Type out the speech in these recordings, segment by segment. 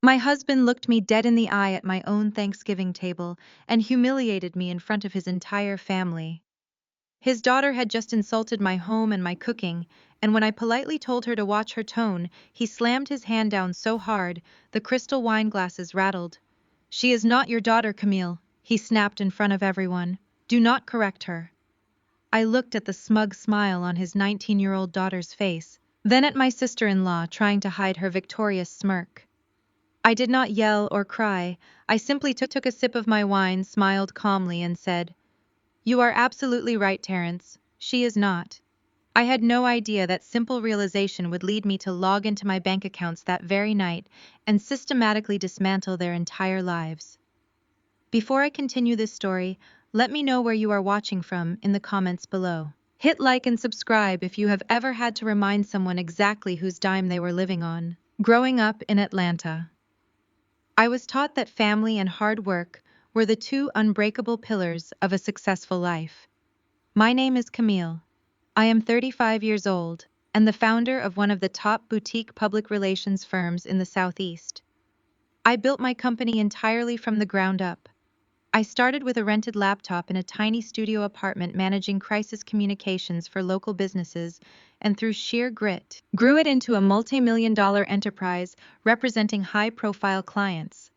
My husband looked me dead in the eye at my own Thanksgiving table and humiliated me in front of his entire family. His daughter had just insulted my home and my cooking, and when I politely told her to watch her tone, he slammed his hand down so hard, the crystal wine glasses rattled. "She is not your daughter, Camille," he snapped in front of everyone. "Do not correct her." I looked at the smug smile on his 19-year-old daughter's face, then at my sister-in-law trying to hide her victorious smirk. I did not yell or cry, I simply took a sip of my wine, smiled calmly, and said, "You are absolutely right, Terrence. She is not." I had no idea that simple realization would lead me to log into my bank accounts that very night and systematically dismantle their entire lives. Before I continue this story, let me know where you are watching from in the comments below. Hit like and subscribe if you have ever had to remind someone exactly whose dime they were living on. Growing up in Atlanta, I was taught that family and hard work were the two unbreakable pillars of a successful life. My name is Camille. I am 35 years old and the founder of one of the top boutique public relations firms in the Southeast. I built my company entirely from the ground up. I started with a rented laptop in a tiny studio apartment managing crisis communications for local businesses, and through sheer grit, grew it into a multi-million-dollar enterprise representing high-profile clients.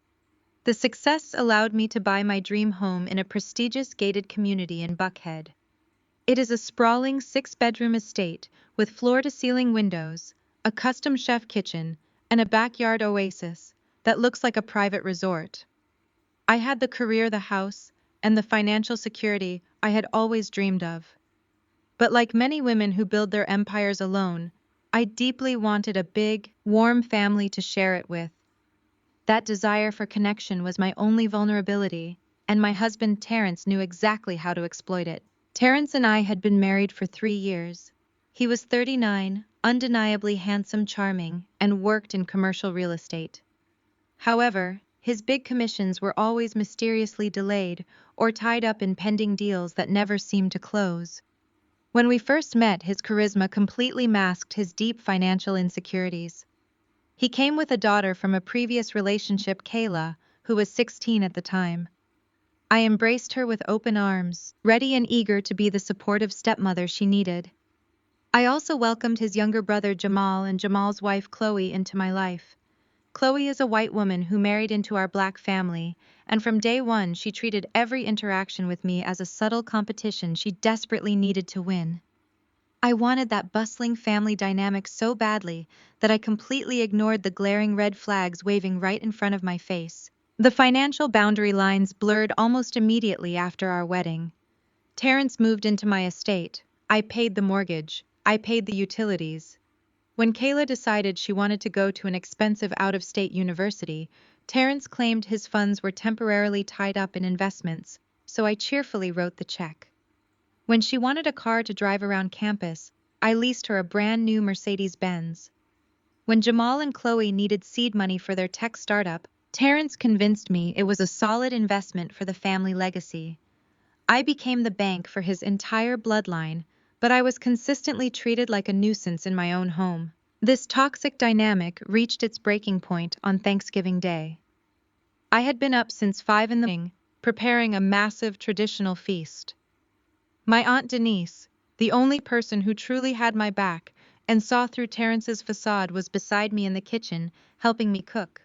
The success allowed me to buy my dream home in a prestigious gated community in Buckhead. It is a sprawling six-bedroom estate with floor-to-ceiling windows, a custom chef kitchen, and a backyard oasis that looks like a private resort. I had the career, the house, and the financial security I had always dreamed of. But like many women who build their empires alone, I deeply wanted a big, warm family to share it with. That desire for connection was my only vulnerability, and my husband Terrence knew exactly how to exploit it. Terrence and I had been married for 3 years. He was 39, undeniably handsome, charming, and worked in commercial real estate. However, his big commissions were always mysteriously delayed or tied up in pending deals that never seemed to close. When we first met, his charisma completely masked his deep financial insecurities. He came with a daughter from a previous relationship, Kayla, who was 16 at the time. I embraced her with open arms, ready and eager to be the supportive stepmother she needed. I also welcomed his younger brother Jamal and Jamal's wife Chloe into my life. Chloe is a white woman who married into our black family, and from day one she treated every interaction with me as a subtle competition she desperately needed to win. I wanted that bustling family dynamic so badly that I completely ignored the glaring red flags waving right in front of my face. The financial boundary lines blurred almost immediately after our wedding. Terrence moved into my estate. I paid the mortgage. I paid the utilities. When Kayla decided she wanted to go to an expensive out-of-state university, Terrence claimed his funds were temporarily tied up in investments, so I cheerfully wrote the check. When she wanted a car to drive around campus, I leased her a brand new Mercedes-Benz. When Jamal and Chloe needed seed money for their tech startup, Terrence convinced me it was a solid investment for the family legacy. I became the bank for his entire bloodline, but I was consistently treated like a nuisance in my own home. This toxic dynamic reached its breaking point on Thanksgiving Day. I had been up since 5 in the morning, preparing a massive traditional feast. My Aunt Denise, the only person who truly had my back and saw through Terrence's facade, was beside me in the kitchen, helping me cook.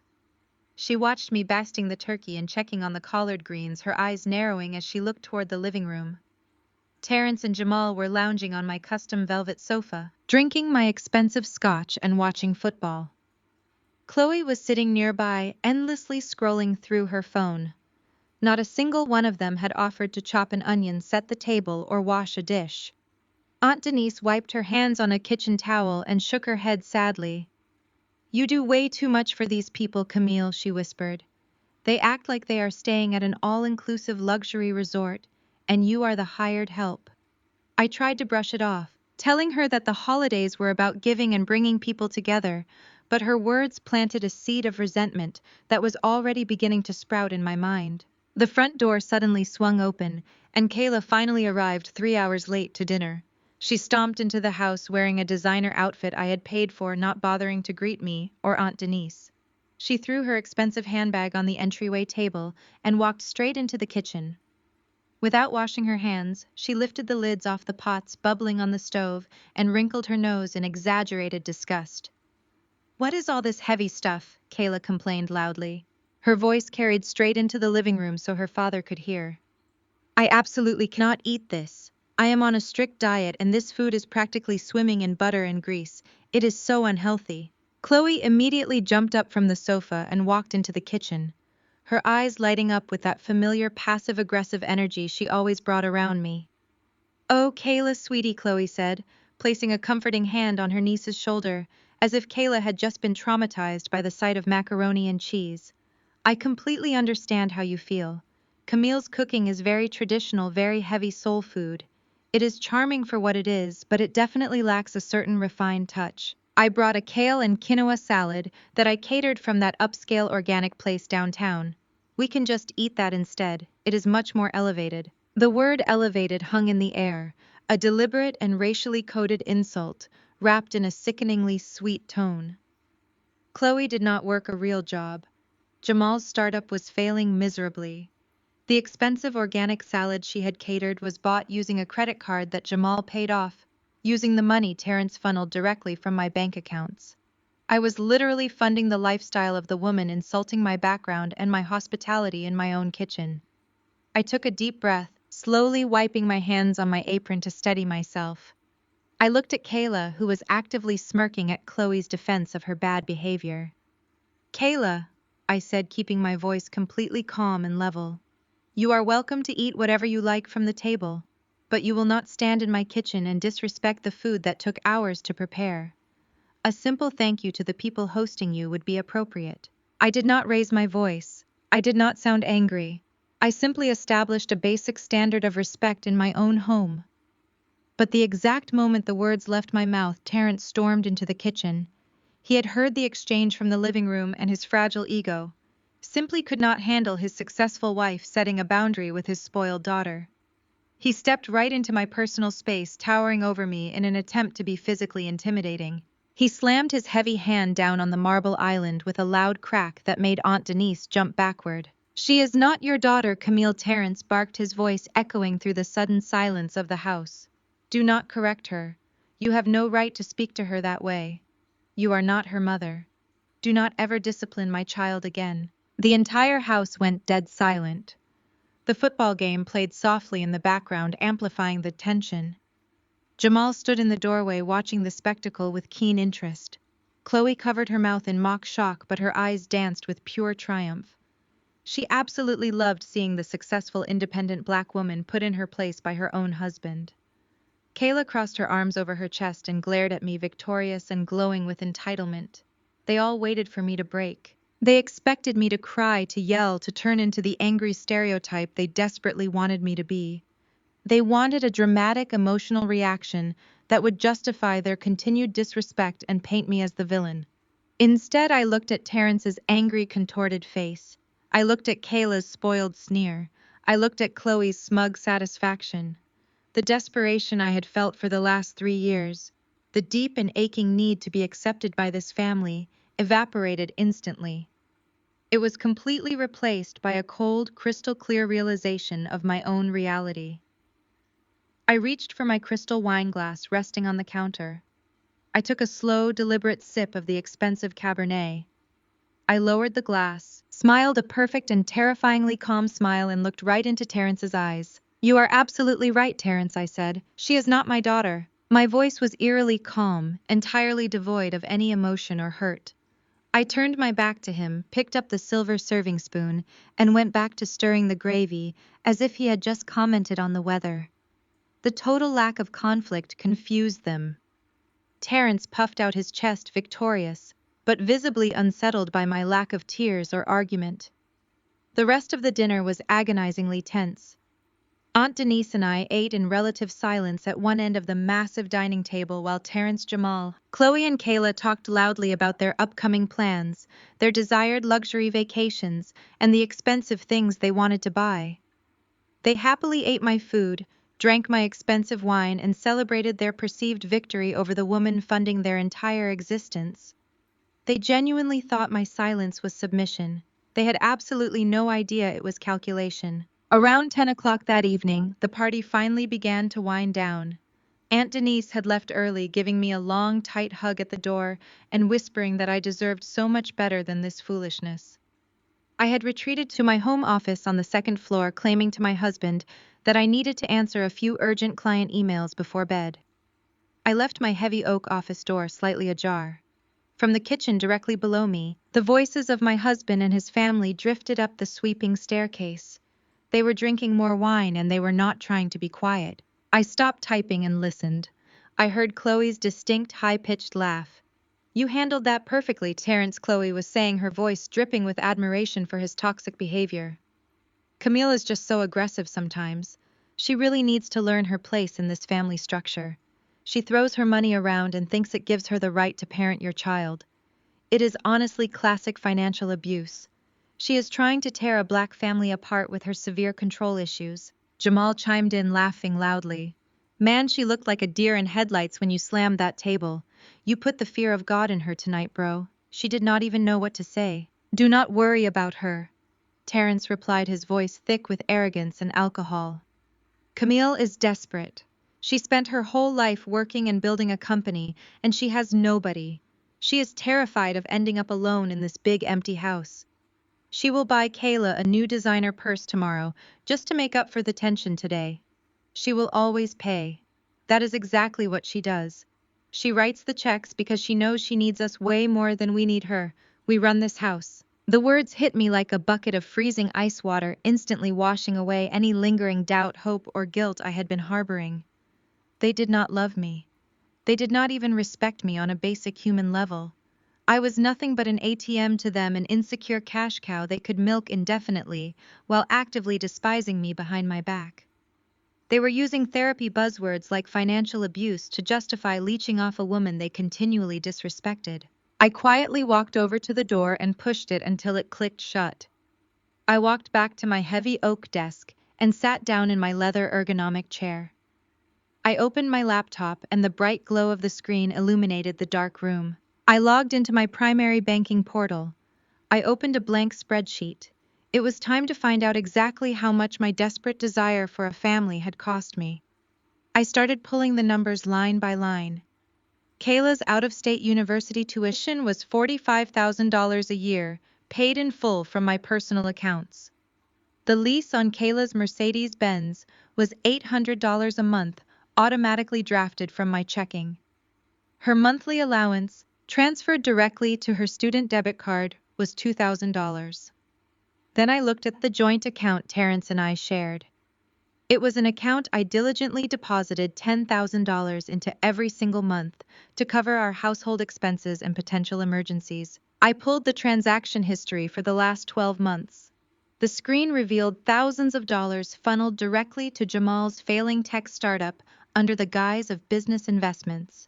She watched me basting the turkey and checking on the collard greens, her eyes narrowing as she looked toward the living room. Terrence and Jamal were lounging on my custom velvet sofa, drinking my expensive scotch and watching football. Chloe was sitting nearby, endlessly scrolling through her phone. Not a single one of them had offered to chop an onion, set the table, or wash a dish. Aunt Denise wiped her hands on a kitchen towel and shook her head sadly. "You do way too much for these people, Camille," she whispered. "They act like they are staying at an all-inclusive luxury resort, and you are the hired help." I tried to brush it off, telling her that the holidays were about giving and bringing people together, but her words planted a seed of resentment that was already beginning to sprout in my mind. The front door suddenly swung open, and Kayla finally arrived 3 hours late to dinner. She stomped into the house wearing a designer outfit I had paid for, not bothering to greet me or Aunt Denise. She threw her expensive handbag on the entryway table and walked straight into the kitchen. Without washing her hands, she lifted the lids off the pots bubbling on the stove and wrinkled her nose in exaggerated disgust. "What is all this heavy stuff?" Kayla complained loudly. Her voice carried straight into the living room so her father could hear. "I absolutely cannot eat this. I am on a strict diet and this food is practically swimming in butter and grease. It is so unhealthy." Chloe immediately jumped up from the sofa and walked into the kitchen, her eyes lighting up with that familiar passive-aggressive energy she always brought around me. "Oh, Kayla, sweetie," Chloe said, placing a comforting hand on her niece's shoulder, as if Kayla had just been traumatized by the sight of macaroni and cheese. "I completely understand how you feel. Camille's cooking is very traditional, very heavy soul food. It is charming for what it is, but it definitely lacks a certain refined touch. I brought a kale and quinoa salad that I catered from that upscale organic place downtown. We can just eat that instead. It is much more elevated." The word elevated hung in the air, a deliberate and racially coded insult, wrapped in a sickeningly sweet tone. Chloe did not work a real job. Jamal's startup was failing miserably. The expensive organic salad she had catered was bought using a credit card that Jamal paid off, using the money Terrence funneled directly from my bank accounts. I was literally funding the lifestyle of the woman insulting my background and my hospitality in my own kitchen. I took a deep breath, slowly wiping my hands on my apron to steady myself. I looked at Kayla, who was actively smirking at Chloe's defense of her bad behavior. "Kayla," I said, keeping my voice completely calm and level, "you are welcome to eat whatever you like from the table, but you will not stand in my kitchen and disrespect the food that took hours to prepare. A simple thank you to the people hosting you would be appropriate." I did not raise my voice. I did not sound angry. I simply established a basic standard of respect in my own home. But the exact moment the words left my mouth, Terrence stormed into the kitchen. He had heard the exchange from the living room and his fragile ego simply could not handle his successful wife setting a boundary with his spoiled daughter. He stepped right into my personal space, towering over me in an attempt to be physically intimidating. He slammed his heavy hand down on the marble island with a loud crack that made Aunt Denise jump backward. "She is not your daughter, Camille," Terrence barked, his voice echoing through the sudden silence of the house. "Do not correct her. You have no right to speak to her that way. You are not her mother. Do not ever discipline my child again." The entire house went dead silent. The football game played softly in the background, amplifying the tension. Jamal stood in the doorway watching the spectacle with keen interest. Chloe covered her mouth in mock shock, but her eyes danced with pure triumph. She absolutely loved seeing the successful independent black woman put in her place by her own husband. Kayla crossed her arms over her chest and glared at me, victorious and glowing with entitlement. They all waited for me to break. They expected me to cry, to yell, to turn into the angry stereotype they desperately wanted me to be. They wanted a dramatic emotional reaction that would justify their continued disrespect and paint me as the villain. Instead, I looked at Terrence's angry, contorted face. I looked at Kayla's spoiled sneer. I looked at Chloe's smug satisfaction. The desperation I had felt for the last 3 years, the deep and aching need to be accepted by this family, evaporated instantly. It was completely replaced by a cold, crystal-clear realization of my own reality. I reached for my crystal wine glass resting on the counter. I took a slow, deliberate sip of the expensive Cabernet. I lowered the glass, smiled a perfect and terrifyingly calm smile, and looked right into Terrence's eyes. "You are absolutely right, Terrence," I said. "She is not my daughter." My voice was eerily calm, entirely devoid of any emotion or hurt. I turned my back to him, picked up the silver serving spoon, and went back to stirring the gravy, as if he had just commented on the weather. The total lack of conflict confused them. Terrence puffed out his chest, victorious, but visibly unsettled by my lack of tears or argument. The rest of the dinner was agonizingly tense. Aunt Denise and I ate in relative silence at one end of the massive dining table while Terrence, Jamal, Chloe and Kayla talked loudly about their upcoming plans, their desired luxury vacations, and the expensive things they wanted to buy. They happily ate my food, drank my expensive wine, and celebrated their perceived victory over the woman funding their entire existence. They genuinely thought my silence was submission. They had absolutely no idea it was calculation. Around 10 o'clock that evening, the party finally began to wind down. Aunt Denise had left early, giving me a long, tight hug at the door and whispering that I deserved so much better than this foolishness. I had retreated to my home office on the second floor, claiming to my husband that I needed to answer a few urgent client emails before bed. I left my heavy oak office door slightly ajar. From the kitchen directly below me, the voices of my husband and his family drifted up the sweeping staircase. They were drinking more wine and they were not trying to be quiet. I stopped typing and listened. I heard Chloe's distinct high-pitched laugh. "You handled that perfectly," Chloe was saying, her voice dripping with admiration for his toxic behavior. "Camille is just so aggressive sometimes. She really needs to learn her place in this family structure. She throws her money around and thinks it gives her the right to parent your child. It is honestly classic financial abuse. She is trying to tear a black family apart with her severe control issues." Jamal chimed in, laughing loudly. "Man, she looked like a deer in headlights when you slammed that table. You put the fear of God in her tonight, bro. She did not even know what to say." "Do not worry about her," Terrence replied, his voice thick with arrogance and alcohol. "Camille is desperate. She spent her whole life working and building a company, and she has nobody. She is terrified of ending up alone in this big empty house. She will buy Kayla a new designer purse tomorrow, just to make up for the tension today. She will always pay. That is exactly what she does. She writes the checks because she knows she needs us way more than we need her. We run this house." The words hit me like a bucket of freezing ice water, instantly washing away any lingering doubt, hope, or guilt I had been harboring. They did not love me. They did not even respect me on a basic human level. I was nothing but an ATM to them, an insecure cash cow they could milk indefinitely, while actively despising me behind my back. They were using therapy buzzwords like financial abuse to justify leeching off a woman they continually disrespected. I quietly walked over to the door and pushed it until it clicked shut. I walked back to my heavy oak desk and sat down in my leather ergonomic chair. I opened my laptop and the bright glow of the screen illuminated the dark room. I logged into my primary banking portal. I opened a blank spreadsheet. It was time to find out exactly how much my desperate desire for a family had cost me. I started pulling the numbers line by line. Kayla's out-of-state university tuition was $45,000 a year, paid in full from my personal accounts. The lease on Kayla's Mercedes-Benz was $800 a month, automatically drafted from my checking. Her monthly allowance, transferred directly to her student debit card, was $2,000. Then I looked at the joint account Terrence and I shared. It was an account I diligently deposited $10,000 into every single month to cover our household expenses and potential emergencies. I pulled the transaction history for the last 12 months. The screen revealed thousands of dollars funneled directly to Jamal's failing tech startup under the guise of business investments.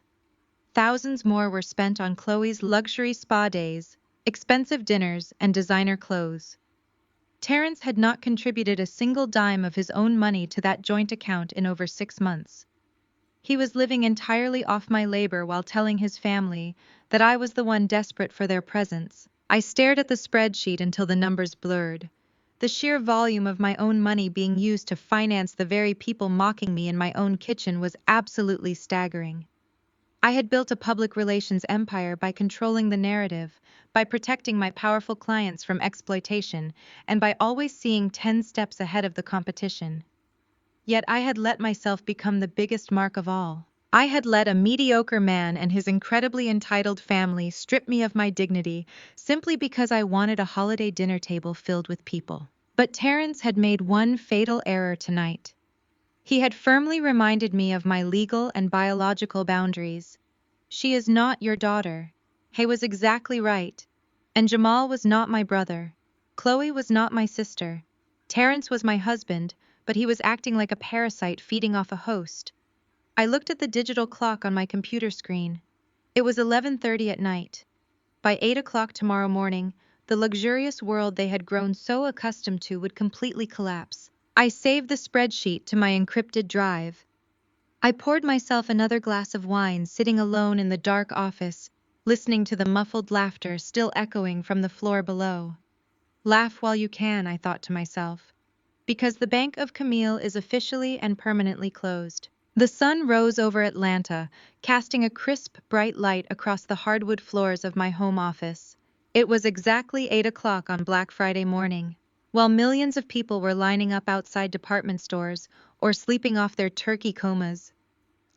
Thousands more were spent on Chloe's luxury spa days, expensive dinners, and designer clothes. Terrence had not contributed a single dime of his own money to that joint account in over 6 months. He was living entirely off my labor while telling his family that I was the one desperate for their presence. I stared at the spreadsheet until the numbers blurred. The sheer volume of my own money being used to finance the very people mocking me in my own kitchen was absolutely staggering. I had built a public relations empire by controlling the narrative, by protecting my powerful clients from exploitation, and by always seeing 10 steps ahead of the competition. Yet I had let myself become the biggest mark of all. I had let a mediocre man and his incredibly entitled family strip me of my dignity simply because I wanted a holiday dinner table filled with people. But Terrence had made one fatal error tonight. He had firmly reminded me of my legal and biological boundaries. "She is not your daughter." He was exactly right. And Jamal was not my brother. Chloe was not my sister. Terrence was my husband, but he was acting like a parasite feeding off a host. I looked at the digital clock on my computer screen. It was 11:30 at night. By 8 o'clock tomorrow morning, the luxurious world they had grown so accustomed to would completely collapse. I saved the spreadsheet to my encrypted drive. I poured myself another glass of wine, sitting alone in the dark office, listening to the muffled laughter still echoing from the floor below. Laugh while you can, I thought to myself, because the Bank of Camille is officially and permanently closed. The sun rose over Atlanta, casting a crisp, bright light across the hardwood floors of my home office. It was exactly 8 o'clock on Black Friday morning. While millions of people were lining up outside department stores or sleeping off their turkey comas,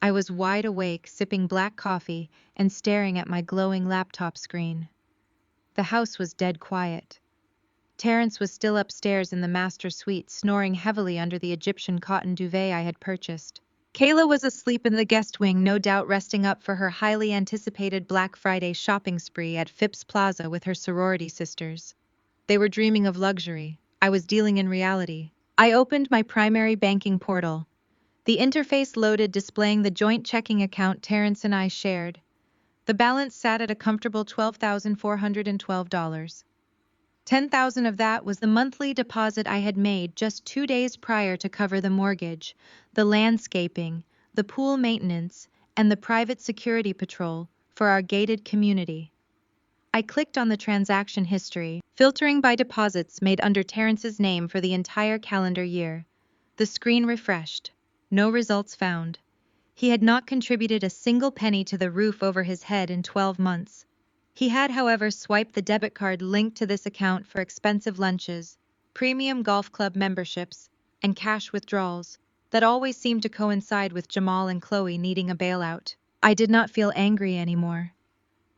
I was wide awake, sipping black coffee and staring at my glowing laptop screen. The house was dead quiet. Terrence was still upstairs in the master suite, snoring heavily under the Egyptian cotton duvet I had purchased. Kayla was asleep in the guest wing, no doubt resting up for her highly anticipated Black Friday shopping spree at Phipps Plaza with her sorority sisters. They were dreaming of luxury. I was dealing in reality. I opened my primary banking portal. The interface loaded, displaying the joint checking account Terrence and I shared. The balance sat at a comfortable $12,412. 10,000 of that was the monthly deposit I had made just 2 days prior to cover the mortgage, the landscaping, the pool maintenance, and the private security patrol for our gated community. I clicked on the transaction history, filtering by deposits made under Terrence's name for the entire calendar year. The screen refreshed. No results found. He had not contributed a single penny to the roof over his head in 12 months. He had, however, swiped the debit card linked to this account for expensive lunches, premium golf club memberships, and cash withdrawals that always seemed to coincide with Jamal and Chloe needing a bailout. I did not feel angry anymore.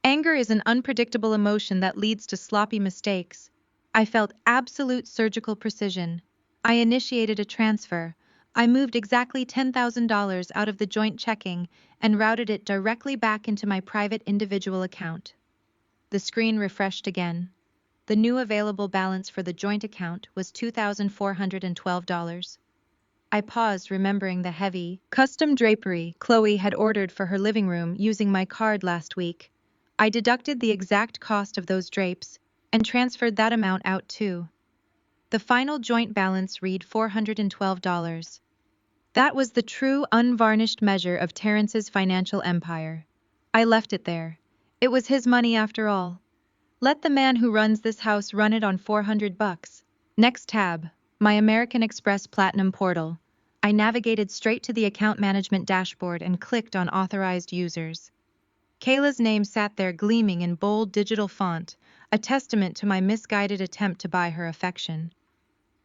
Anger is an unpredictable emotion that leads to sloppy mistakes. I felt absolute surgical precision. I initiated a transfer. I moved exactly $10,000 out of the joint checking and routed it directly back into my private individual account. The screen refreshed again. The new available balance for the joint account was $2,412. I paused, remembering the heavy, custom drapery Chloe had ordered for her living room using my card last week. I deducted the exact cost of those drapes and transferred that amount out too. The final joint balance read $412. That was the true, unvarnished measure of Terrence's financial empire. I left it there. It was his money after all. Let the man who runs this house run it on $400. Next tab, my American Express Platinum portal. I navigated straight to the account management dashboard and clicked on authorized users. Kayla's name sat there gleaming in bold digital font, a testament to my misguided attempt to buy her affection.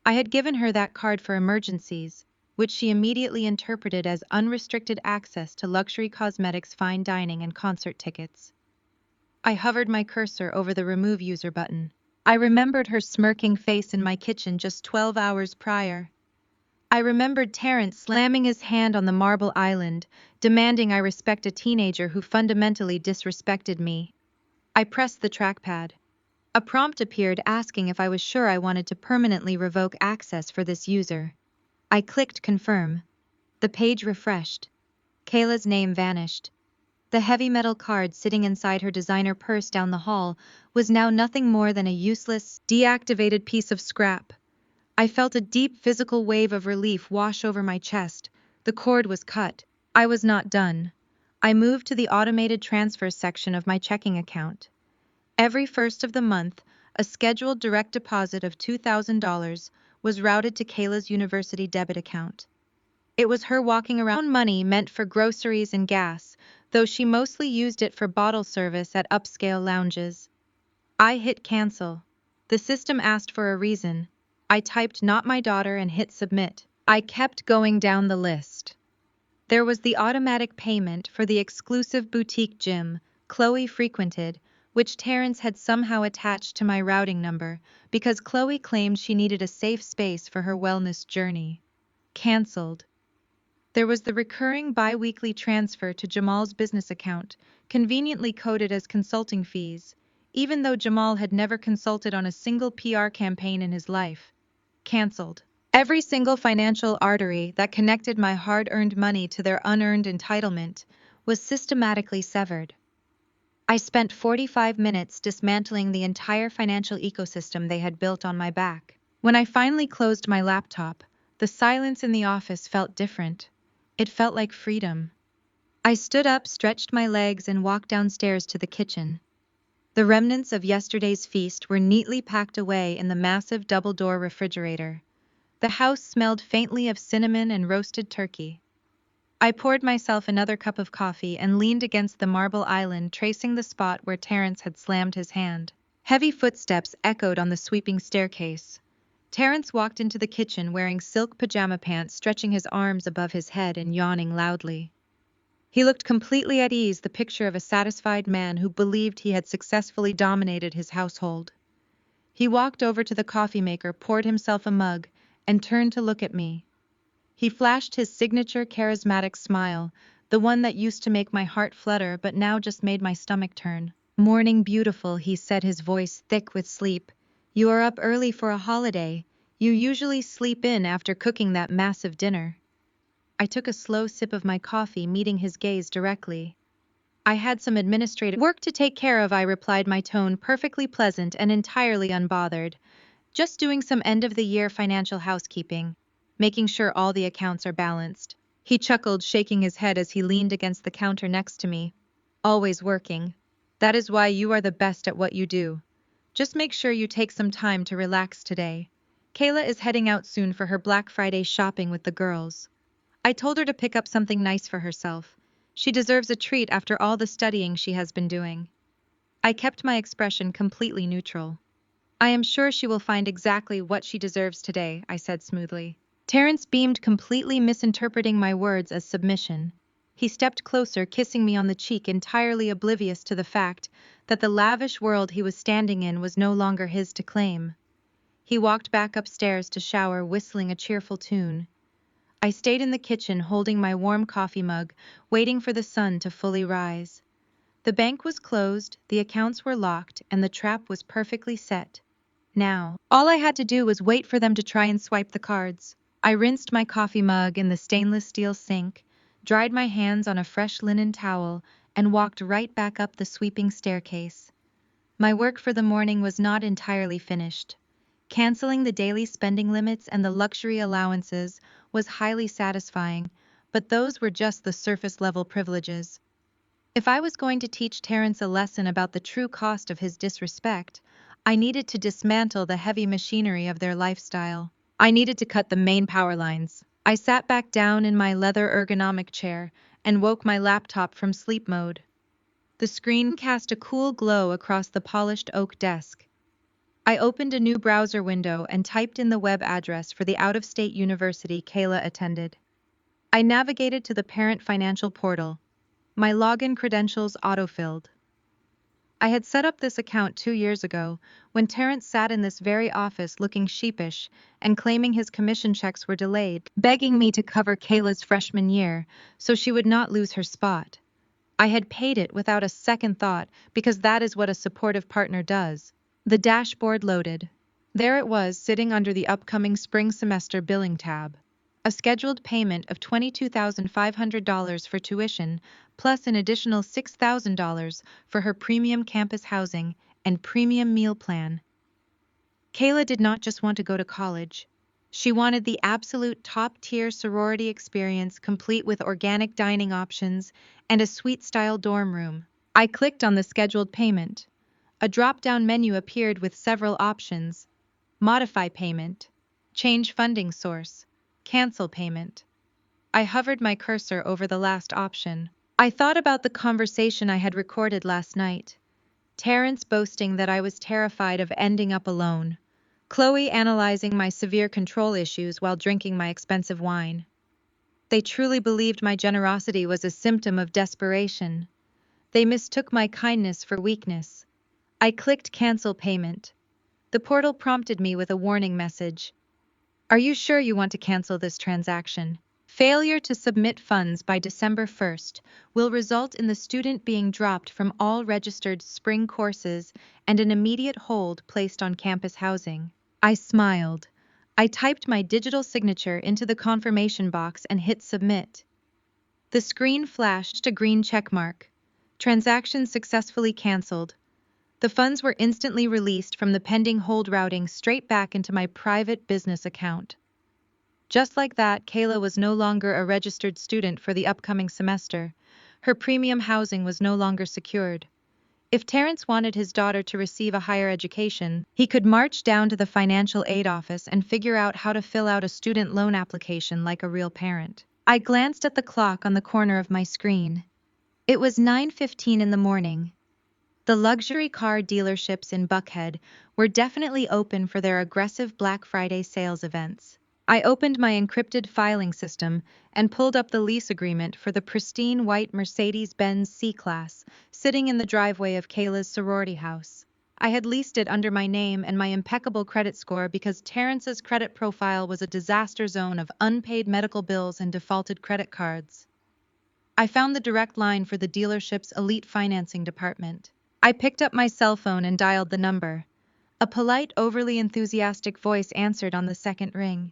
I had given her that card for emergencies, which she immediately interpreted as unrestricted access to luxury cosmetics, fine dining, and concert tickets. I hovered my cursor over the Remove User button. I remembered her smirking face in my kitchen just 12 hours prior. I remembered Terrence slamming his hand on the marble island, demanding I respect a teenager who fundamentally disrespected me. I pressed the trackpad. A prompt appeared asking if I was sure I wanted to permanently revoke access for this user. I clicked confirm. The page refreshed. Kayla's name vanished. The heavy metal card sitting inside her designer purse down the hall was now nothing more than a useless, deactivated piece of scrap. I felt a deep physical wave of relief wash over my chest. The cord was cut. I was not done. I moved to the automated transfers section of my checking account. Every first of the month, a scheduled direct deposit of $2,000 was routed to Kayla's university debit account. It was her walking around money meant for groceries and gas, though she mostly used it for bottle service at upscale lounges. I hit cancel. The system asked for a reason. I typed "not my daughter" and hit submit. I kept going down the list. There was the automatic payment for the exclusive boutique gym Chloe frequented, which Terrence had somehow attached to my routing number because Chloe claimed she needed a safe space for her wellness journey. Cancelled. There was the recurring bi-weekly transfer to Jamal's business account, conveniently coded as consulting fees, even though Jamal had never consulted on a single PR campaign in his life. Cancelled. Every single financial artery that connected my hard-earned money to their unearned entitlement was systematically severed. I spent 45 minutes dismantling the entire financial ecosystem they had built on my back. When I finally closed my laptop, the silence in the office felt different. It felt like freedom. I stood up, stretched my legs, and walked downstairs to the kitchen. The remnants of yesterday's feast were neatly packed away in the massive double-door refrigerator. The house smelled faintly of cinnamon and roasted turkey. I poured myself another cup of coffee and leaned against the marble island, tracing the spot where Terence had slammed his hand. Heavy footsteps echoed on the sweeping staircase. Terence walked into the kitchen wearing silk pajama pants, stretching his arms above his head and yawning loudly. He looked completely at ease, the picture of a satisfied man who believed he had successfully dominated his household. He walked over to the coffee maker, poured himself a mug, and turned to look at me. He flashed his signature charismatic smile, the one that used to make my heart flutter but now just made my stomach turn. "Morning, beautiful," he said, his voice thick with sleep. "You are up early for a holiday. You usually sleep in after cooking that massive dinner." I took a slow sip of my coffee, meeting his gaze directly. "I had some administrative work to take care of," I replied, my tone perfectly pleasant and entirely unbothered. "Just doing some end-of-the-year financial housekeeping, making sure all the accounts are balanced." He chuckled, shaking his head as he leaned against the counter next to me. "Always working. That is why you are the best at what you do. Just make sure you take some time to relax today. Kayla is heading out soon for her Black Friday shopping with the girls. I told her to pick up something nice for herself. She deserves a treat after all the studying she has been doing." I kept my expression completely neutral. "I am sure she will find exactly what she deserves today," I said smoothly. Terence beamed, completely misinterpreting my words as submission. He stepped closer, kissing me on the cheek, entirely oblivious to the fact that the lavish world he was standing in was no longer his to claim. He walked back upstairs to shower, whistling a cheerful tune. I stayed in the kitchen, holding my warm coffee mug, waiting for the sun to fully rise. The bank was closed, the accounts were locked, and the trap was perfectly set. Now, all I had to do was wait for them to try and swipe the cards. I rinsed my coffee mug in the stainless steel sink, dried my hands on a fresh linen towel, and walked right back up the sweeping staircase. My work for the morning was not entirely finished. Canceling the daily spending limits and the luxury allowances was highly satisfying, but those were just the surface-level privileges. If I was going to teach Terence a lesson about the true cost of his disrespect, I needed to dismantle the heavy machinery of their lifestyle. I needed to cut the main power lines. I sat back down in my leather ergonomic chair and woke my laptop from sleep mode. The screen cast a cool glow across the polished oak desk. I opened a new browser window and typed in the web address for the out-of-state university Kayla attended. I navigated to the parent financial portal. My login credentials autofilled. I had set up this account 2 years ago, when Terence sat in this very office looking sheepish and claiming his commission checks were delayed, begging me to cover Kayla's freshman year so she would not lose her spot. I had paid it without a second thought, because that is what a supportive partner does. The dashboard loaded. There it was, sitting under the upcoming spring semester billing tab. A scheduled payment of $22,500 for tuition, plus an additional $6,000 for her premium campus housing and premium meal plan. Kayla did not just want to go to college. She wanted the absolute top-tier sorority experience, complete with organic dining options and a suite-style dorm room. I clicked on the scheduled payment. A drop-down menu appeared with several options: modify payment, change funding source, cancel payment. I hovered my cursor over the last option. I thought about the conversation I had recorded last night. Terence boasting that I was terrified of ending up alone. Chloe analyzing my severe control issues while drinking my expensive wine. They truly believed my generosity was a symptom of desperation. They mistook my kindness for weakness. I clicked cancel payment. The portal prompted me with a warning message. "Are you sure you want to cancel this transaction? Failure to submit funds by December 1st will result in the student being dropped from all registered spring courses and an immediate hold placed on campus housing." I smiled. I typed my digital signature into the confirmation box and hit submit. The screen flashed a green checkmark. Transaction successfully canceled. The funds were instantly released from the pending hold, routing straight back into my private business account. Just like that, Kayla was no longer a registered student for the upcoming semester. Her premium housing was no longer secured. If Terrence wanted his daughter to receive a higher education, he could march down to the financial aid office and figure out how to fill out a student loan application like a real parent. I glanced at the clock on the corner of my screen. It was 9:15 in the morning. The luxury car dealerships in Buckhead were definitely open for their aggressive Black Friday sales events. I opened my encrypted filing system and pulled up the lease agreement for the pristine white Mercedes-Benz C-Class sitting in the driveway of Kayla's sorority house. I had leased it under my name and my impeccable credit score because Terrence's credit profile was a disaster zone of unpaid medical bills and defaulted credit cards. I found the direct line for the dealership's elite financing department. I picked up my cell phone and dialed the number. A polite, overly enthusiastic voice answered on the second ring.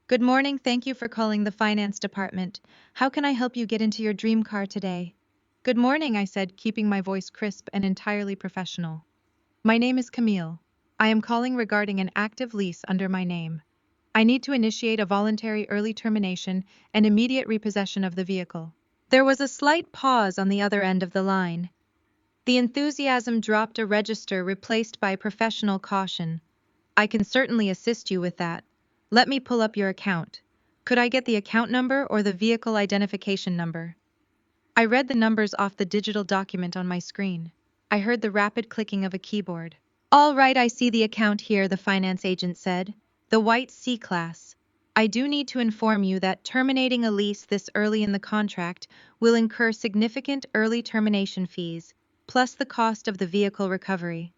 "Good morning, thank you for calling the finance department. How can I help you get into your dream car today?" "Good morning," I said, keeping my voice crisp and entirely professional. "My name is Camille. I am calling regarding an active lease under my name. I need to initiate a voluntary early termination and immediate repossession of the vehicle." There was a slight pause on the other end of the line. The enthusiasm dropped a register replaced by professional caution. "I can certainly assist you with that. Let me pull up your account. Could I get the account number or the vehicle identification number?" I read the numbers off the digital document on my screen. I heard the rapid clicking of a keyboard. "All right, I see the account here," the finance agent said. "The white C-Class. I do need to inform you that terminating a lease this early in the contract will incur significant early termination fees, plus the cost of the vehicle recovery.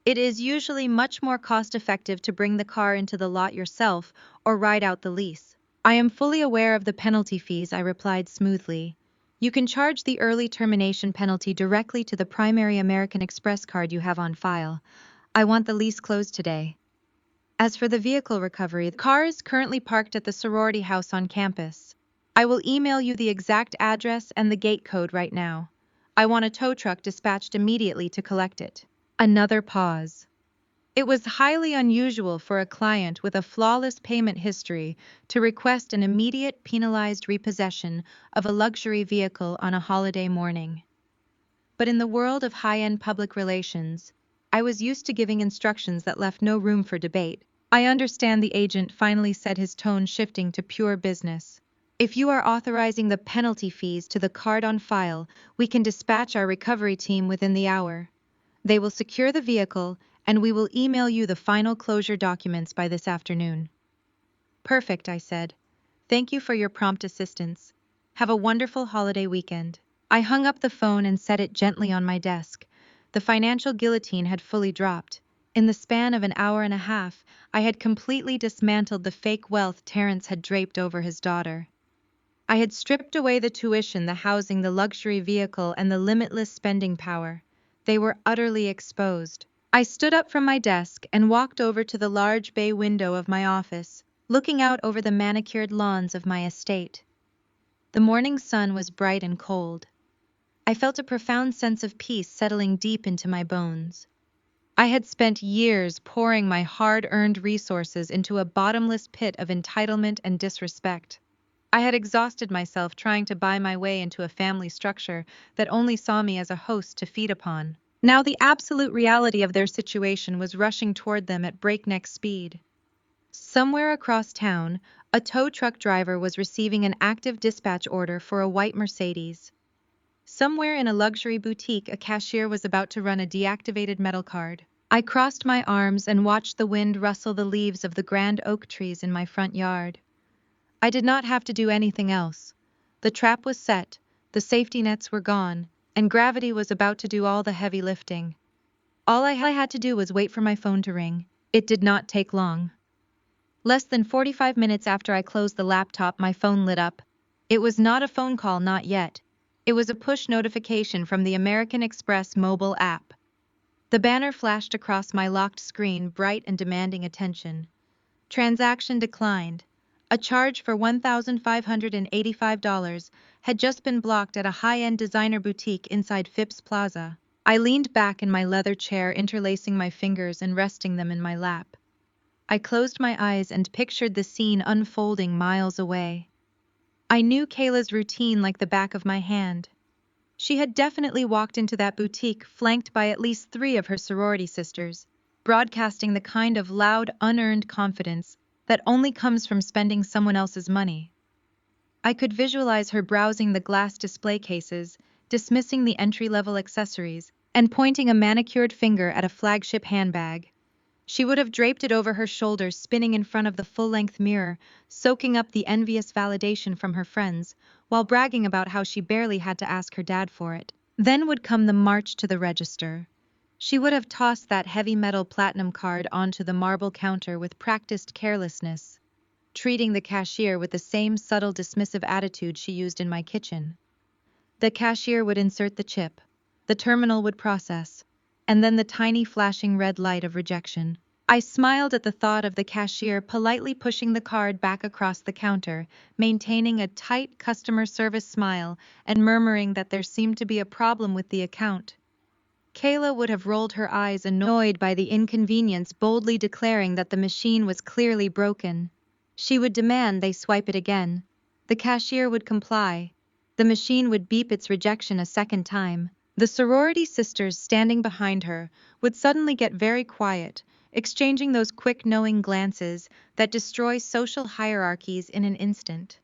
It is usually much more cost-effective to bring the car into the lot yourself or ride out the lease." "I am fully aware of the penalty fees," I replied smoothly. "You can charge the early termination penalty directly to the primary American Express card you have on file. I want the lease closed today. As for the vehicle recovery, the car is currently parked at the sorority house on campus. I will email you the exact address and the gate code right now. I want a tow truck dispatched immediately to collect it." Another pause. It was highly unusual for a client with a flawless payment history to request an immediate penalized repossession of a luxury vehicle on a holiday morning. But in the world of high-end public relations, I was used to giving instructions that left no room for debate. "I understand," the agent finally said, his tone shifting to pure business. "If you are authorizing the penalty fees to the card on file, we can dispatch our recovery team within the hour. They will secure the vehicle, and we will email you the final closure documents by this afternoon." "Perfect," I said. "Thank you for your prompt assistance. Have a wonderful holiday weekend." I hung up the phone and set it gently on my desk. The financial guillotine had fully dropped. In the span of an hour and a half, I had completely dismantled the fake wealth Terrence had draped over his daughter. I had stripped away the tuition, the housing, the luxury vehicle, and the limitless spending power. They were utterly exposed. I stood up from my desk and walked over to the large bay window of my office, looking out over the manicured lawns of my estate. The morning sun was bright and cold. I felt a profound sense of peace settling deep into my bones. I had spent years pouring my hard-earned resources into a bottomless pit of entitlement and disrespect. I had exhausted myself trying to buy my way into a family structure that only saw me as a host to feed upon. Now the absolute reality of their situation was rushing toward them at breakneck speed. Somewhere across town, a tow truck driver was receiving an active dispatch order for a white Mercedes. Somewhere in a luxury boutique, a cashier was about to run a deactivated metal card. I crossed my arms and watched the wind rustle the leaves of the grand oak trees in my front yard. I did not have to do anything else. The trap was set, the safety nets were gone, and gravity was about to do all the heavy lifting. All I had to do was wait for my phone to ring. It did not take long. Less than 45 minutes after I closed the laptop, my phone lit up. It was not a phone call, not yet. It was a push notification from the American Express mobile app. The banner flashed across my locked screen, bright and demanding attention. Transaction declined. A charge for $1,585 had just been blocked at a high-end designer boutique inside Phipps Plaza. I leaned back in my leather chair, interlacing my fingers and resting them in my lap. I closed my eyes and pictured the scene unfolding miles away. I knew Kayla's routine like the back of my hand. She had definitely walked into that boutique flanked by at least 3 of her sorority sisters, broadcasting the kind of loud, unearned confidence that only comes from spending someone else's money. I could visualize her browsing the glass display cases, dismissing the entry-level accessories, and pointing a manicured finger at a flagship handbag. She would have draped it over her shoulders, spinning in front of the full-length mirror, soaking up the envious validation from her friends, while bragging about how she barely had to ask her dad for it. Then would come the march to the register. She would have tossed that heavy metal platinum card onto the marble counter with practiced carelessness, treating the cashier with the same subtle dismissive attitude she used in my kitchen. The cashier would insert the chip, the terminal would process, and then the tiny flashing red light of rejection. I smiled at the thought of the cashier politely pushing the card back across the counter, maintaining a tight customer service smile and murmuring that there seemed to be a problem with the account. Kayla would have rolled her eyes, annoyed by the inconvenience, boldly declaring that the machine was clearly broken. She would demand they swipe it again. The cashier would comply. The machine would beep its rejection a second time. The sorority sisters standing behind her would suddenly get very quiet, exchanging those quick knowing glances that destroy social hierarchies in an instant.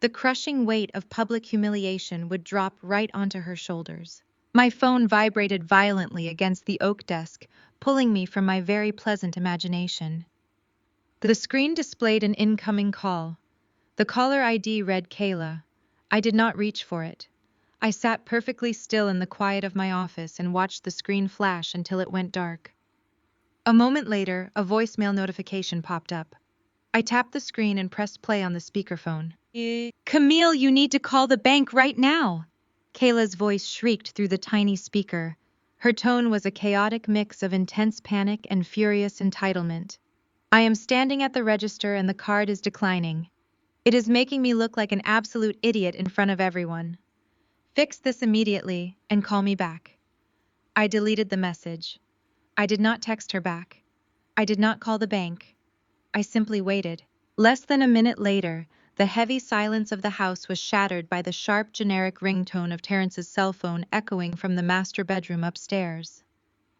The crushing weight of public humiliation would drop right onto her shoulders. My phone vibrated violently against the oak desk, pulling me from my very pleasant imagination. The screen displayed an incoming call. The caller ID read Kayla. I did not reach for it. I sat perfectly still in the quiet of my office and watched the screen flash until it went dark. A moment later, a voicemail notification popped up. I tapped the screen and pressed play on the speakerphone. Camille, you need to call the bank right now! Kayla's voice shrieked through the tiny speaker. Her tone was a chaotic mix of intense panic and furious entitlement. I am standing at the register and the card is declining. It is making me look like an absolute idiot in front of everyone. Fix this immediately and call me back. I deleted the message. I did not text her back. I did not call the bank. I simply waited. Less than a minute later, the heavy silence of the house was shattered by the sharp generic ringtone of Terrence's cell phone echoing from the master bedroom upstairs.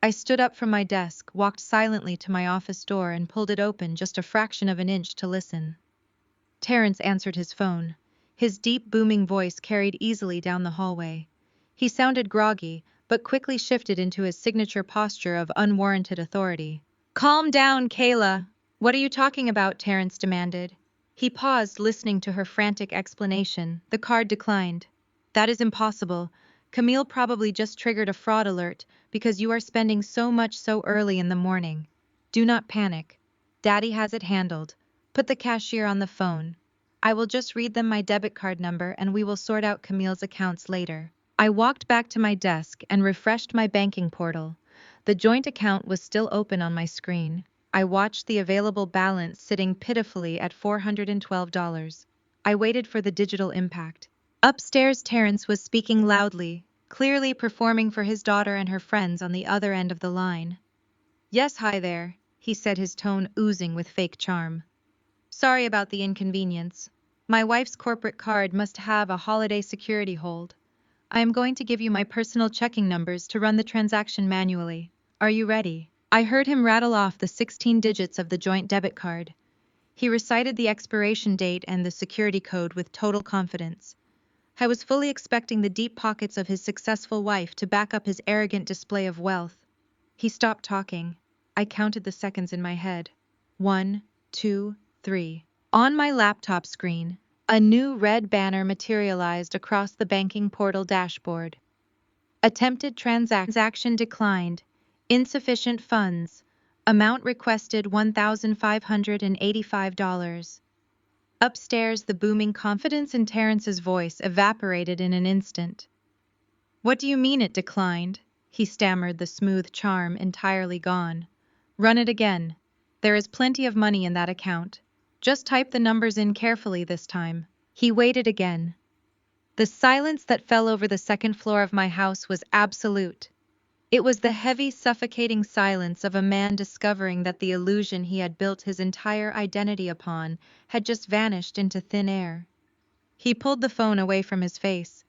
I stood up from my desk, walked silently to my office door and pulled it open just a fraction of an inch to listen. Terrence answered his phone. His deep booming voice carried easily down the hallway. He sounded groggy, but quickly shifted into his signature posture of unwarranted authority. Calm down, Kayla. What are you talking about? Terrence demanded. He paused, listening to her frantic explanation. The card declined. That is impossible. Camille probably just triggered a fraud alert because you are spending so much so early in the morning. Do not panic. Daddy has it handled. Put the cashier on the phone. I will just read them my debit card number and we will sort out Camille's accounts later. I walked back to my desk and refreshed my banking portal. The joint account was still open on my screen. I watched the available balance sitting pitifully at $412. I waited for the digital impact. Upstairs, Terrence was speaking loudly, clearly performing for his daughter and her friends on the other end of the line. Yes, hi there, he said, his tone oozing with fake charm. Sorry about the inconvenience. My wife's corporate card must have a holiday security hold. I am going to give you my personal checking numbers to run the transaction manually. Are you ready? I heard him rattle off the 16 digits of the joint debit card. He recited the expiration date and the security code with total confidence. I was fully expecting the deep pockets of his successful wife to back up his arrogant display of wealth. He stopped talking. I counted the seconds in my head. 1, 2, 3. On my laptop screen, a new red banner materialized across the banking portal dashboard. Attempted transaction declined. Insufficient funds. Amount requested $1,585. Upstairs, the booming confidence in Terrence's voice evaporated in an instant. What do you mean it declined? He stammered, the smooth charm entirely gone. Run it again. There is plenty of money in that account. Just type the numbers in carefully this time. He waited again. The silence that fell over the second floor of my house was absolute. It was the heavy, suffocating silence of a man discovering that the illusion he had built his entire identity upon had just vanished into thin air. He pulled the phone away from his face.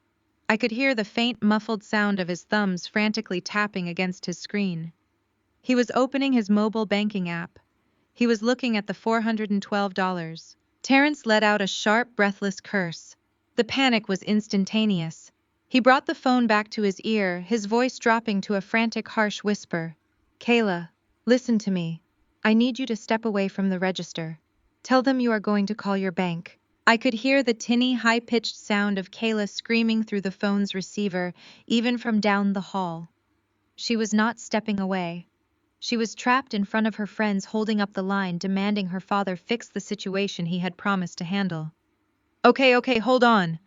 I could hear the faint, muffled sound of his thumbs frantically tapping against his screen. He was opening his mobile banking app. He was looking at the $412. Terrence let out a sharp, breathless curse. The panic was instantaneous. He brought the phone back to his ear, his voice dropping to a frantic, harsh whisper. Kayla, listen to me. I need you to step away from the register. Tell them you are going to call your bank. I could hear the tinny, high-pitched sound of Kayla screaming through the phone's receiver, even from down the hall. She was not stepping away. She was trapped in front of her friends holding up the line, demanding her father fix the situation he had promised to handle. Okay, hold on.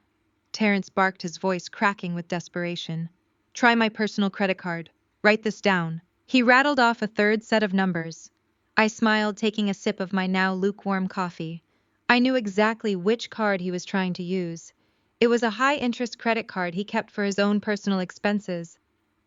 Terrence barked, his voice cracking with desperation. Try my personal credit card. Write this down. He rattled off a third set of numbers. I smiled, taking a sip of my now lukewarm coffee. I knew exactly which card he was trying to use. It was a high-interest credit card he kept for his own personal expenses.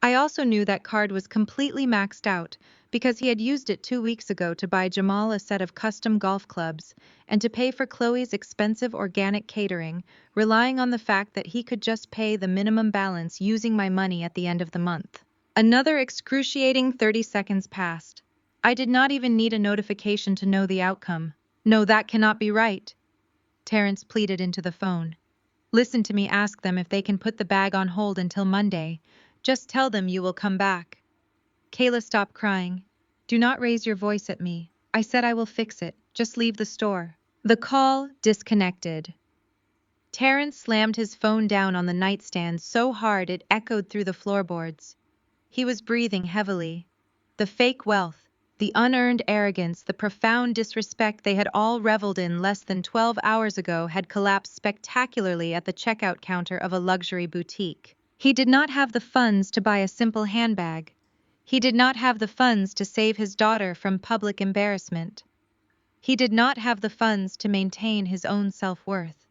I also knew that card was completely maxed out because he had used it 2 weeks ago to buy Jamal a set of custom golf clubs and to pay for Chloe's expensive organic catering, relying on the fact that he could just pay the minimum balance using my money at the end of the month. Another excruciating 30 seconds passed. I did not even need a notification to know the outcome. No, that cannot be right. Terrence pleaded into the phone. Listen to me, ask them if they can put the bag on hold until Monday. Just tell them you will come back. Kayla, stop crying. Do not raise your voice at me. I said I will fix it. Just leave the store. The call disconnected. Terrence slammed his phone down on the nightstand so hard it echoed through the floorboards. He was breathing heavily. The fake wealth, the unearned arrogance, the profound disrespect they had all reveled in less than 12 hours ago had collapsed spectacularly at the checkout counter of a luxury boutique. He did not have the funds to buy a simple handbag. He did not have the funds to save his daughter from public embarrassment. He did not have the funds to maintain his own self-worth.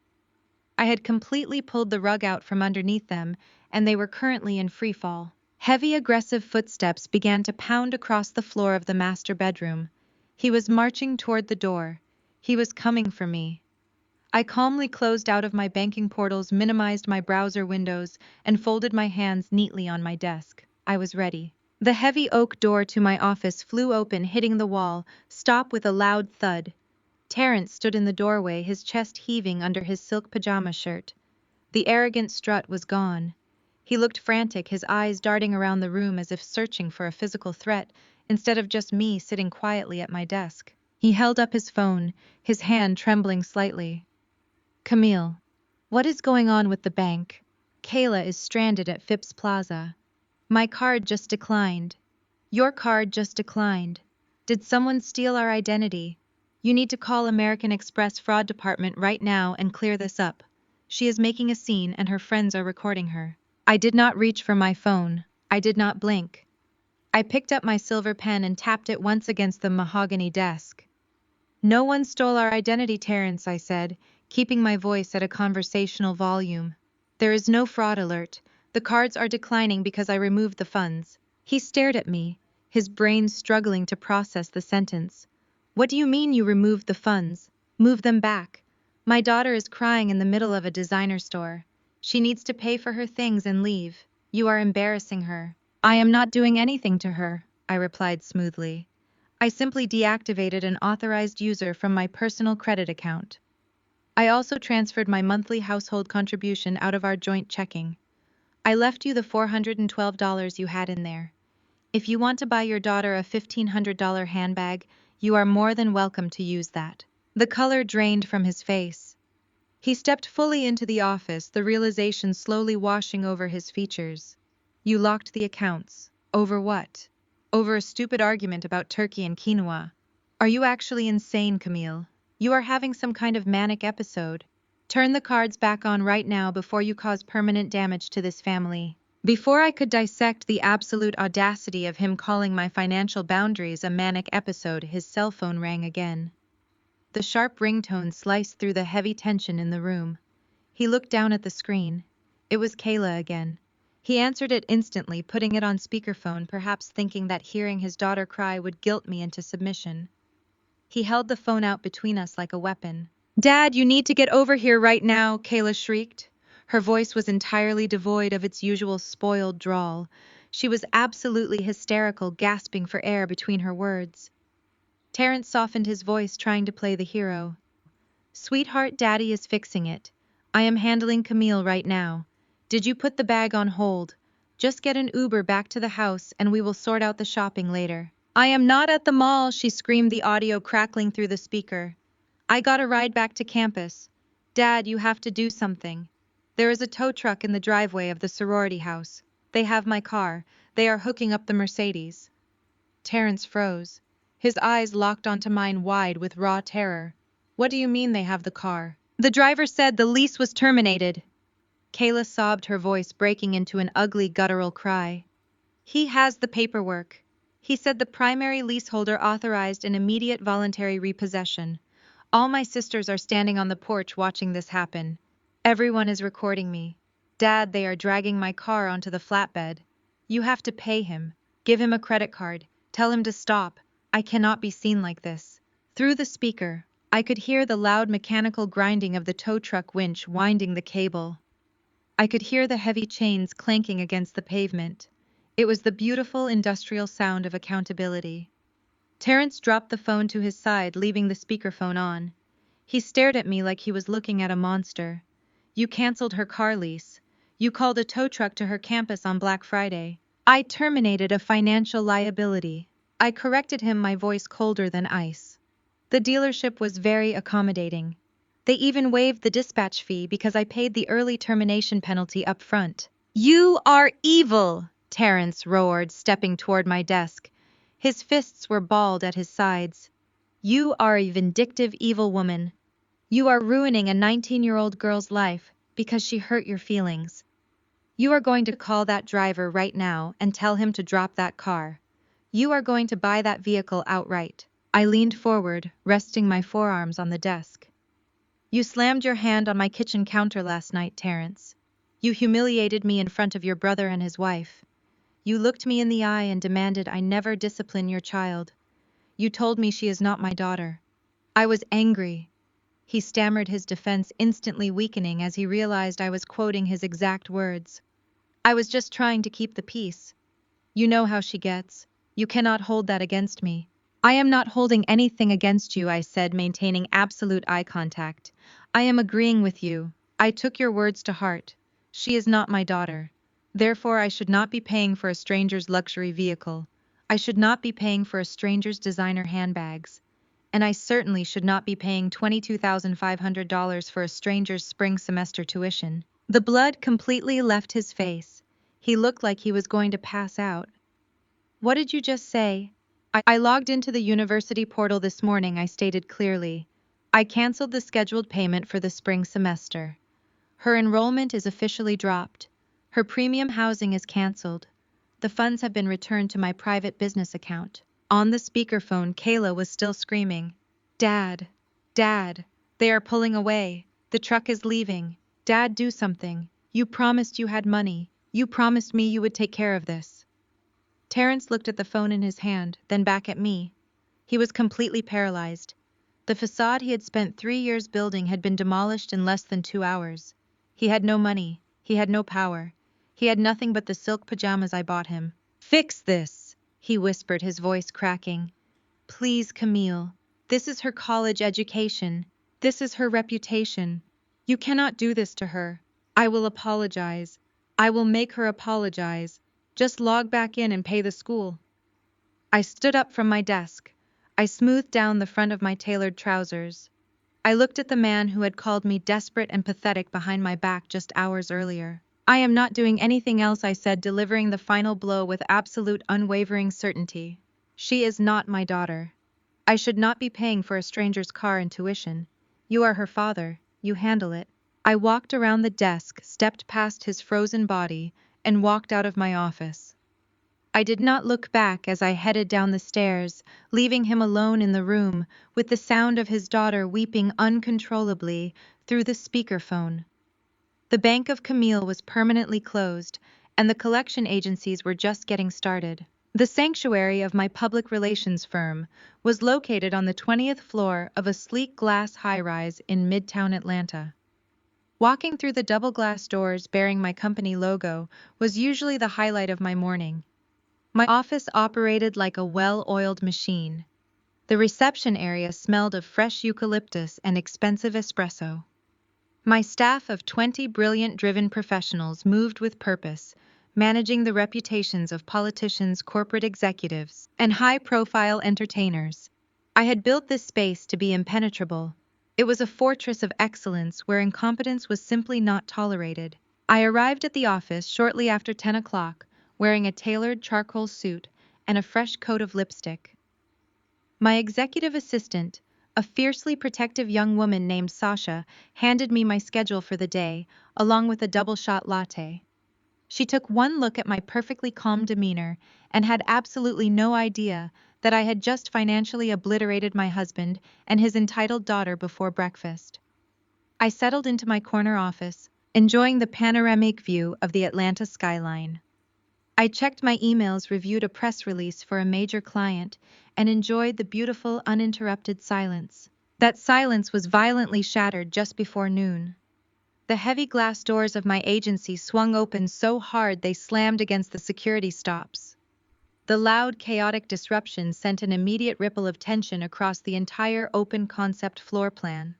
I had completely pulled the rug out from underneath them, and they were currently in free fall. Heavy, aggressive footsteps began to pound across the floor of the master bedroom. He was marching toward the door. He was coming for me. I calmly closed out of my banking portals, minimized my browser windows, and folded my hands neatly on my desk. I was ready. The heavy oak door to my office flew open, hitting the wall, stop with a loud thud. Terrence stood in the doorway, his chest heaving under his silk pajama shirt. The arrogant strut was gone. He looked frantic, his eyes darting around the room as if searching for a physical threat, instead of just me sitting quietly at my desk. He held up his phone, his hand trembling slightly. Camille, what is going on with the bank? Kayla is stranded at Phipps Plaza. My card just declined. Your card just declined. Did someone steal our identity? You need to call American Express fraud department right now and clear this up. She is making a scene and her friends are recording her. I did not reach for my phone. I did not blink. I picked up my silver pen and tapped it once against the mahogany desk. No one stole our identity, Terrence, I said, keeping my voice at a conversational volume. There is no fraud alert. The cards are declining because I removed the funds. He stared at me, his brain struggling to process the sentence. What do you mean you removed the funds? Move them back. My daughter is crying in the middle of a designer store. She needs to pay for her things and leave. You are embarrassing her. I am not doing anything to her, I replied smoothly. I simply deactivated an authorized user from my personal credit account. I also transferred my monthly household contribution out of our joint checking. I left you the $412 you had in there. If you want to buy your daughter a $1,500 handbag, you are more than welcome to use that. The color drained from his face. He stepped fully into the office, the realization slowly washing over his features. You locked the accounts. Over what? Over a stupid argument about turkey and quinoa. Are you actually insane, Camille? You are having some kind of manic episode. Turn the cards back on right now before you cause permanent damage to this family. Before I could dissect the absolute audacity of him calling my financial boundaries a manic episode, his cell phone rang again. The sharp ringtone sliced through the heavy tension in the room. He looked down at the screen. It was Kayla again. He answered it instantly, putting it on speakerphone, perhaps thinking that hearing his daughter cry would guilt me into submission. He held the phone out between us like a weapon. Dad, you need to get over here right now, Kayla shrieked. Her voice was entirely devoid of its usual spoiled drawl. She was absolutely hysterical, gasping for air between her words. Terrence softened his voice, trying to play the hero. Sweetheart, Daddy is fixing it. I am handling Camille right now. Did you put the bag on hold? Just get an Uber back to the house and we will sort out the shopping later. I am not at the mall, she screamed, the audio crackling through the speaker. I got a ride back to campus. Dad, you have to do something. There is a tow truck in the driveway of the sorority house. They have my car. They are hooking up the Mercedes. Terrence froze. His eyes locked onto mine, wide with raw terror. What do you mean they have the car? The driver said the lease was terminated. Kayla sobbed, her voice breaking into an ugly guttural cry. He has the paperwork. He said the primary leaseholder authorized an immediate voluntary repossession. All my sisters are standing on the porch watching this happen. Everyone is recording me. Dad, they are dragging my car onto the flatbed. You have to pay him. Give him a credit card. Tell him to stop. I cannot be seen like this. Through the speaker, I could hear the loud mechanical grinding of the tow truck winch winding the cable. I could hear the heavy chains clanking against the pavement. It was the beautiful industrial sound of accountability. Terrence dropped the phone to his side, leaving the speakerphone on. He stared at me like he was looking at a monster. You canceled her car lease. You called a tow truck to her campus on Black Friday. I terminated a financial liability. I corrected him, my voice colder than ice. The dealership was very accommodating. They even waived the dispatch fee because I paid the early termination penalty up front. You are evil, Terrence roared, stepping toward my desk. His fists were balled at his sides. You are a vindictive, evil woman. You are ruining a 19-year-old girl's life because she hurt your feelings. You are going to call that driver right now and tell him to drop that car. You are going to buy that vehicle outright. I leaned forward, resting my forearms on the desk. You slammed your hand on my kitchen counter last night, Terrence. You humiliated me in front of your brother and his wife. You looked me in the eye and demanded I never discipline your child. You told me she is not my daughter. I was angry. He stammered, his defense instantly weakening as he realized I was quoting his exact words. I was just trying to keep the peace. You know how she gets. You cannot hold that against me. I am not holding anything against you, I said, maintaining absolute eye contact. I am agreeing with you. I took your words to heart. She is not my daughter. Therefore, I should not be paying for a stranger's luxury vehicle. I should not be paying for a stranger's designer handbags. And I certainly should not be paying $22,500 for a stranger's spring semester tuition. The blood completely left his face. He looked like he was going to pass out. What did you just say? I logged into the university portal this morning, I stated clearly. I canceled the scheduled payment for the spring semester. Her enrollment is officially dropped. Her premium housing is canceled. The funds have been returned to my private business account. On the speakerphone, Kayla was still screaming. Dad, Dad, they are pulling away. The truck is leaving. Dad, do something. You promised you had money. You promised me you would take care of this. Terrence looked at the phone in his hand, then back at me. He was completely paralyzed. The facade he had spent 3 years building had been demolished in less than 2 hours. He had no money. He had no power. He had nothing but the silk pajamas I bought him. Fix this, he whispered, his voice cracking. Please, Camille. This is her college education. This is her reputation. You cannot do this to her. I will apologize. I will make her apologize. Just log back in and pay the school. I stood up from my desk. I smoothed down the front of my tailored trousers. I looked at the man who had called me desperate and pathetic behind my back just hours earlier. I am not doing anything else, I said, delivering the final blow with absolute unwavering certainty. She is not my daughter. I should not be paying for a stranger's car and tuition. You are her father. You handle it. I walked around the desk, stepped past his frozen body, and walked out of my office. I did not look back as I headed down the stairs, leaving him alone in the room with the sound of his daughter weeping uncontrollably through the speakerphone. The Bank of Camille was permanently closed, and the collection agencies were just getting started. The sanctuary of my public relations firm was located on the 20th floor of a sleek glass high-rise in Midtown Atlanta. Walking through the double glass doors bearing my company logo was usually the highlight of my morning. My office operated like a well-oiled machine. The reception area smelled of fresh eucalyptus and expensive espresso. My staff of 20 brilliant driven professionals moved with purpose, managing the reputations of politicians, corporate executives, and high-profile entertainers. I had built this space to be impenetrable. It was a fortress of excellence where incompetence was simply not tolerated. I arrived at the office shortly after 10 o'clock, wearing a tailored charcoal suit and a fresh coat of lipstick. My executive assistant, a fiercely protective young woman named Sasha, handed me my schedule for the day, along with a double-shot latte. She took one look at my perfectly calm demeanor and had absolutely no idea that I had just financially obliterated my husband and his entitled daughter before breakfast. I settled into my corner office, enjoying the panoramic view of the Atlanta skyline. I checked my emails, reviewed a press release for a major client, and enjoyed the beautiful, uninterrupted silence. That silence was violently shattered just before noon. The heavy glass doors of my agency swung open so hard they slammed against the security stops. The loud, chaotic disruption sent an immediate ripple of tension across the entire open-concept floor plan.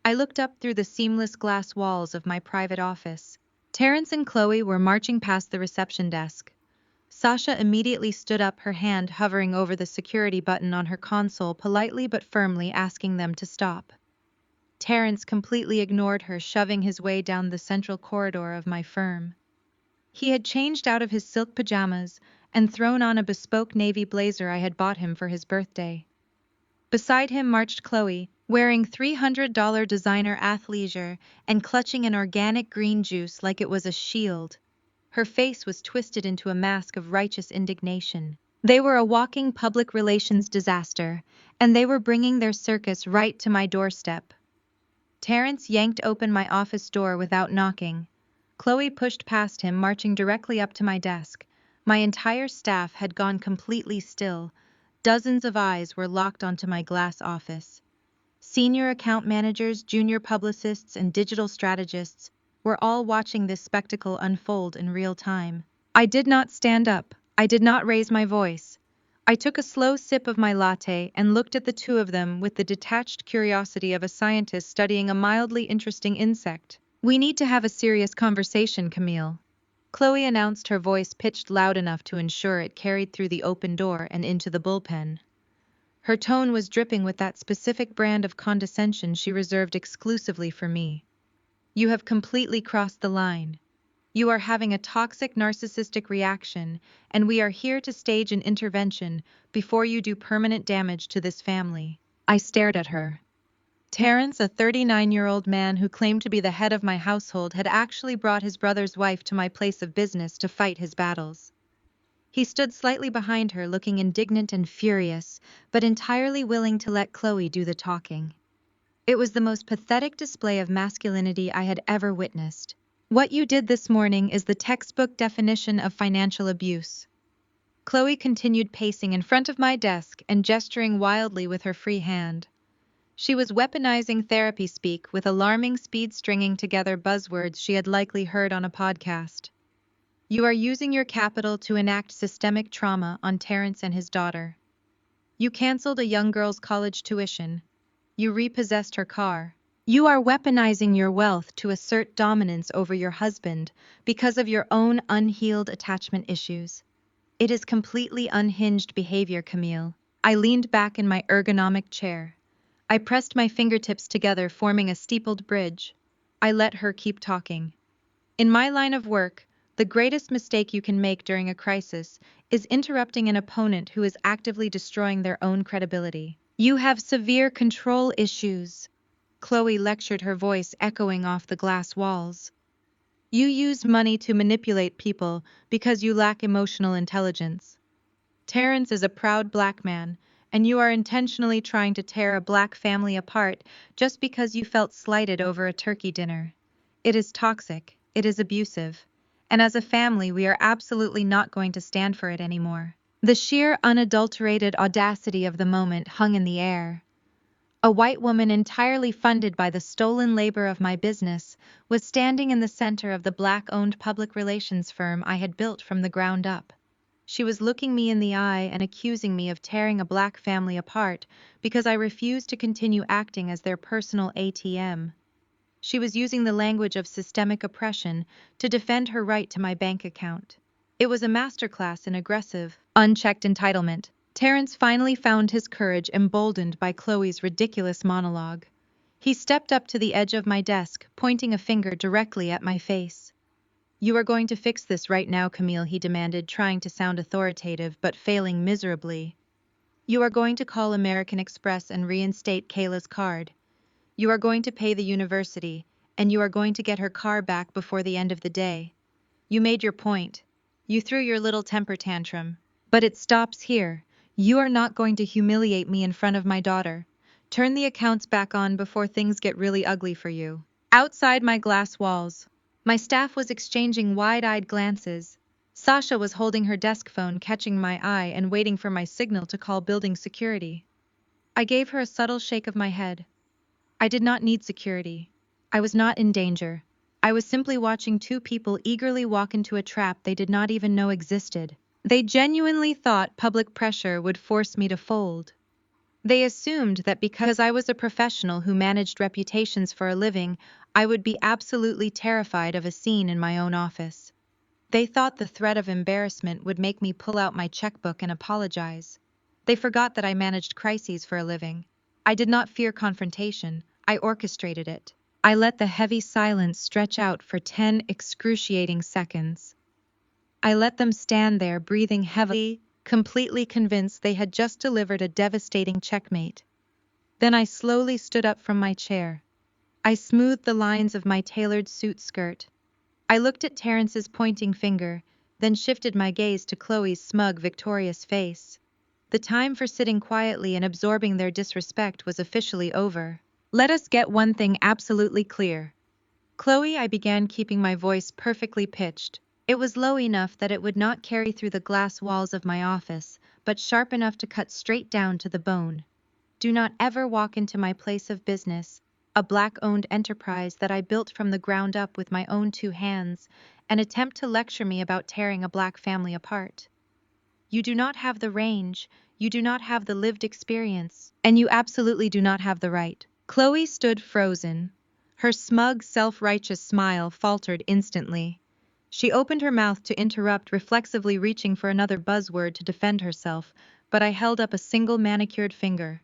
I looked up through the seamless glass walls of my private office. Terrence and Chloe were marching past the reception desk. Sasha immediately stood up, her hand hovering over the security button on her console, politely but firmly asking them to stop. Terrence completely ignored her, shoving his way down the central corridor of my firm. He had changed out of his silk pajamas and thrown on a bespoke navy blazer I had bought him for his birthday. Beside him marched Chloe, wearing $300 designer athleisure and clutching an organic green juice like it was a shield. Her face was twisted into a mask of righteous indignation. They were a walking public relations disaster, and they were bringing their circus right to my doorstep. Terrence yanked open my office door without knocking. Chloe pushed past him, marching directly up to my desk. My entire staff had gone completely still. Dozens of eyes were locked onto my glass office. Senior account managers, junior publicists, and digital strategists were all watching this spectacle unfold in real time. I did not stand up. I did not raise my voice. I took a slow sip of my latte and looked at the two of them with the detached curiosity of a scientist studying a mildly interesting insect. "We need to have a serious conversation, Camille," Chloe announced, her voice pitched loud enough to ensure it carried through the open door and into the bullpen. Her tone was dripping with that specific brand of condescension she reserved exclusively for me. "You have completely crossed the line. You are having a toxic narcissistic reaction, and we are here to stage an intervention before you do permanent damage to this family." I stared at her. Terrence, a 39-year-old man who claimed to be the head of my household, had actually brought his brother's wife to my place of business to fight his battles. He stood slightly behind her, looking indignant and furious, but entirely willing to let Chloe do the talking. It was the most pathetic display of masculinity I had ever witnessed. "What you did this morning is the textbook definition of financial abuse." Chloe continued pacing in front of my desk and gesturing wildly with her free hand. She was weaponizing therapy speak with alarming speed, stringing together buzzwords she had likely heard on a podcast. "You are using your capital to enact systemic trauma on Terrence and his daughter. You canceled a young girl's college tuition. You repossessed her car. You are weaponizing your wealth to assert dominance over your husband because of your own unhealed attachment issues. It is completely unhinged behavior, Camille." I leaned back in my ergonomic chair. I pressed my fingertips together, forming a steepled bridge. I let her keep talking. "In my line of work, the greatest mistake you can make during a crisis is interrupting an opponent who is actively destroying their own credibility. You have severe control issues," Chloe lectured, her voice echoing off the glass walls. "You use money to manipulate people because you lack emotional intelligence. Terrence is a proud black man, and you are intentionally trying to tear a black family apart just because you felt slighted over a turkey dinner. It is toxic, it is abusive, and as a family we are absolutely not going to stand for it anymore." The sheer unadulterated audacity of the moment hung in the air. A white woman entirely funded by the stolen labor of my business was standing in the center of the black-owned public relations firm I had built from the ground up. She was looking me in the eye and accusing me of tearing a black family apart because I refused to continue acting as their personal ATM. She was using the language of systemic oppression to defend her right to my bank account. It was a masterclass in aggressive, unchecked entitlement. Terrence finally found his courage emboldened by Chloe's ridiculous monologue. He stepped up to the edge of my desk, pointing a finger directly at my face. "You are going to fix this right now, Camille," he demanded, trying to sound authoritative but failing miserably. "You are going to call American Express and reinstate Kayla's card. You are going to pay the university, and you are going to get her car back before the end of the day. You made your point. You threw your little temper tantrum. But it stops here. You are not going to humiliate me in front of my daughter. Turn the accounts back on before things get really ugly for you." Outside my glass walls, my staff was exchanging wide-eyed glances. Sasha was holding her desk phone, catching my eye and waiting for my signal to call building security. I gave her a subtle shake of my head. I did not need security. I was not in danger. I was simply watching two people eagerly walk into a trap they did not even know existed. They genuinely thought public pressure would force me to fold. They assumed that because I was a professional who managed reputations for a living, I would be absolutely terrified of a scene in my own office. They thought the threat of embarrassment would make me pull out my checkbook and apologize. They forgot that I managed crises for a living. I did not fear confrontation. I orchestrated it. I let the heavy silence stretch out for 10 excruciating seconds. I let them stand there breathing heavily, completely convinced they had just delivered a devastating checkmate. Then I slowly stood up from my chair. I smoothed the lines of my tailored suit skirt. I looked at Terrence's pointing finger, then shifted my gaze to Chloe's smug, victorious face. The time for sitting quietly and absorbing their disrespect was officially over. "Let us get one thing absolutely clear. Chloe," I began, keeping my voice perfectly pitched. It was low enough that it would not carry through the glass walls of my office, but sharp enough to cut straight down to the bone. "Do not ever walk into my place of business, a black-owned enterprise that I built from the ground up with my own two hands, and attempt to lecture me about tearing a black family apart. You do not have the range, you do not have the lived experience, and you absolutely do not have the right." Chloe stood frozen. Her smug, self-righteous smile faltered instantly. She opened her mouth to interrupt, reflexively reaching for another buzzword to defend herself, but I held up a single manicured finger.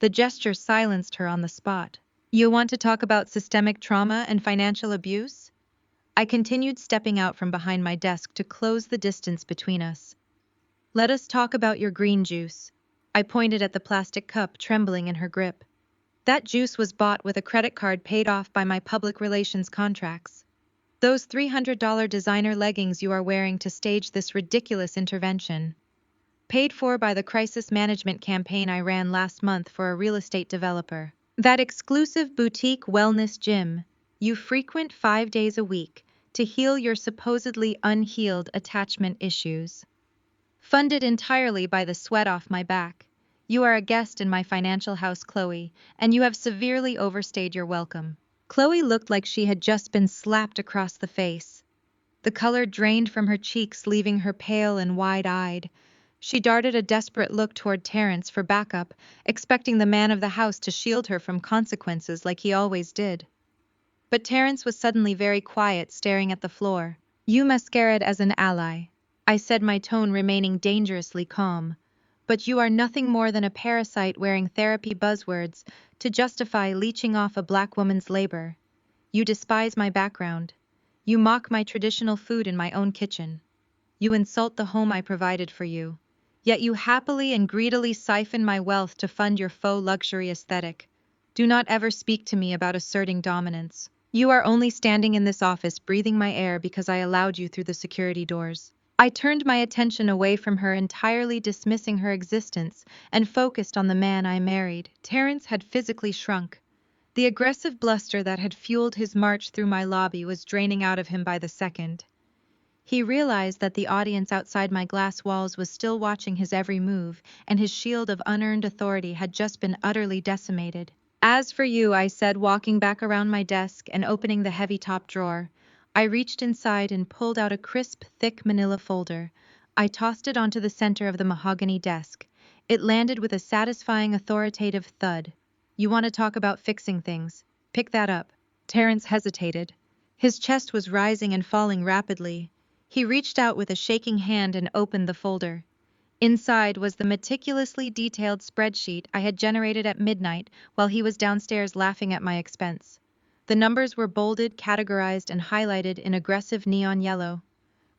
The gesture silenced her on the spot. "You want to talk about systemic trauma and financial abuse?" I continued, stepping out from behind my desk to close the distance between us. "Let us talk about your green juice." I pointed at the plastic cup trembling in her grip. "That juice was bought with a credit card paid off by my public relations contracts. Those $300 designer leggings you are wearing to stage this ridiculous intervention, paid for by the crisis management campaign I ran last month for a real estate developer. That exclusive boutique wellness gym you frequent 5 days a week to heal your supposedly unhealed attachment issues. Funded entirely by the sweat off my back. You are a guest in my financial house, Chloe, and you have severely overstayed your welcome." Chloe looked like she had just been slapped across the face. The color drained from her cheeks, leaving her pale and wide-eyed. She darted a desperate look toward Terrence for backup, expecting the man of the house to shield her from consequences like he always did. But Terrence was suddenly very quiet, staring at the floor. "You masquerade as an ally," I said, my tone remaining dangerously calm. "But you are nothing more than a parasite wearing therapy buzzwords to justify leeching off a black woman's labor. You despise my background. You mock my traditional food in my own kitchen. You insult the home I provided for you. Yet you happily and greedily siphon my wealth to fund your faux luxury aesthetic. Do not ever speak to me about asserting dominance. You are only standing in this office breathing my air because I allowed you through the security doors." I turned my attention away from her, entirely dismissing her existence, and focused on the man I married. Terrence had physically shrunk. The aggressive bluster that had fueled his march through my lobby was draining out of him by the second. He realized that the audience outside my glass walls was still watching his every move, and his shield of unearned authority had just been utterly decimated. "As for you," I said, walking back around my desk and opening the heavy top drawer. I reached inside and pulled out a crisp, thick manila folder. I tossed it onto the center of the mahogany desk. It landed with a satisfying authoritative thud. "You want to talk about fixing things? Pick that up." Terrence hesitated. His chest was rising and falling rapidly. He reached out with a shaking hand and opened the folder. Inside was the meticulously detailed spreadsheet I had generated at midnight while he was downstairs laughing at my expense. The numbers were bolded, categorized, and highlighted in aggressive neon yellow.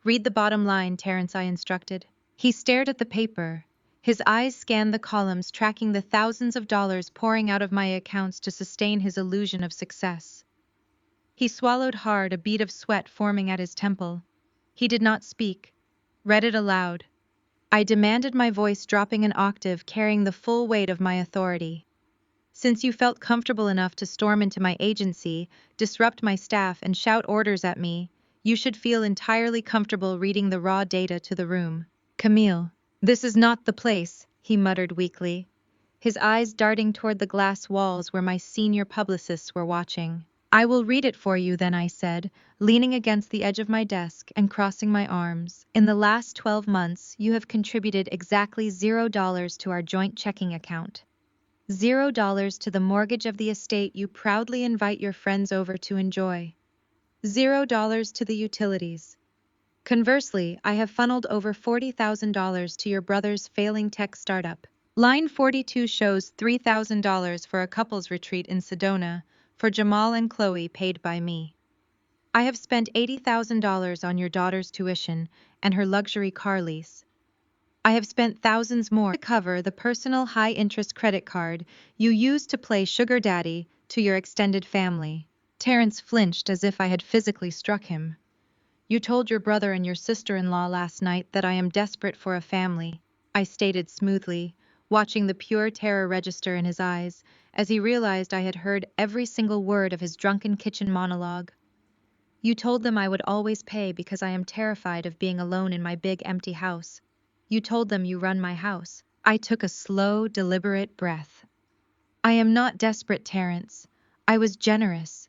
"Read the bottom line, Terrence," I instructed. He stared at the paper. His eyes scanned the columns, tracking the thousands of dollars pouring out of my accounts to sustain his illusion of success. He swallowed hard, a bead of sweat forming at his temple. He did not speak. "Read it aloud." I demanded, my voice dropping an octave, carrying the full weight of my authority. "Since you felt comfortable enough to storm into my agency, disrupt my staff, and shout orders at me, you should feel entirely comfortable reading the raw data to the room." "Camille, this is not the place," he muttered weakly, his eyes darting toward the glass walls where my senior publicists were watching. "I will read it for you then," I said, leaning against the edge of my desk and crossing my arms. "In the last 12 months, you have contributed exactly $0 to our joint checking account. $0 to the mortgage of the estate you proudly invite your friends over to enjoy. $0 to the utilities. Conversely, I have funneled over $40,000 to your brother's failing tech startup. Line 42 shows $3,000 for a couples retreat in Sedona, for Jamal and Chloe, paid by me. I have spent $80,000 on your daughter's tuition and her luxury car lease. I have spent thousands more to cover the personal high-interest credit card you used to play sugar daddy to your extended family." Terrence flinched as if I had physically struck him. "You told your brother and your sister-in-law last night that I am desperate for a family," I stated smoothly, watching the pure terror register in his eyes as he realized I had heard every single word of his drunken kitchen monologue. "You told them I would always pay because I am terrified of being alone in my big empty house. You told them you run my house." I took a slow, deliberate breath. "I am not desperate, Terrence. I was generous.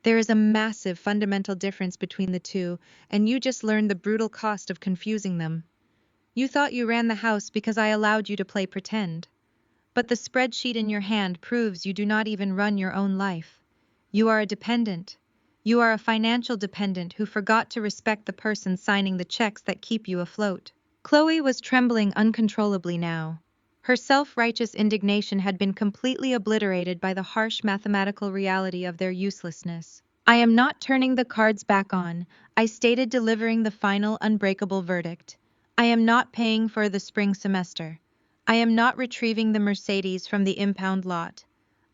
There is a massive fundamental difference between the two, and you just learned the brutal cost of confusing them. You thought you ran the house because I allowed you to play pretend. But the spreadsheet in your hand proves you do not even run your own life. You are a dependent. You are a financial dependent who forgot to respect the person signing the checks that keep you afloat." Chloe was trembling uncontrollably now. Her self-righteous indignation had been completely obliterated by the harsh mathematical reality of their uselessness. "I am not turning the cards back on," I stated, delivering the final unbreakable verdict. "I am not paying for the spring semester. I am not retrieving the Mercedes from the impound lot.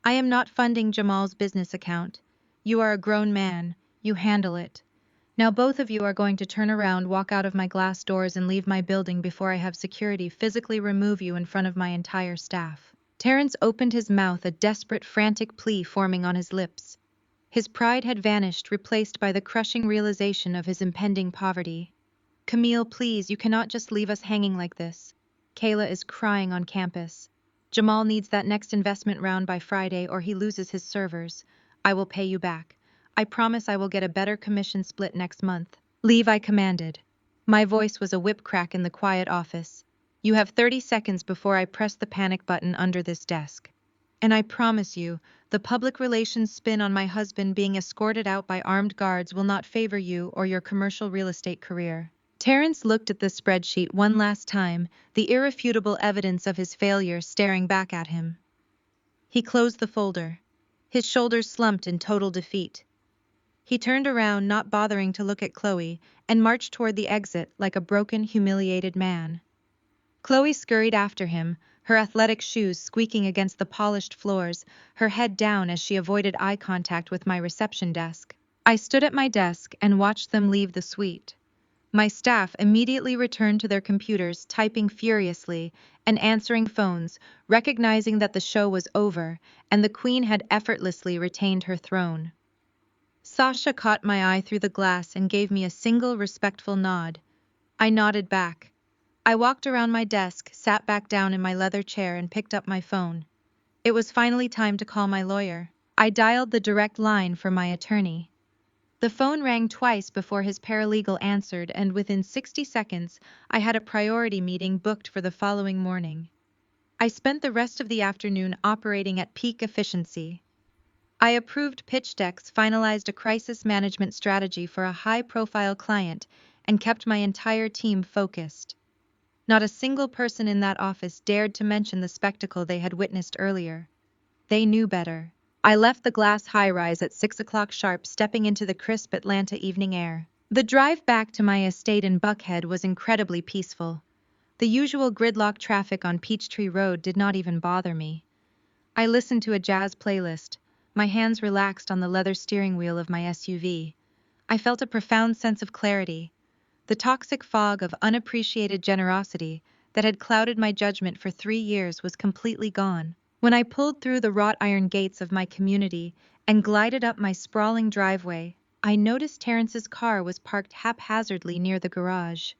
I am not funding Jamal's business account. You are a grown man. You handle it. Now both of you are going to turn around, walk out of my glass doors, and leave my building before I have security physically remove you in front of my entire staff." Terrence opened his mouth, a desperate, frantic plea forming on his lips. His pride had vanished, replaced by the crushing realization of his impending poverty. "Camille, please, you cannot just leave us hanging like this. Kayla is crying on campus. Jamal needs that next investment round by Friday or he loses his servers. I will pay you back. I promise I will get a better commission split next month." "Leave," I commanded. My voice was a whip crack in the quiet office. "You have 30 seconds before I press the panic button under this desk. And I promise you, the public relations spin on my husband being escorted out by armed guards will not favor you or your commercial real estate career." Terrence looked at the spreadsheet one last time, the irrefutable evidence of his failure staring back at him. He closed the folder. His shoulders slumped in total defeat. He turned around, not bothering to look at Chloe, and marched toward the exit like a broken, humiliated man. Chloe scurried after him, her athletic shoes squeaking against the polished floors, her head down as she avoided eye contact with my reception desk. I stood at my desk and watched them leave the suite. My staff immediately returned to their computers, typing furiously and answering phones, recognizing that the show was over and the queen had effortlessly retained her throne. Sasha caught my eye through the glass and gave me a single respectful nod. I nodded back. I walked around my desk, sat back down in my leather chair and picked up my phone. It was finally time to call my lawyer. I dialed the direct line for my attorney. The phone rang twice before his paralegal answered, and within 60 seconds, I had a priority meeting booked for the following morning. I spent the rest of the afternoon operating at peak efficiency. I approved pitch decks, finalized a crisis management strategy for a high-profile client, and kept my entire team focused. Not a single person in that office dared to mention the spectacle they had witnessed earlier. They knew better. I left the glass high-rise at 6 o'clock sharp, stepping into the crisp Atlanta evening air. The drive back to my estate in Buckhead was incredibly peaceful. The usual gridlock traffic on Peachtree Road did not even bother me. I listened to a jazz playlist, my hands relaxed on the leather steering wheel of my SUV. I felt a profound sense of clarity. The toxic fog of unappreciated generosity that had clouded my judgment for 3 years was completely gone. When I pulled through the wrought iron gates of my community and glided up my sprawling driveway, I noticed Terrence's car was parked haphazardly near the garage.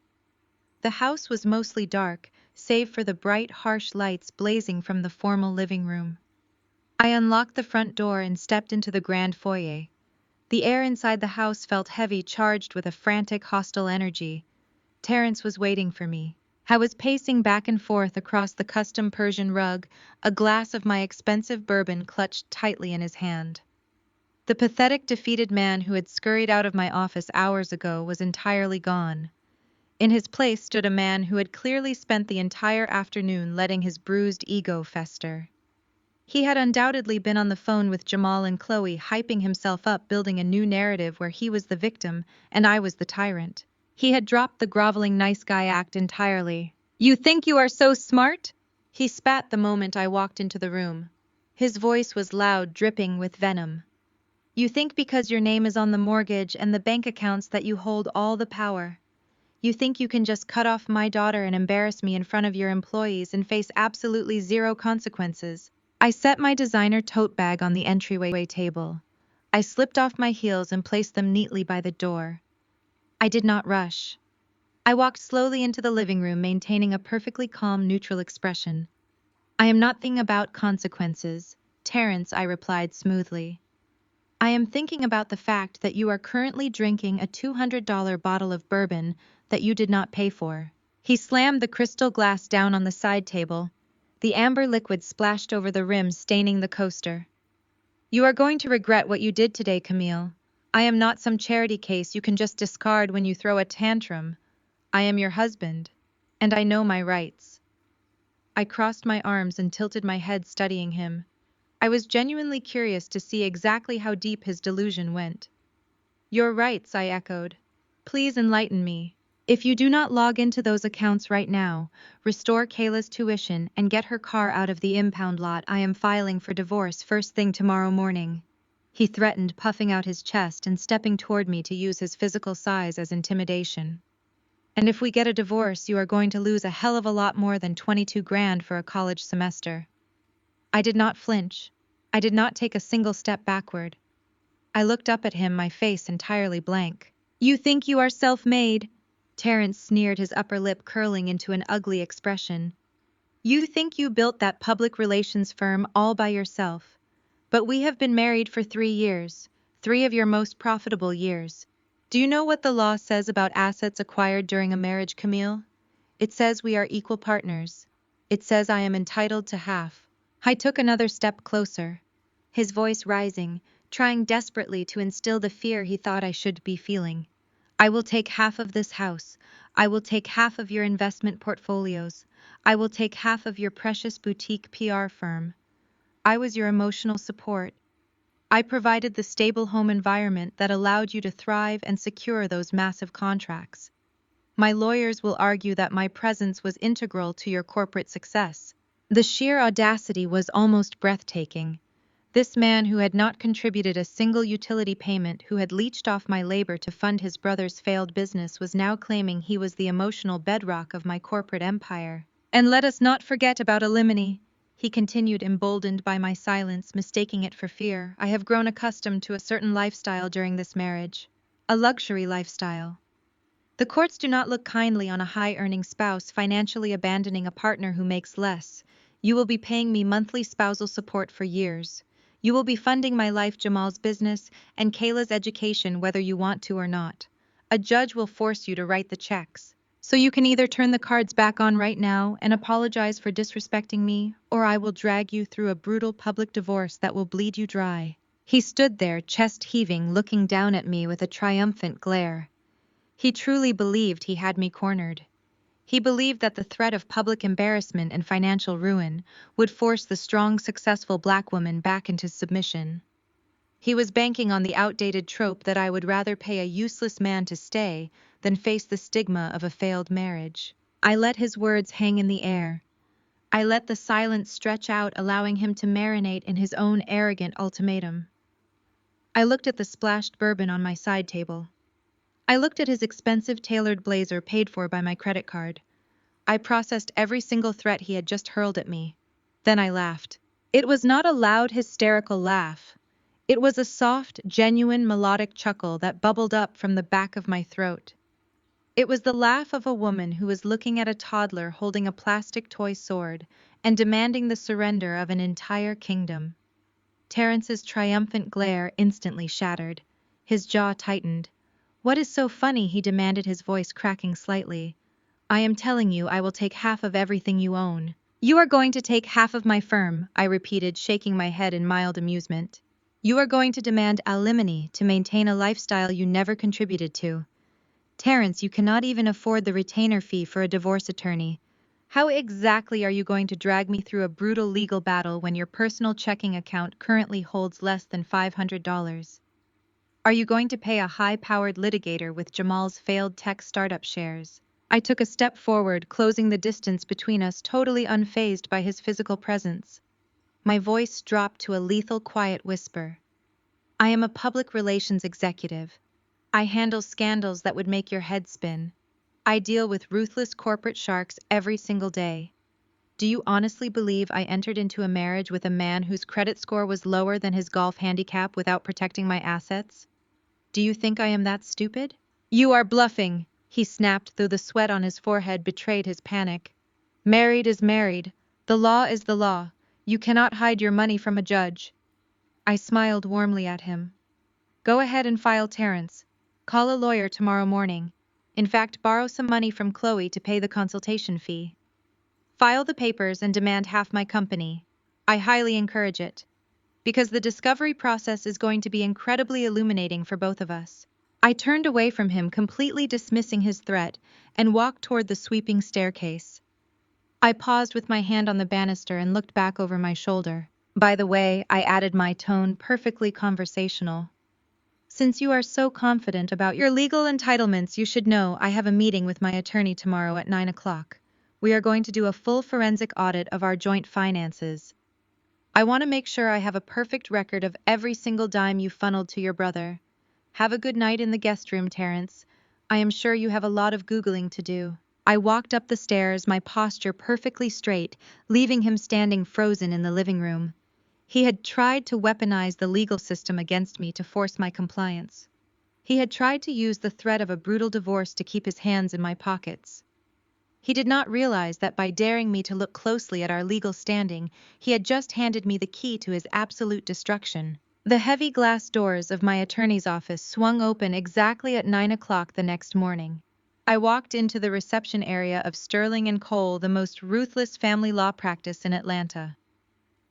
The house was mostly dark, save for the bright, harsh lights blazing from the formal living room. I unlocked the front door and stepped into the grand foyer. The air inside the house felt heavy, charged with a frantic, hostile energy. Terrence was waiting for me. I was pacing back and forth across the custom Persian rug, a glass of my expensive bourbon clutched tightly in his hand. The pathetic, defeated man who had scurried out of my office hours ago was entirely gone. In his place stood a man who had clearly spent the entire afternoon letting his bruised ego fester. He had undoubtedly been on the phone with Jamal and Chloe, hyping himself up, building a new narrative where he was the victim and I was the tyrant. He had dropped the groveling nice guy act entirely. "You think you are so smart?" he spat the moment I walked into the room. His voice was loud, dripping with venom. "You think because your name is on the mortgage and the bank accounts that you hold all the power. You think you can just cut off my daughter and embarrass me in front of your employees and face absolutely zero consequences." I set my designer tote bag on the entryway table. I slipped off my heels and placed them neatly by the door. I did not rush. I walked slowly into the living room, maintaining a perfectly calm, neutral expression. "I am not thinking about consequences, Terrence," I replied smoothly. "I am thinking about the fact that you are currently drinking a $200 bottle of bourbon that you did not pay for." He slammed the crystal glass down on the side table. The amber liquid splashed over the rim, staining the coaster. "You are going to regret what you did today, Camille. I am not some charity case you can just discard when you throw a tantrum. I am your husband, and I know my rights." I crossed my arms and tilted my head, studying him. I was genuinely curious to see exactly how deep his delusion went. "Your rights," I echoed. "Please enlighten me." "If you do not log into those accounts right now, restore Kayla's tuition, and get her car out of the impound lot, I am filing for divorce first thing tomorrow morning," he threatened, puffing out his chest and stepping toward me to use his physical size as intimidation. "And if we get a divorce, you are going to lose a hell of a lot more than 22 grand for a college semester." I did not flinch. I did not take a single step backward. I looked up at him, my face entirely blank. "You think you are self-made?" Terrence sneered, his upper lip curling into an ugly expression. "You think you built that public relations firm all by yourself. But we have been married for 3 years, 3 of your most profitable years. Do you know what the law says about assets acquired during a marriage, Camille? It says we are equal partners. It says I am entitled to half." I took another step closer, his voice rising, trying desperately to instill the fear he thought I should be feeling. "I will take half of this house. I will take half of your investment portfolios. I will take half of your precious boutique PR firm. I was your emotional support. I provided the stable home environment that allowed you to thrive and secure those massive contracts. My lawyers will argue that my presence was integral to your corporate success." The sheer audacity was almost breathtaking. This man who had not contributed a single utility payment, who had leached off my labor to fund his brother's failed business, was now claiming he was the emotional bedrock of my corporate empire. "And let us not forget about alimony. he continued, emboldened by my silence, mistaking it for fear. "I have grown accustomed to a certain lifestyle during this marriage. A luxury lifestyle. The courts do not look kindly on a high-earning spouse financially abandoning a partner who makes less. You will be paying me monthly spousal support for years. You will be funding my life, Jamal's business, and Kayla's education whether you want to or not. A judge will force you to write the checks. So you can either turn the cards back on right now and apologize for disrespecting me, or I will drag you through a brutal public divorce that will bleed you dry." He stood there, chest heaving, looking down at me with a triumphant glare. He truly believed he had me cornered. He believed that the threat of public embarrassment and financial ruin would force the strong, successful black woman back into submission. He was banking on the outdated trope that I would rather pay a useless man to stay than face the stigma of a failed marriage. I let his words hang in the air. I let the silence stretch out, allowing him to marinate in his own arrogant ultimatum. I looked at the splashed bourbon on my side table. I looked at his expensive tailored blazer paid for by my credit card. I processed every single threat he had just hurled at me. Then I laughed. It was not a loud, hysterical laugh. It was a soft, genuine, melodic chuckle that bubbled up from the back of my throat. It was the laugh of a woman who was looking at a toddler holding a plastic toy sword and demanding the surrender of an entire kingdom. Terrence's triumphant glare instantly shattered. His jaw tightened. "What is so funny?" he demanded, his voice cracking slightly. "I am telling you I will take half of everything you own." "You are going to take half of my firm," I repeated, shaking my head in mild amusement. "You are going to demand alimony to maintain a lifestyle you never contributed to. Terrence, you cannot even afford the retainer fee for a divorce attorney. How exactly are you going to drag me through a brutal legal battle when your personal checking account currently holds less than $500? Are you going to pay a high-powered litigator with Jamal's failed tech startup shares?" I took a step forward, closing the distance between us, totally unfazed by his physical presence. My voice dropped to a lethal, quiet whisper. "I am a public relations executive. I handle scandals that would make your head spin. I deal with ruthless corporate sharks every single day. Do you honestly believe I entered into a marriage with a man whose credit score was lower than his golf handicap without protecting my assets? Do you think I am that stupid?" "You are bluffing," he snapped, though the sweat on his forehead betrayed his panic. "Married is married. The law is the law. You cannot hide your money from a judge." I smiled warmly at him. "Go ahead and file Terrence. Call a lawyer tomorrow morning. In fact, borrow some money from Chloe to pay the consultation fee. File the papers and demand half my company. I highly encourage it. Because the discovery process is going to be incredibly illuminating for both of us." I turned away from him, completely dismissing his threat, and walked toward the sweeping staircase. I paused with my hand on the banister and looked back over my shoulder. "By the way," I added, my tone perfectly conversational, "since you are so confident about your legal entitlements, you should know I have a meeting with my attorney tomorrow at 9 o'clock. We are going to do a full forensic audit of our joint finances. I want to make sure I have a perfect record of every single dime you funneled to your brother. Have a good night in the guest room, Terrence. I am sure you have a lot of Googling to do." I walked up the stairs, my posture perfectly straight, leaving him standing frozen in the living room. He had tried to weaponize the legal system against me to force my compliance. He had tried to use the threat of a brutal divorce to keep his hands in my pockets. He did not realize that by daring me to look closely at our legal standing, he had just handed me the key to his absolute destruction. The heavy glass doors of my attorney's office swung open exactly at 9 o'clock the next morning. I walked into the reception area of Sterling and Cole, the most ruthless family law practice in Atlanta.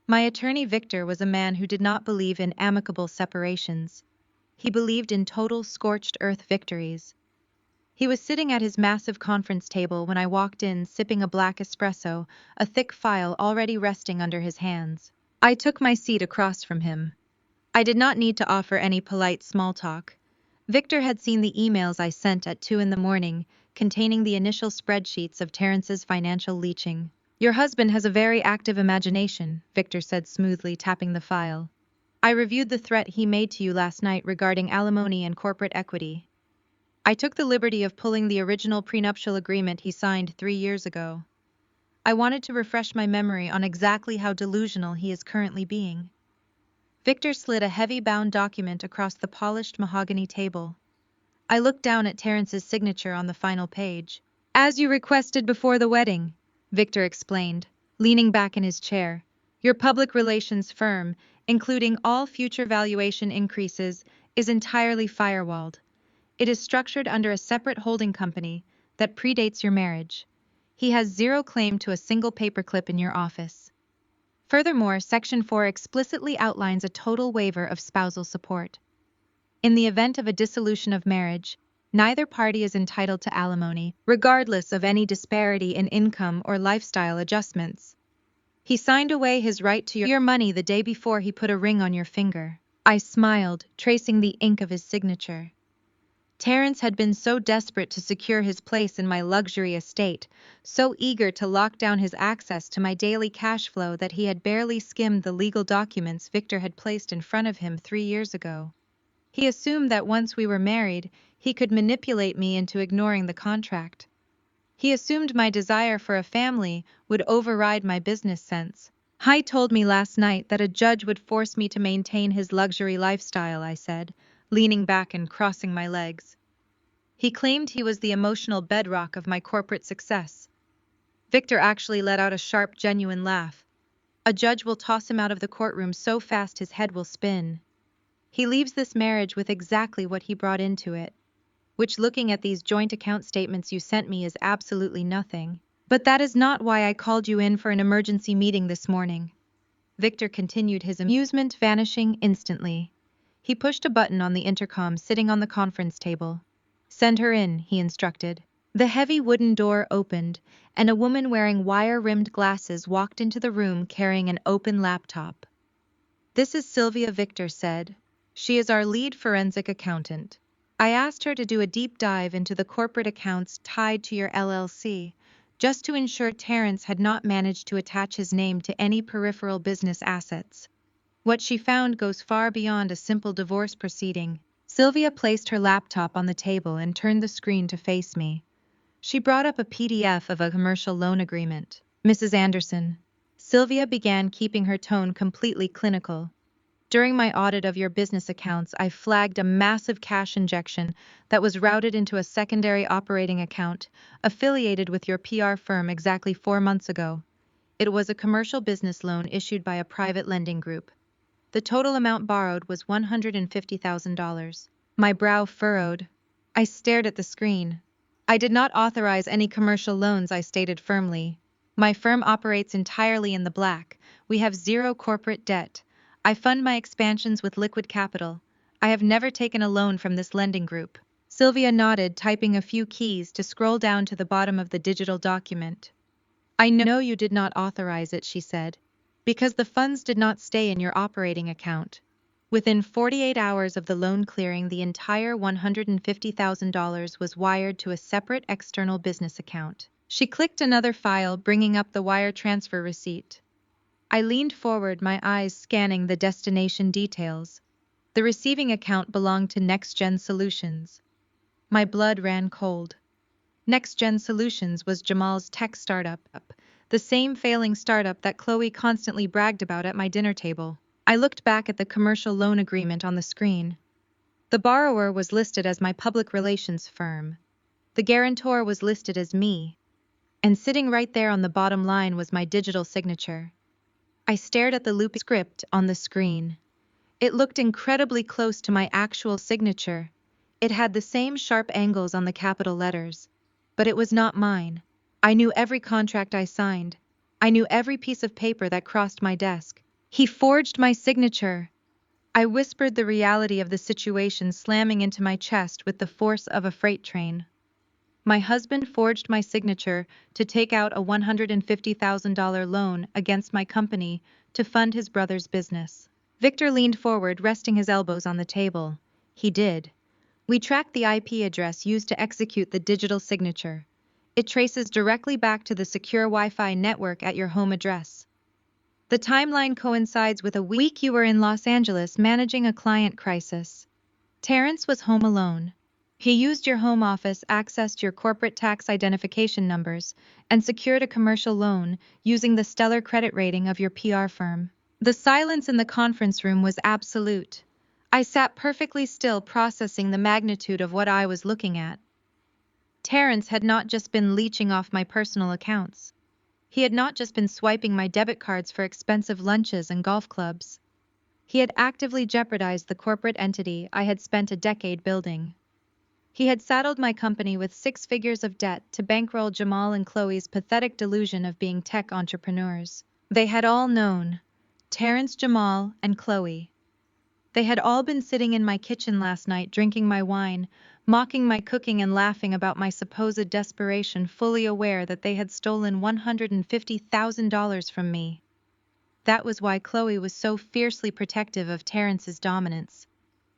My attorney Victor was a man who did not believe in amicable separations. He believed in total scorched earth victories. He was sitting at his massive conference table when I walked in, sipping a black espresso, a thick file already resting under his hands. I took my seat across from him. I did not need to offer any polite small talk. Victor had seen the emails I sent at 2 in the morning, containing the initial spreadsheets of Terrence's financial leeching. "Your husband has a very active imagination," Victor said smoothly, tapping the file. "I reviewed the threat he made to you last night regarding alimony and corporate equity. I took the liberty of pulling the original prenuptial agreement he signed 3 years ago. I wanted to refresh my memory on exactly how delusional he is currently being. Victor slid a heavy-bound document across the polished mahogany table. I looked down at Terrence's signature on the final page. As you requested before the wedding, Victor explained, leaning back in his chair. Your public relations firm, including all future valuation increases, is entirely firewalled. It is structured under a separate holding company that predates your marriage. He has zero claim to a single paperclip in your office. Furthermore, Section 4 explicitly outlines a total waiver of spousal support. In the event of a dissolution of marriage, neither party is entitled to alimony, regardless of any disparity in income or lifestyle adjustments. He signed away his right to your money the day before he put a ring on your finger. I smiled, tracing the ink of his signature. Terrence had been so desperate to secure his place in my luxury estate, so eager to lock down his access to my daily cash flow that he had barely skimmed the legal documents Victor had placed in front of him 3 years ago. He assumed that once we were married, he could manipulate me into ignoring the contract. He assumed my desire for a family would override my business sense. He told me last night that a judge would force me to maintain his luxury lifestyle, I said, leaning back and crossing my legs. He claimed he was the emotional bedrock of my corporate success. Victor actually let out a sharp, genuine laugh. A judge will toss him out of the courtroom so fast his head will spin. He leaves this marriage with exactly what he brought into it, which, looking at these joint account statements you sent me, is absolutely nothing. But that is not why I called you in for an emergency meeting this morning. Victor continued, his amusement vanishing instantly. He pushed a button on the intercom sitting on the conference table. Send her in, he instructed. The heavy wooden door opened, and a woman wearing wire-rimmed glasses walked into the room carrying an open laptop. This is Sylvia, Victor said. She is our lead forensic accountant. I asked her to do a deep dive into the corporate accounts tied to your LLC, just to ensure Terrence had not managed to attach his name to any peripheral business assets. What she found goes far beyond a simple divorce proceeding. Sylvia placed her laptop on the table and turned the screen to face me. She brought up a PDF of a commercial loan agreement. Mrs. Anderson. Sylvia began, keeping her tone completely clinical. During my audit of your business accounts, I flagged a massive cash injection that was routed into a secondary operating account affiliated with your PR firm exactly 4 months ago. It was a commercial business loan issued by a private lending group. The total amount borrowed was $150,000. My brow furrowed. I stared at the screen. I did not authorize any commercial loans, I stated firmly. My firm operates entirely in the black. We have zero corporate debt. I fund my expansions with liquid capital. I have never taken a loan from this lending group. Sylvia nodded, typing a few keys to scroll down to the bottom of the digital document. I know you did not authorize it, she said, because the funds did not stay in your operating account. Within 48 hours of the loan clearing, the entire $150,000 was wired to a separate external business account. She clicked another file, bringing up the wire transfer receipt. I leaned forward, my eyes scanning the destination details. The receiving account belonged to Next Gen Solutions. My blood ran cold. Next Gen Solutions was Jamal's tech startup, the same failing startup that Chloe constantly bragged about at my dinner table. I looked back at the commercial loan agreement on the screen. The borrower was listed as my public relations firm. The guarantor was listed as me. And sitting right there on the bottom line was my digital signature. I stared at the loopy script on the screen. It looked incredibly close to my actual signature. It had the same sharp angles on the capital letters. But it was not mine. I knew every contract I signed. I knew every piece of paper that crossed my desk. He forged my signature. I whispered the reality of the situation, slamming into my chest with the force of a freight train. My husband forged my signature to take out a $150,000 loan against my company to fund his brother's business. Victor leaned forward, resting his elbows on the table. He did. We tracked the IP address used to execute the digital signature. It traces directly back to the secure Wi-Fi network at your home address. The timeline coincides with a week you were in Los Angeles managing a client crisis. Terrence was home alone. He used your home office, accessed your corporate tax identification numbers, and secured a commercial loan using the stellar credit rating of your PR firm. The silence in the conference room was absolute. I sat perfectly still, processing the magnitude of what I was looking at. Terrence had not just been leeching off my personal accounts. He had not just been swiping my debit cards for expensive lunches and golf clubs. He had actively jeopardized the corporate entity I had spent a decade building. He had saddled my company with 6 figures of debt to bankroll Jamal and Chloe's pathetic delusion of being tech entrepreneurs. They had all known. Terrence, Jamal, and Chloe. They had all been sitting in my kitchen last night drinking my wine, mocking my cooking and laughing about my supposed desperation, fully aware that they had stolen $150,000 from me. That was why Chloe was so fiercely protective of Terrence's dominance.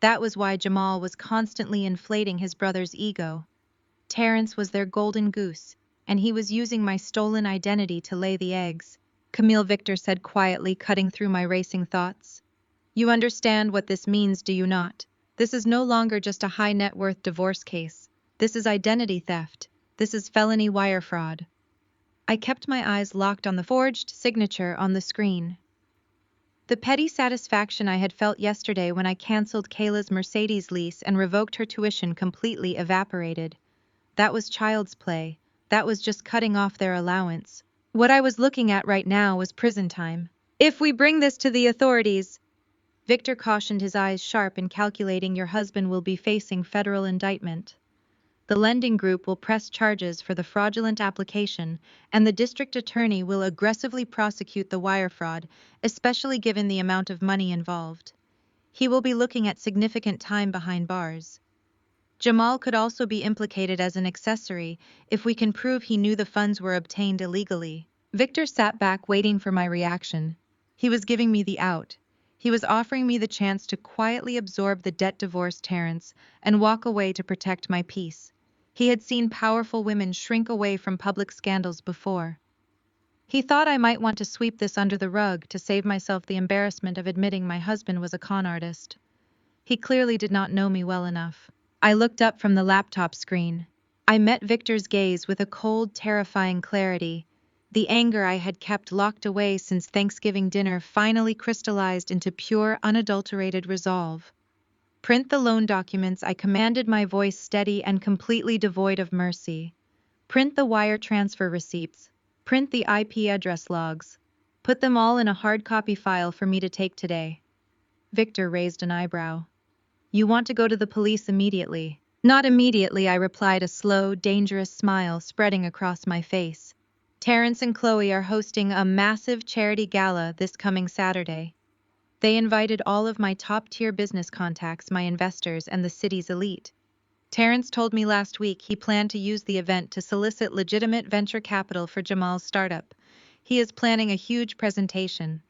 That was why Jamal was constantly inflating his brother's ego. Terrence was their golden goose, and he was using my stolen identity to lay the eggs. Camille, Victor said quietly, cutting through my racing thoughts. You understand what this means, do you not? This is no longer just a high net worth divorce case. This is identity theft. This is felony wire fraud. I kept my eyes locked on the forged signature on the screen. The petty satisfaction I had felt yesterday when I canceled Kayla's Mercedes lease and revoked her tuition completely evaporated. That was child's play. That was just cutting off their allowance. What I was looking at right now was prison time. If we bring this to the authorities, Victor cautioned, his eyes sharp and calculating, your husband will be facing federal indictment. The lending group will press charges for the fraudulent application, and the district attorney will aggressively prosecute the wire fraud, especially given the amount of money involved. He will be looking at significant time behind bars. Jamal could also be implicated as an accessory if we can prove he knew the funds were obtained illegally. Victor sat back, waiting for my reaction. He was giving me the out. He was offering me the chance to quietly absorb the debt-divorced Terrence and walk away to protect my peace. He had seen powerful women shrink away from public scandals before. He thought I might want to sweep this under the rug to save myself the embarrassment of admitting my husband was a con artist. He clearly did not know me well enough. I looked up from the laptop screen. I met Victor's gaze with a cold, terrifying clarity. The anger I had kept locked away since Thanksgiving dinner finally crystallized into pure, unadulterated resolve. Print the loan documents, I commanded, my voice steady and completely devoid of mercy. Print the wire transfer receipts. Print the IP address logs. Put them all in a hard copy file for me to take today. Victor raised an eyebrow. You want to go to the police immediately? Not immediately, I replied, a slow, dangerous smile spreading across my face. Terrence and Chloe are hosting a massive charity gala this coming Saturday. They invited all of my top-tier business contacts, my investors, and the city's elite. Terrence told me last week he planned to use the event to solicit legitimate venture capital for Jamal's startup. He is planning a huge presentation.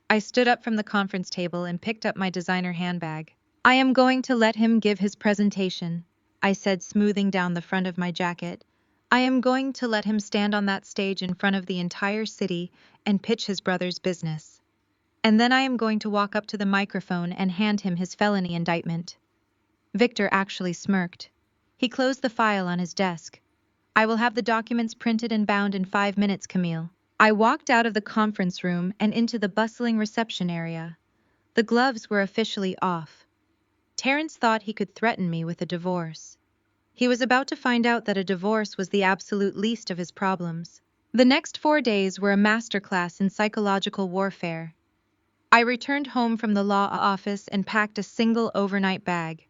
I stood up from the conference table and picked up my designer handbag. I am going to let him give his presentation, I said, smoothing down the front of my jacket. I am going to let him stand on that stage in front of the entire city and pitch his brother's business. And then I am going to walk up to the microphone and hand him his felony indictment. Victor actually smirked. He closed the file on his desk. I will have the documents printed and bound in 5 minutes, Camille. I walked out of the conference room and into the bustling reception area. The gloves were officially off. Terrence thought he could threaten me with a divorce. He was about to find out that a divorce was the absolute least of his problems. The next 4 days were a masterclass in psychological warfare. I returned home from the law office and packed a single overnight bag.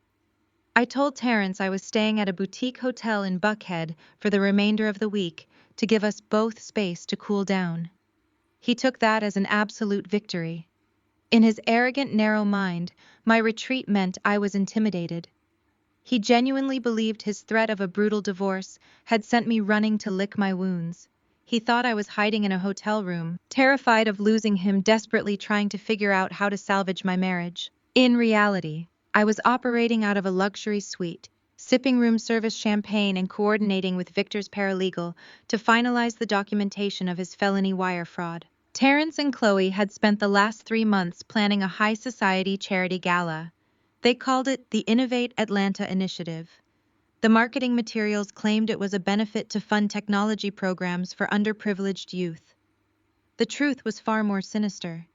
I told Terrence I was staying at a boutique hotel in Buckhead for the remainder of the week to give us both space to cool down. He took that as an absolute victory. In his arrogant, narrow mind, my retreat meant I was intimidated. He genuinely believed his threat of a brutal divorce had sent me running to lick my wounds. He thought I was hiding in a hotel room, terrified of losing him, desperately trying to figure out how to salvage my marriage. In reality, I was operating out of a luxury suite, sipping room service champagne and coordinating with Victor's paralegal to finalize the documentation of his felony wire fraud. Terrence and Chloe had spent the last 3 months planning a high society charity gala. They called it the Innovate Atlanta Initiative. The marketing materials claimed it was a benefit to fund technology programs for underprivileged youth. The truth was far more sinister.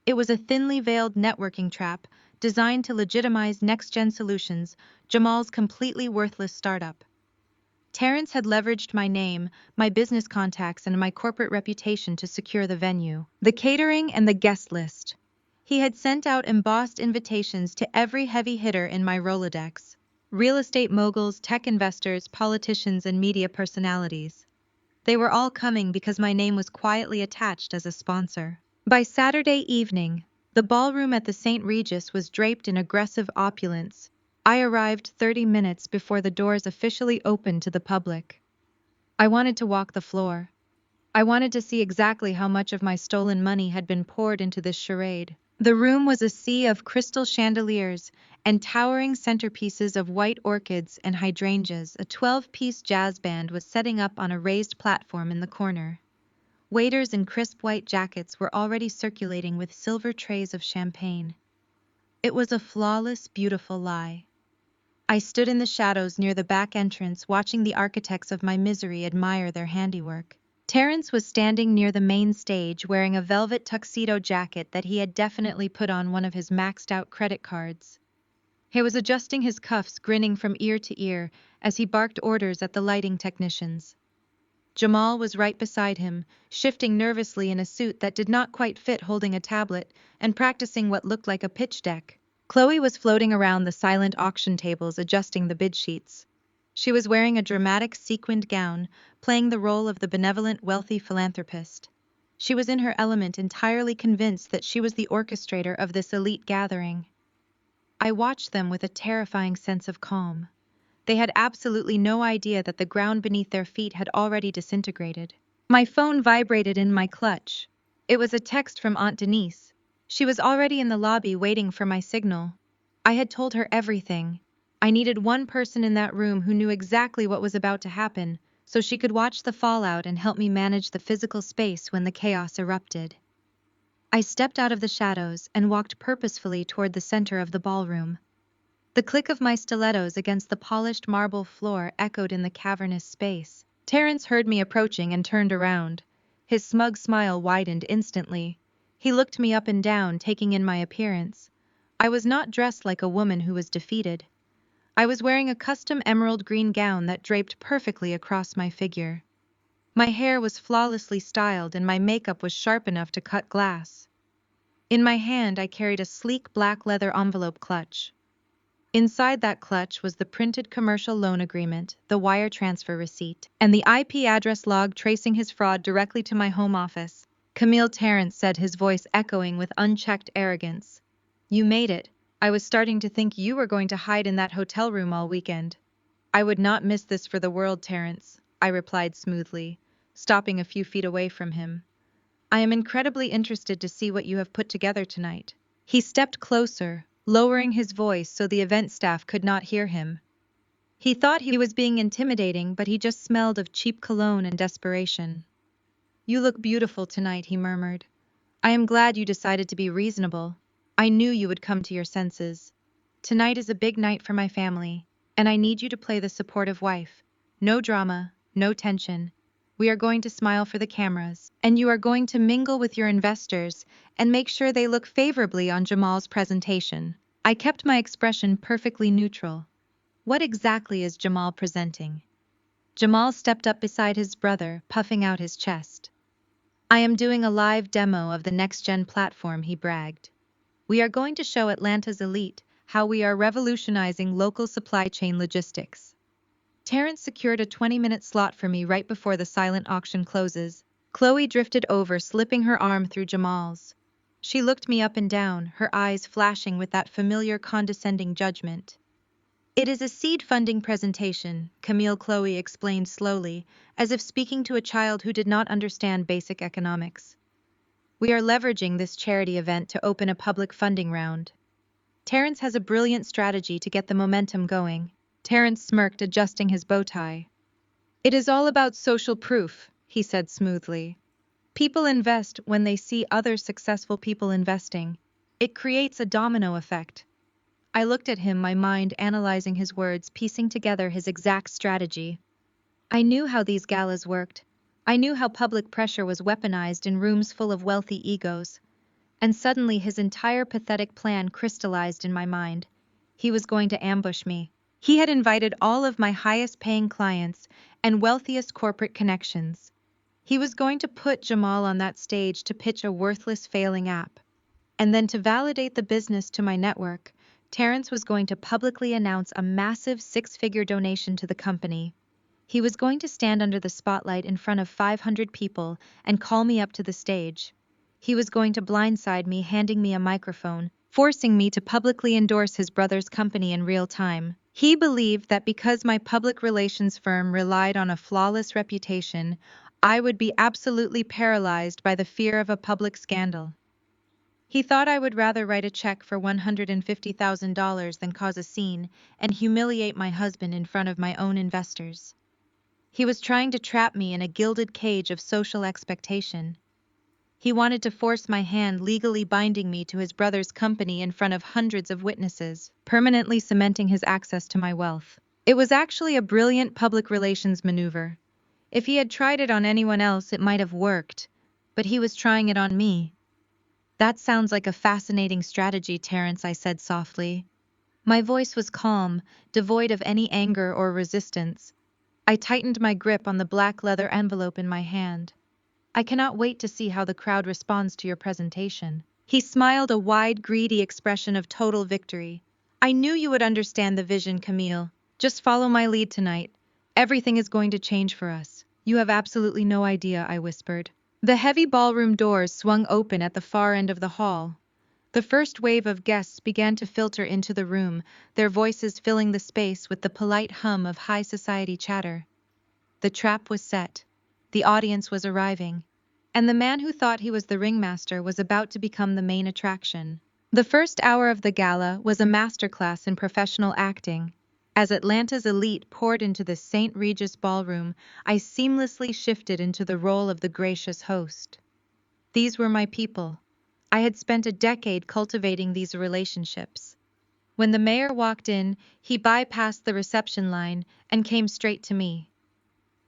It was a thinly veiled networking trap designed to legitimize next-gen solutions, Jamal's completely worthless startup. Terrence had leveraged my name, my business contacts, and my corporate reputation to secure the venue, the catering, and the guest list. He had sent out embossed invitations to every heavy hitter in my Rolodex: real estate moguls, tech investors, politicians, and media personalities. They were all coming because my name was quietly attached as a sponsor. By Saturday evening, the ballroom at the St. Regis was draped in aggressive opulence. I arrived 30 minutes before the doors officially opened to the public. I wanted to walk the floor. I wanted to see exactly how much of my stolen money had been poured into this charade. The room was a sea of crystal chandeliers and towering centerpieces of white orchids and hydrangeas. A 12-piece jazz band was setting up on a raised platform in the corner. Waiters in crisp white jackets were already circulating with silver trays of champagne. It was a flawless, beautiful lie. I stood in the shadows near the back entrance, watching the architects of my misery admire their handiwork. Terrence was standing near the main stage, wearing a velvet tuxedo jacket that he had definitely put on one of his maxed-out credit cards. He was adjusting his cuffs, grinning from ear to ear as he barked orders at the lighting technicians. Jamal was right beside him, shifting nervously in a suit that did not quite fit, holding a tablet and practicing what looked like a pitch deck. Chloe was floating around the silent auction tables, adjusting the bid sheets. She was wearing a dramatic sequined gown, playing the role of the benevolent, wealthy philanthropist. She was in her element, entirely convinced that she was the orchestrator of this elite gathering. I watched them with a terrifying sense of calm. They had absolutely no idea that the ground beneath their feet had already disintegrated. My phone vibrated in my clutch. It was a text from Aunt Denise. She was already in the lobby waiting for my signal. I had told her everything. I needed one person in that room who knew exactly what was about to happen, so she could watch the fallout and help me manage the physical space when the chaos erupted. I stepped out of the shadows and walked purposefully toward the center of the ballroom. The click of my stilettos against the polished marble floor echoed in the cavernous space. Terrence heard me approaching and turned around. His smug smile widened instantly. He looked me up and down, taking in my appearance. I was not dressed like a woman who was defeated. I was wearing a custom emerald green gown that draped perfectly across my figure. My hair was flawlessly styled and my makeup was sharp enough to cut glass. In my hand I carried a sleek black leather envelope clutch. Inside that clutch was the printed commercial loan agreement, the wire transfer receipt, and the IP address log tracing his fraud directly to my home office. Camille, Terrence said, his voice echoing with unchecked arrogance. "You made it. I was starting to think you were going to hide in that hotel room all weekend." "I would not miss this for the world, Terrence," I replied smoothly, stopping a few feet away from him. "I am incredibly interested to see what you have put together tonight." He stepped closer, lowering his voice so the event staff could not hear him. He thought he was being intimidating, but he just smelled of cheap cologne and desperation. "You look beautiful tonight," he murmured. "I am glad you decided to be reasonable. I knew you would come to your senses. Tonight is a big night for my family, and I need you to play the supportive wife. No drama, no tension. We are going to smile for the cameras, and you are going to mingle with your investors and make sure they look favorably on Jamal's presentation." I kept my expression perfectly neutral. "What exactly is Jamal presenting?" Jamal stepped up beside his brother, puffing out his chest. "I am doing a live demo of the next-gen platform," he bragged. "We are going to show Atlanta's elite how we are revolutionizing local supply chain logistics." Terrence secured a 20-minute slot for me right before the silent auction closes. Chloe drifted over, slipping her arm through Jamal's. She looked me up and down, her eyes flashing with that familiar condescending judgment. "It is a seed funding presentation," Chloe explained slowly, as if speaking to a child who did not understand basic economics. "We are leveraging this charity event to open a public funding round. Terrence has a brilliant strategy to get the momentum going." Terrence smirked, adjusting his bow tie. "It is all about social proof," he said smoothly. "People invest when they see other successful people investing. It creates a domino effect." I looked at him, my mind analyzing his words, piecing together his exact strategy. I knew how these galas worked. I knew how public pressure was weaponized in rooms full of wealthy egos. And suddenly his entire pathetic plan crystallized in my mind. He was going to ambush me. He had invited all of my highest-paying clients and wealthiest corporate connections. He was going to put Jamal on that stage to pitch a worthless, failing app. And then to validate the business to my network, Terrence was going to publicly announce a massive six-figure donation to the company. He was going to stand under the spotlight in front of 500 people and call me up to the stage. He was going to blindside me, handing me a microphone, forcing me to publicly endorse his brother's company in real time. He believed that because my public relations firm relied on a flawless reputation, I would be absolutely paralyzed by the fear of a public scandal. He thought I would rather write a check for $150,000 than cause a scene and humiliate my husband in front of my own investors. He was trying to trap me in a gilded cage of social expectation. He wanted to force my hand, legally binding me to his brother's company in front of hundreds of witnesses, permanently cementing his access to my wealth. It was actually a brilliant public relations maneuver. If he had tried it on anyone else, it might have worked, but he was trying it on me. That sounds like a fascinating strategy, Terrence, I said softly. My voice was calm, devoid of any anger or resistance. I tightened my grip on the black leather envelope in my hand. I cannot wait to see how the crowd responds to your presentation. He smiled, a wide, greedy expression of total victory. I knew you would understand the vision, Camille. Just follow my lead tonight. Everything is going to change for us. You have absolutely no idea, I whispered. The heavy ballroom doors swung open at the far end of the hall. The first wave of guests began to filter into the room, their voices filling the space with the polite hum of high society chatter. The trap was set. The audience was arriving. And the man who thought he was the ringmaster was about to become the main attraction. The first hour of the gala was a masterclass in professional acting. As Atlanta's elite poured into the St. Regis ballroom, I seamlessly shifted into the role of the gracious host. These were my people. I had spent a decade cultivating these relationships. When the mayor walked in, he bypassed the reception line and came straight to me.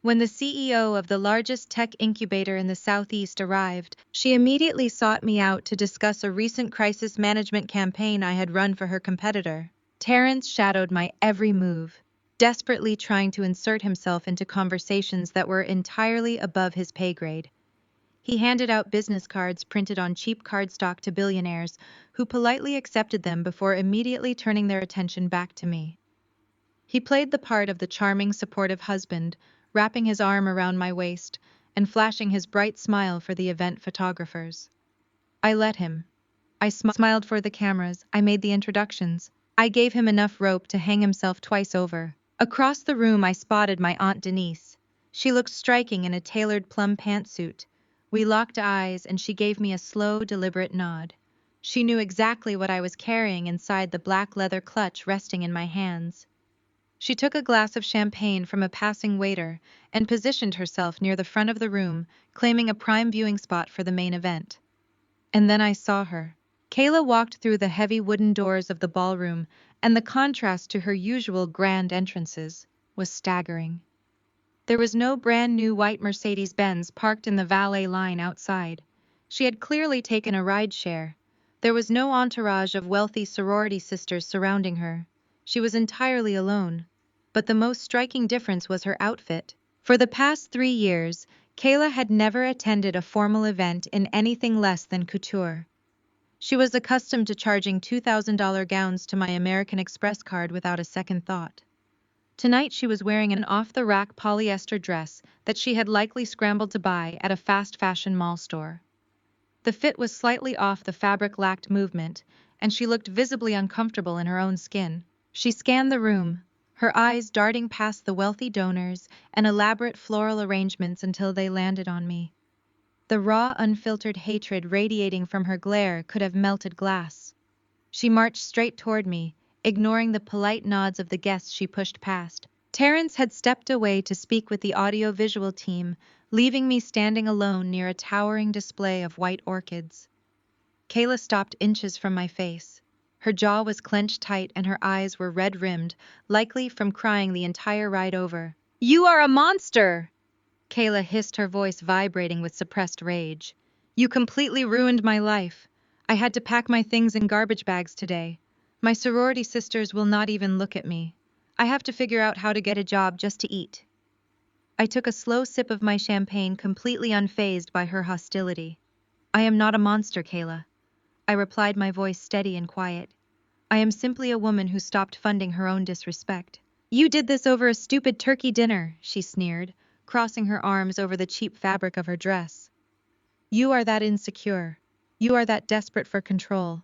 When the CEO of the largest tech incubator in the Southeast arrived, she immediately sought me out to discuss a recent crisis management campaign I had run for her competitor. Terrence shadowed my every move, desperately trying to insert himself into conversations that were entirely above his pay grade. He handed out business cards printed on cheap cardstock to billionaires, who politely accepted them before immediately turning their attention back to me. He played the part of the charming, supportive husband, wrapping his arm around my waist and flashing his bright smile for the event photographers. I let him. I smiled for the cameras. I made the introductions. I gave him enough rope to hang himself twice over. Across the room, I spotted my Aunt Denise. She looked striking in a tailored plum pantsuit. We locked eyes, and she gave me a slow, deliberate nod. She knew exactly what I was carrying inside the black leather clutch resting in my hands. She took a glass of champagne from a passing waiter and positioned herself near the front of the room, claiming a prime viewing spot for the main event. And then I saw her. Kayla walked through the heavy wooden doors of the ballroom, and the contrast to her usual grand entrances was staggering. There was no brand new white Mercedes-Benz parked in the valet line outside. She had clearly taken a rideshare. There was no entourage of wealthy sorority sisters surrounding her. She was entirely alone. But the most striking difference was her outfit. For the past 3 years, Kayla had never attended a formal event in anything less than couture. She was accustomed to charging $2,000 gowns to my American Express card without a second thought. Tonight she was wearing an off-the-rack polyester dress that she had likely scrambled to buy at a fast fashion mall store. The fit was slightly off, the fabric lacked movement, and she looked visibly uncomfortable in her own skin. She scanned the room, her eyes darting past the wealthy donors and elaborate floral arrangements until they landed on me. The raw, unfiltered hatred radiating from her glare could have melted glass. She marched straight toward me, ignoring the polite nods of the guests she pushed past. Terrence had stepped away to speak with the audio-visual team, leaving me standing alone near a towering display of white orchids. Kayla stopped inches from my face. Her jaw was clenched tight and her eyes were red-rimmed, likely from crying the entire ride over. "You are a monster!" Kayla hissed, her voice vibrating with suppressed rage. "You completely ruined my life. I had to pack my things in garbage bags today. My sorority sisters will not even look at me. I have to figure out how to get a job just to eat." I took a slow sip of my champagne, completely unfazed by her hostility. "I am not a monster, Kayla," I replied, my voice steady and quiet. "I am simply a woman who stopped funding her own disrespect." "You did this over a stupid turkey dinner," she sneered, crossing her arms over the cheap fabric of her dress. "You are that insecure. You are that desperate for control.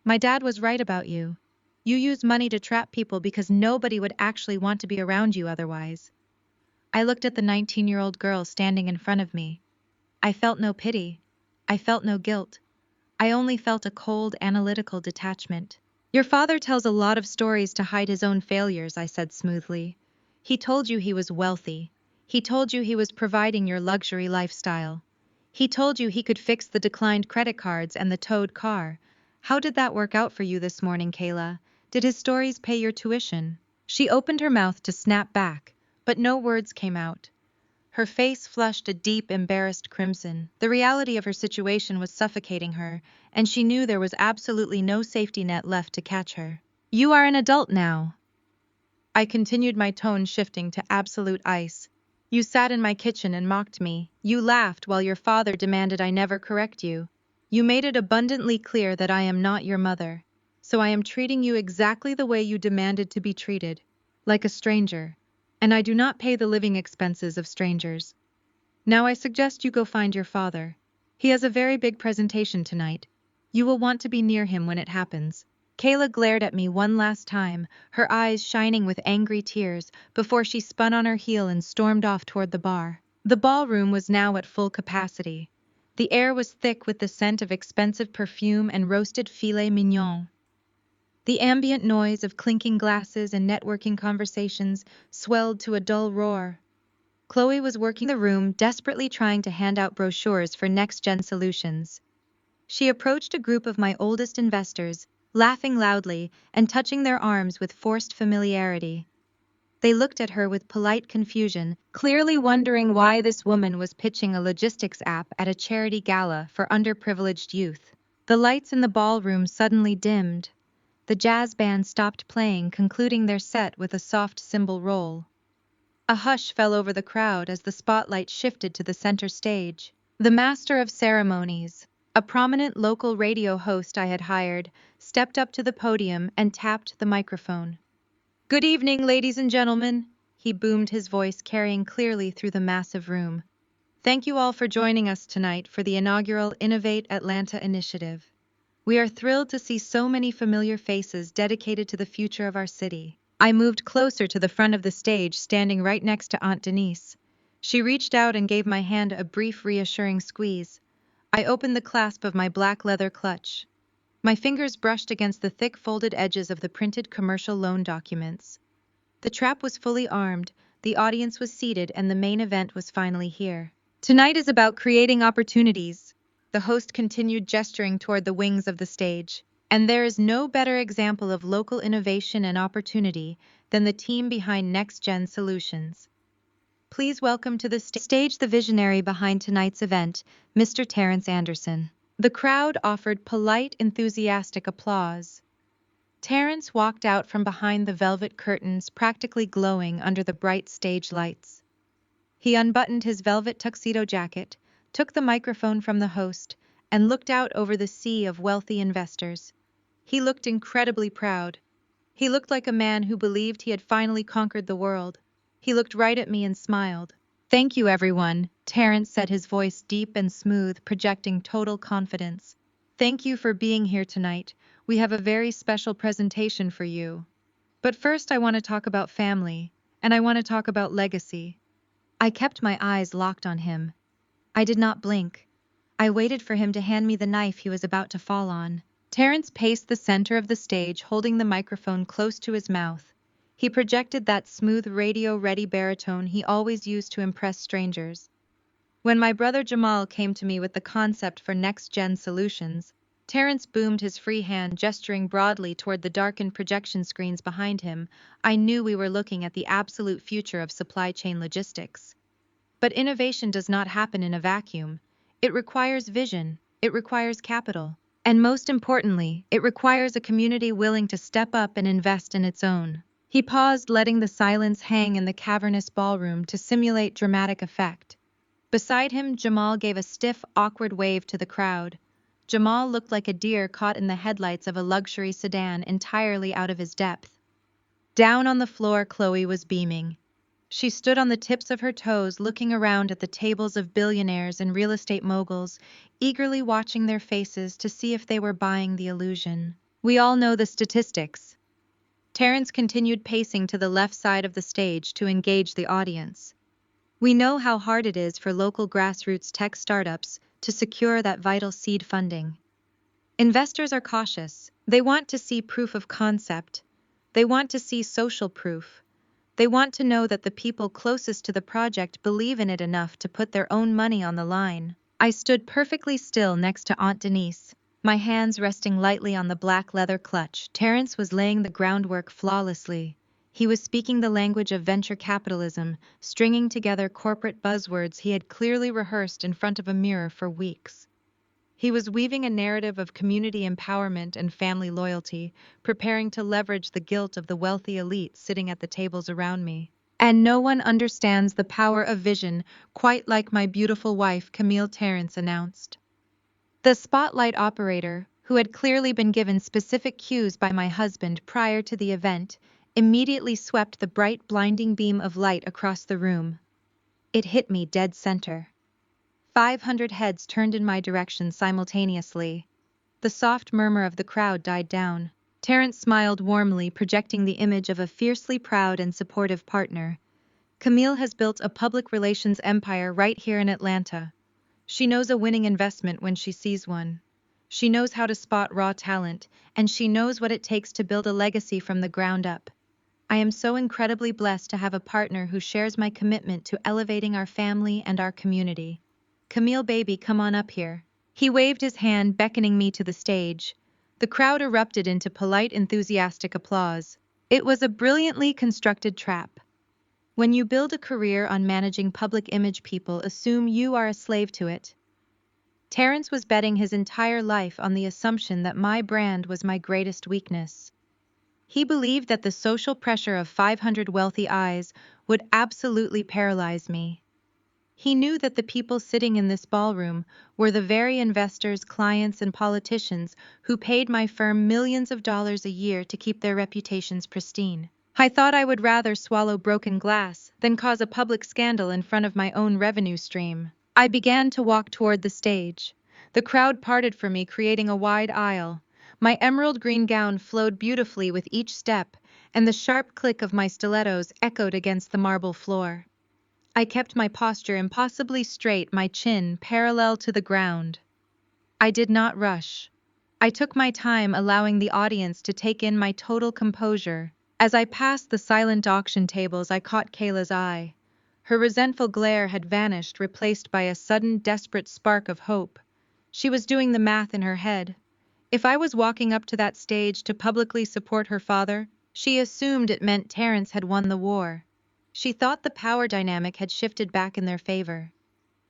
My dad was right about you. You use money to trap people because nobody would actually want to be around you otherwise." I looked at the 19-year-old girl standing in front of me. I felt no pity. I felt no guilt. I only felt a cold, analytical detachment. "Your father tells a lot of stories to hide his own failures," I said smoothly. "He told you he was wealthy. He told you he was providing your luxury lifestyle. He told you he could fix the declined credit cards and the towed car. How did that work out for you this morning, Kayla? Did his stories pay your tuition?" She opened her mouth to snap back, but no words came out. Her face flushed a deep, embarrassed crimson. The reality of her situation was suffocating her, and she knew there was absolutely no safety net left to catch her. "You are an adult now." I continued, my tone shifting to absolute ice. "You sat in my kitchen and mocked me. You laughed while your father demanded I never correct you. You made it abundantly clear that I am not your mother. So I am treating you exactly the way you demanded to be treated, like a stranger. And I do not pay the living expenses of strangers. Now I suggest you go find your father. He has a very big presentation tonight. You will want to be near him when it happens." Kayla glared at me one last time, her eyes shining with angry tears, before she spun on her heel and stormed off toward the bar. The ballroom was now at full capacity. The air was thick with the scent of expensive perfume and roasted filet mignon. The ambient noise of clinking glasses and networking conversations swelled to a dull roar. Chloe was working the room, desperately trying to hand out brochures for next-gen solutions. She approached a group of my oldest investors, laughing loudly and touching their arms with forced familiarity. They looked at her with polite confusion, clearly wondering why this woman was pitching a logistics app at a charity gala for underprivileged youth. The lights in the ballroom suddenly dimmed. The jazz band stopped playing, concluding their set with a soft cymbal roll. A hush fell over the crowd as the spotlight shifted to the center stage. The master of ceremonies, a prominent local radio host I had hired, stepped up to the podium and tapped the microphone. "Good evening, ladies and gentlemen," he boomed, his voice carrying clearly through the massive room. "Thank you all for joining us tonight for the inaugural Innovate Atlanta initiative. We are thrilled to see so many familiar faces dedicated to the future of our city." I moved closer to the front of the stage, standing right next to Aunt Denise. She reached out and gave my hand a brief, reassuring squeeze. I opened the clasp of my black leather clutch. My fingers brushed against the thick, folded edges of the printed commercial loan documents. The trap was fully armed, the audience was seated, and the main event was finally here. "Tonight is about creating opportunities," the host continued, gesturing toward the wings of the stage. "And there is no better example of local innovation and opportunity than the team behind Next Gen Solutions. Please welcome to the stage the visionary behind tonight's event, Mr. Terrence Anderson." The crowd offered polite, enthusiastic applause. Terrence walked out from behind the velvet curtains, practically glowing under the bright stage lights. He unbuttoned his velvet tuxedo jacket, took the microphone from the host, and looked out over the sea of wealthy investors. He looked incredibly proud. He looked like a man who believed he had finally conquered the world. He looked right at me and smiled. "Thank you, everyone," Terrence said, his voice deep and smooth, projecting total confidence. "Thank you for being here tonight. We have a very special presentation for you. But first I want to talk about family, and I want to talk about legacy." I kept my eyes locked on him. I did not blink. I waited for him to hand me the knife he was about to fall on. Terrence paced the center of the stage, holding the microphone close to his mouth. He projected that smooth, radio-ready baritone he always used to impress strangers. "When my brother Jamal came to me with the concept for Next Gen Solutions, Terrence boomed his free hand, gesturing broadly toward the darkened projection screens behind him. I knew we were looking at the absolute future of supply chain logistics. But innovation does not happen in a vacuum. It requires vision, it requires capital, and most importantly, it requires a community willing to step up and invest in its own. He paused, letting the silence hang in the cavernous ballroom to simulate dramatic effect. Beside him, Jamal gave a stiff, awkward wave to the crowd. Jamal looked like a deer caught in the headlights of a luxury sedan, entirely out of his depth. Down on the floor, Chloe was beaming. She stood on the tips of her toes, looking around at the tables of billionaires and real estate moguls, eagerly watching their faces to see if they were buying the illusion. We all know the statistics. Terrence continued pacing to the left side of the stage to engage the audience. We know how hard it is for local grassroots tech startups to secure that vital seed funding. Investors are cautious. They want to see proof of concept. They want to see social proof. They want to know that the people closest to the project believe in it enough to put their own money on the line. I stood perfectly still next to Aunt Denise, my hands resting lightly on the black leather clutch. Terrence was laying the groundwork flawlessly. He was speaking the language of venture capitalism, stringing together corporate buzzwords he had clearly rehearsed in front of a mirror for weeks. He was weaving a narrative of community empowerment and family loyalty, preparing to leverage the guilt of the wealthy elite sitting at the tables around me. And no one understands the power of vision quite like my beautiful wife, Camille, Terrence announced. The spotlight operator, who had clearly been given specific cues by my husband prior to the event, immediately swept the bright, blinding beam of light across the room. It hit me dead center. 500 heads turned in my direction simultaneously. The soft murmur of the crowd died down. Terrence smiled warmly, projecting the image of a fiercely proud and supportive partner. Camille has built a public relations empire right here in Atlanta. She knows a winning investment when she sees one. She knows how to spot raw talent, and she knows what it takes to build a legacy from the ground up. I am so incredibly blessed to have a partner who shares my commitment to elevating our family and our community. Camille, baby, come on up here. He waved his hand, beckoning me to the stage. The crowd erupted into polite, enthusiastic applause. It was a brilliantly constructed trap. When you build a career on managing public image, people assume you are a slave to it. Terrence was betting his entire life on the assumption that my brand was my greatest weakness. He believed that the social pressure of 500 wealthy eyes would absolutely paralyze me. He knew that the people sitting in this ballroom were the very investors, clients, and politicians who paid my firm millions of dollars a year to keep their reputations pristine. I thought I would rather swallow broken glass than cause a public scandal in front of my own revenue stream. I began to walk toward the stage. The crowd parted for me, creating a wide aisle. My emerald green gown flowed beautifully with each step, and the sharp click of my stilettos echoed against the marble floor. I kept my posture impossibly straight, my chin parallel to the ground. I did not rush. I took my time, allowing the audience to take in my total composure. As I passed the silent auction tables, I caught Kayla's eye. Her resentful glare had vanished, replaced by a sudden, desperate spark of hope. She was doing the math in her head. If I was walking up to that stage to publicly support her father, she assumed it meant Terrence had won the war. She thought the power dynamic had shifted back in their favor.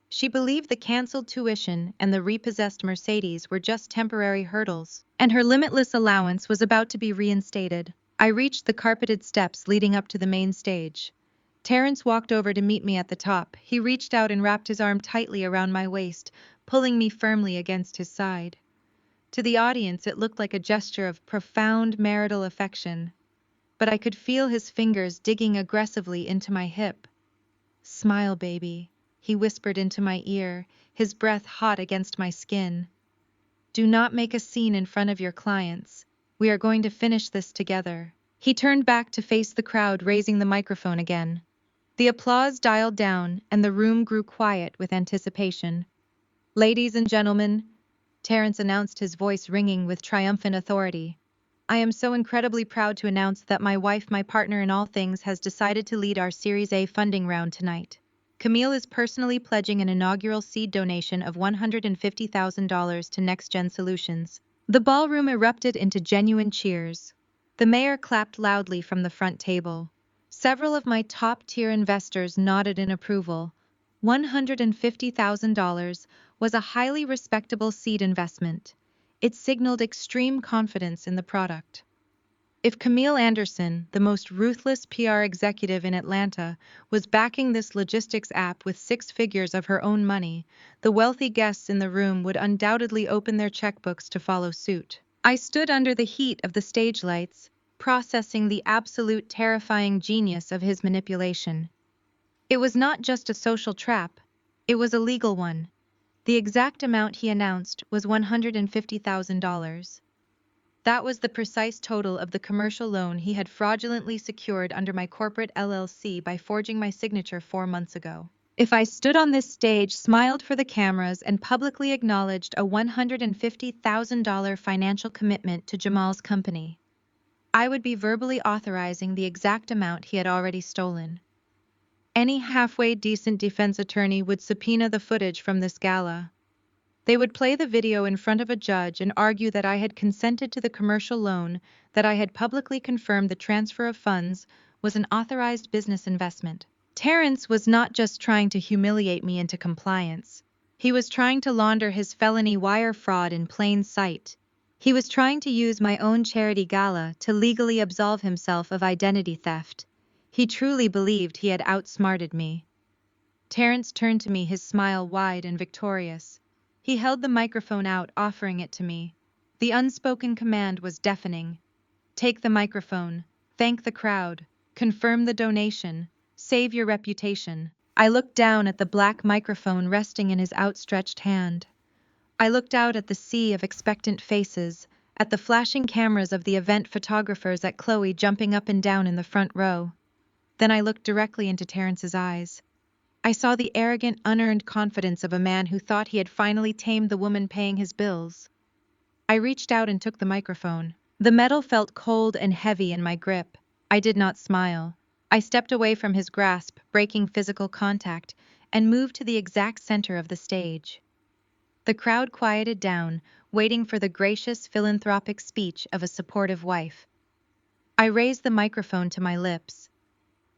She believed the canceled tuition and the repossessed Mercedes were just temporary hurdles, and her limitless allowance was about to be reinstated. I reached the carpeted steps leading up to the main stage. Terrence walked over to meet me at the top. He reached out and wrapped his arm tightly around my waist, pulling me firmly against his side. To the audience, it looked like a gesture of profound marital affection, but I could feel his fingers digging aggressively into my hip. "Smile, baby," he whispered into my ear, his breath hot against my skin. "Do not make a scene in front of your clients. We are going to finish this together." He turned back to face the crowd, raising the microphone again. The applause dialed down, and the room grew quiet with anticipation. "Ladies and gentlemen," Terrence announced, his voice ringing with triumphant authority, "I am so incredibly proud to announce that my wife, my partner in all things, has decided to lead our Series A funding round tonight. Camille is personally pledging an inaugural seed donation of $150,000 to Next Gen Solutions. The ballroom erupted into genuine cheers. The mayor clapped loudly from the front table. Several of my top-tier investors nodded in approval. $150,000 was a highly respectable seed investment. It signaled extreme confidence in the product. If Camille Anderson, the most ruthless PR executive in Atlanta, was backing this logistics app with six figures of her own money, the wealthy guests in the room would undoubtedly open their checkbooks to follow suit. I stood under the heat of the stage lights, processing the absolute terrifying genius of his manipulation. It was not just a social trap, it was a legal one. The exact amount he announced was $150,000. That was the precise total of the commercial loan he had fraudulently secured under my corporate LLC by forging my signature 4 months ago. If I stood on this stage, smiled for the cameras, and publicly acknowledged a $150,000 financial commitment to Jamal's company, I would be verbally authorizing the exact amount he had already stolen. Any halfway decent defense attorney would subpoena the footage from this gala. They would play the video in front of a judge and argue that I had consented to the commercial loan, that I had publicly confirmed the transfer of funds was an authorized business investment. Terrence was not just trying to humiliate me into compliance. He was trying to launder his felony wire fraud in plain sight. He was trying to use my own charity gala to legally absolve himself of identity theft. He truly believed he had outsmarted me. Terrence turned to me, his smile wide and victorious. He held the microphone out, offering it to me. The unspoken command was deafening. Take the microphone, thank the crowd, confirm the donation, save your reputation. I looked down at the black microphone resting in his outstretched hand. I looked out at the sea of expectant faces, at the flashing cameras of the event photographers, at Chloe jumping up and down in the front row. Then I looked directly into Terrence's eyes. I saw the arrogant, unearned confidence of a man who thought he had finally tamed the woman paying his bills. I reached out and took the microphone. The metal felt cold and heavy in my grip. I did not smile. I stepped away from his grasp, breaking physical contact, and moved to the exact center of the stage. The crowd quieted down, waiting for the gracious, philanthropic speech of a supportive wife. I raised the microphone to my lips.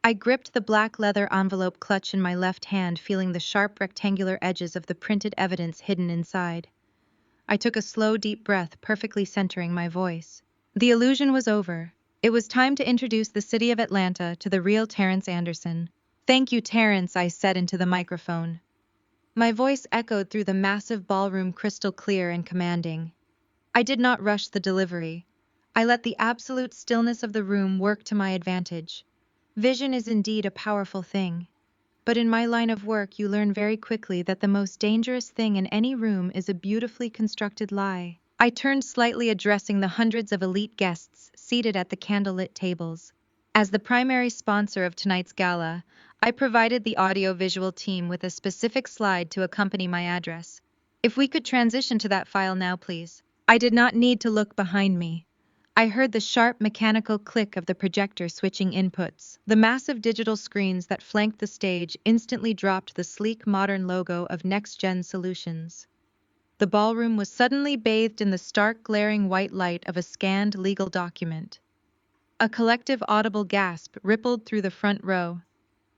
I gripped the black leather envelope clutch in my left hand, feeling the sharp rectangular edges of the printed evidence hidden inside. I took a slow, deep breath, perfectly centering my voice. The illusion was over. It was time to introduce the city of Atlanta to the real Terrence Anderson. Thank you, Terrence, I said into the microphone. My voice echoed through the massive ballroom, crystal clear and commanding. I did not rush the delivery. I let the absolute stillness of the room work to my advantage. Vision is indeed a powerful thing. But in my line of work, you learn very quickly that the most dangerous thing in any room is a beautifully constructed lie. I turned slightly, addressing the hundreds of elite guests seated at the candlelit tables. As the primary sponsor of tonight's gala, I provided the audio-visual team with a specific slide to accompany my address. If we could transition to that file now, please. I did not need to look behind me. I heard the sharp mechanical click of the projector switching inputs. The massive digital screens that flanked the stage instantly dropped the sleek modern logo of Next Gen Solutions. The ballroom was suddenly bathed in the stark, glaring white light of a scanned legal document. A collective audible gasp rippled through the front row.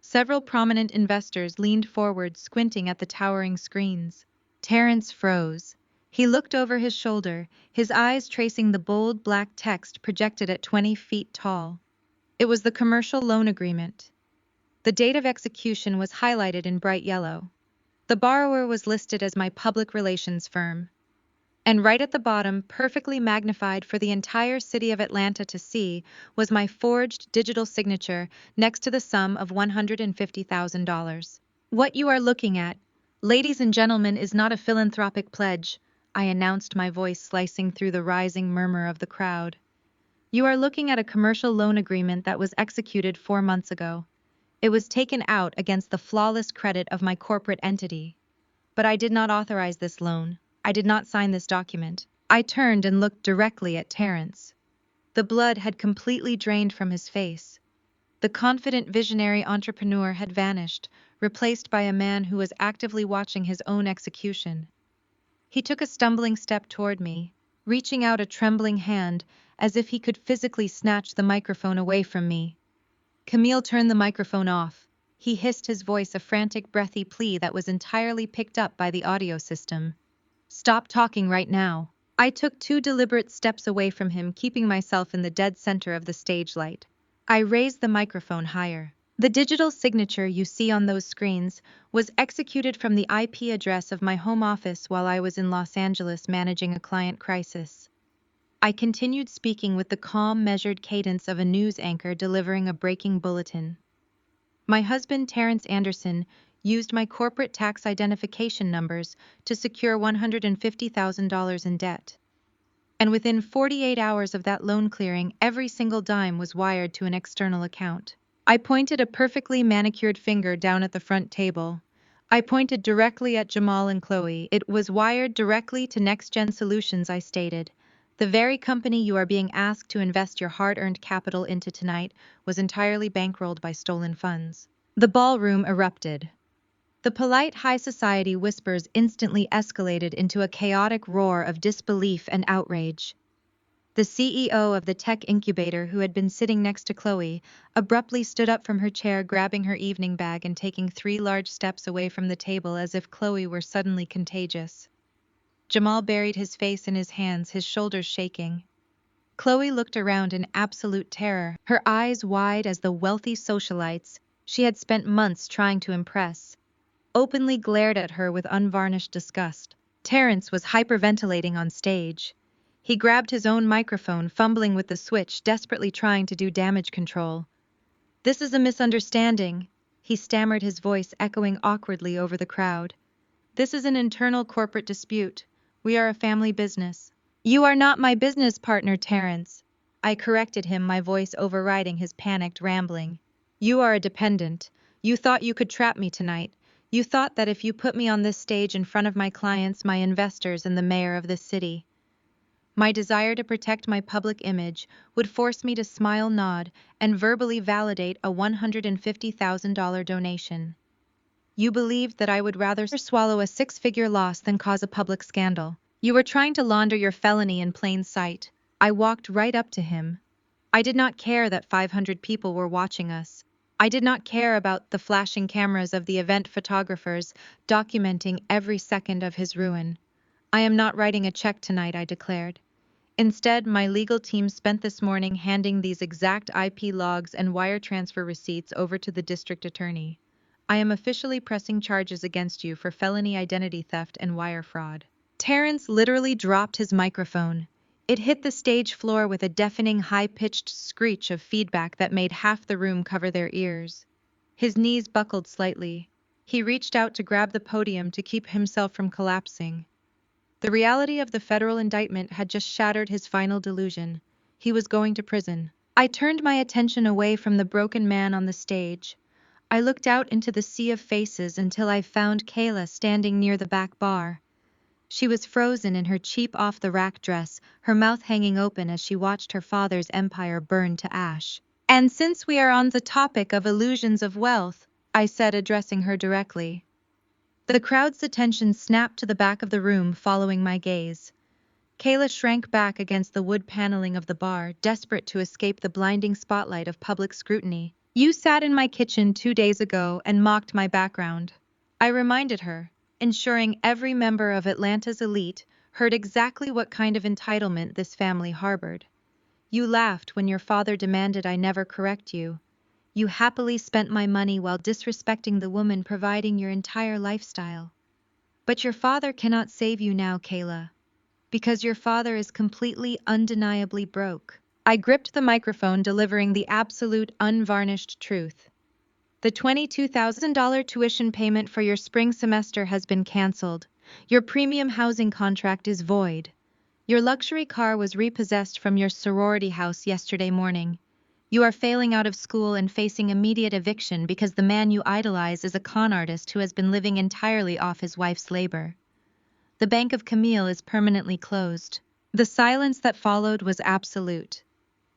Several prominent investors leaned forward, squinting at the towering screens. Terrence froze. He looked over his shoulder, his eyes tracing the bold black text projected at 20 feet tall. It was the commercial loan agreement. The date of execution was highlighted in bright yellow. The borrower was listed as my public relations firm. And right at the bottom, perfectly magnified for the entire city of Atlanta to see, was my forged digital signature next to the sum of $150,000. What you are looking at, ladies and gentlemen, is not a philanthropic pledge, I announced, my voice slicing through the rising murmur of the crowd. You are looking at a commercial loan agreement that was executed 4 months ago. It was taken out against the flawless credit of my corporate entity. But I did not authorize this loan. I did not sign this document. I turned and looked directly at Terrence. The blood had completely drained from his face. The confident visionary entrepreneur had vanished, replaced by a man who was actively watching his own execution. He took a stumbling step toward me. reaching out a trembling hand as if he could physically snatch the microphone away from me. Camille turned the microphone off. He hissed, his voice a frantic, breathy plea that was entirely picked up by the audio system. Stop talking right now. I took 2 deliberate steps away from him, keeping myself in the dead center of the stage light. I raised the microphone higher. The digital signature you see on those screens was executed from the IP address of my home office while I was in Los Angeles managing a client crisis. I continued speaking with the calm, measured cadence of a news anchor delivering a breaking bulletin. My husband, Terrence Anderson, used my corporate tax identification numbers to secure $150,000 in debt. And within 48 hours of that loan clearing, every single dime was wired to an external account. I pointed a perfectly manicured finger down at the front table. I pointed directly at Jamal and Chloe. It was wired directly to Next Gen Solutions, I stated. The very company you are being asked to invest your hard-earned capital into tonight was entirely bankrolled by stolen funds. The ballroom erupted. The polite high society whispers instantly escalated into a chaotic roar of disbelief and outrage. The CEO of the tech incubator, who had been sitting next to Chloe, abruptly stood up from her chair, grabbing her evening bag and taking 3 large steps away from the table as if Chloe were suddenly contagious. Jamal buried his face in his hands, his shoulders shaking. Chloe looked around in absolute terror, her eyes wide as the wealthy socialites she had spent months trying to impress openly glared at her with unvarnished disgust. Terrence was hyperventilating on stage. He grabbed his own microphone, fumbling with the switch, desperately trying to do damage control. "This is a misunderstanding," he stammered, his voice echoing awkwardly over the crowd. "This is an internal corporate dispute. We are a family business." "You are not my business partner, Terrence," I corrected him, my voice overriding his panicked rambling. "You are a dependent. You thought you could trap me tonight. You thought that if you put me on this stage in front of my clients, my investors, and the mayor of this city, my desire to protect my public image would force me to smile, nod, and verbally validate a $150,000 donation. You believed that I would rather swallow a 6-figure loss than cause a public scandal. You were trying to launder your felony in plain sight." I walked right up to him. I did not care that 500 people were watching us. I did not care about the flashing cameras of the event photographers documenting every second of his ruin. "I am not writing a check tonight," I declared. Instead, my legal team spent this morning handing these exact IP logs and wire transfer receipts over to the district attorney. I am officially pressing charges against you for felony identity theft and wire fraud. Terrence literally dropped his microphone. It hit the stage floor with a deafening, high-pitched screech of feedback that made half the room cover their ears. His knees buckled slightly. He reached out to grab the podium to keep himself from collapsing. The reality of the federal indictment had just shattered his final delusion. He was going to prison. I turned my attention away from the broken man on the stage. I looked out into the sea of faces until I found Kayla standing near the back bar. She was frozen in her cheap off-the-rack dress, her mouth hanging open as she watched her father's empire burn to ash. "And since we are on the topic of illusions of wealth," I said, addressing her directly. The crowd's attention snapped to the back of the room, following my gaze. Kayla shrank back against the wood paneling of the bar, desperate to escape the blinding spotlight of public scrutiny. "You sat in my kitchen 2 days ago and mocked my background," I reminded her, ensuring every member of Atlanta's elite heard exactly what kind of entitlement this family harbored. "You laughed when your father demanded I never correct you. You happily spent my money while disrespecting the woman providing your entire lifestyle. But your father cannot save you now, Kayla, because your father is completely, undeniably broke." I gripped the microphone, delivering the absolute, unvarnished truth. "The $22,000 tuition payment for your spring semester has been canceled. Your premium housing contract is void. Your luxury car was repossessed from your sorority house yesterday morning. You are failing out of school and facing immediate eviction because the man you idolize is a con artist who has been living entirely off his wife's labor. The Bank of Camille is permanently closed." The silence that followed was absolute.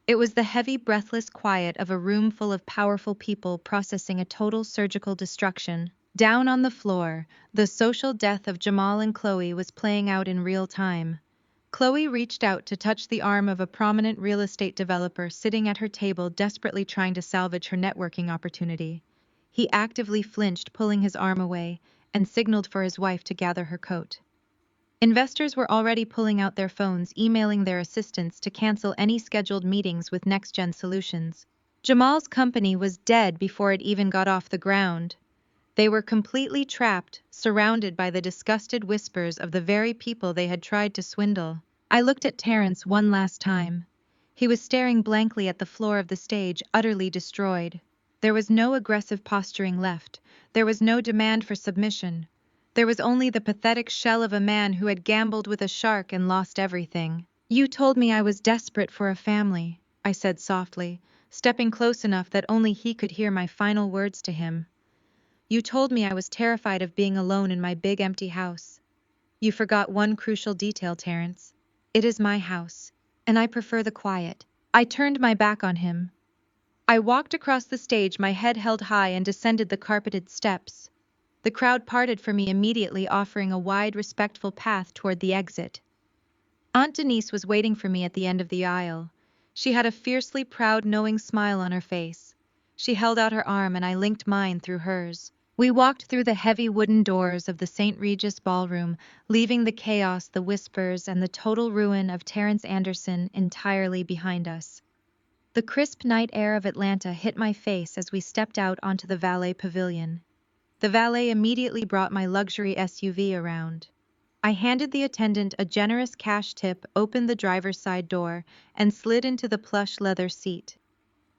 It was the heavy, breathless quiet of a room full of powerful people processing a total surgical destruction. Down on the floor, the social death of Jamal and Chloe was playing out in real time. Chloe reached out to touch the arm of a prominent real estate developer sitting at her table desperately trying to salvage her networking opportunity. He actively flinched, pulling his arm away, and signaled for his wife to gather her coat. Investors were already pulling out their phones, emailing their assistants to cancel any scheduled meetings with next-gen solutions. Jamal's company was dead before it even got off the ground. They were completely trapped, surrounded by the disgusted whispers of the very people they had tried to swindle. I looked at Terence one last time. He was staring blankly at the floor of the stage, utterly destroyed. There was no aggressive posturing left. There was no demand for submission. There was only the pathetic shell of a man who had gambled with a shark and lost everything. "You told me I was desperate for a family," I said softly, stepping close enough that only he could hear my final words to him. "You told me I was terrified of being alone in my big empty house. You forgot one crucial detail, Terence. It is my house, and I prefer the quiet." I turned my back on him. I walked across the stage, my head held high, and descended the carpeted steps. The crowd parted for me immediately, offering a wide, respectful path toward the exit. Aunt Denise was waiting for me at the end of the aisle. She had a fiercely proud, knowing smile on her face. She held out her arm and I linked mine through hers. We walked through the heavy wooden doors of the St. Regis ballroom, leaving the chaos, the whispers, and the total ruin of Terence Anderson entirely behind us. The crisp night air of Atlanta hit my face as we stepped out onto the valet pavilion. The valet immediately brought my luxury SUV around. I handed the attendant a generous cash tip, opened the driver's side door, and slid into the plush leather seat.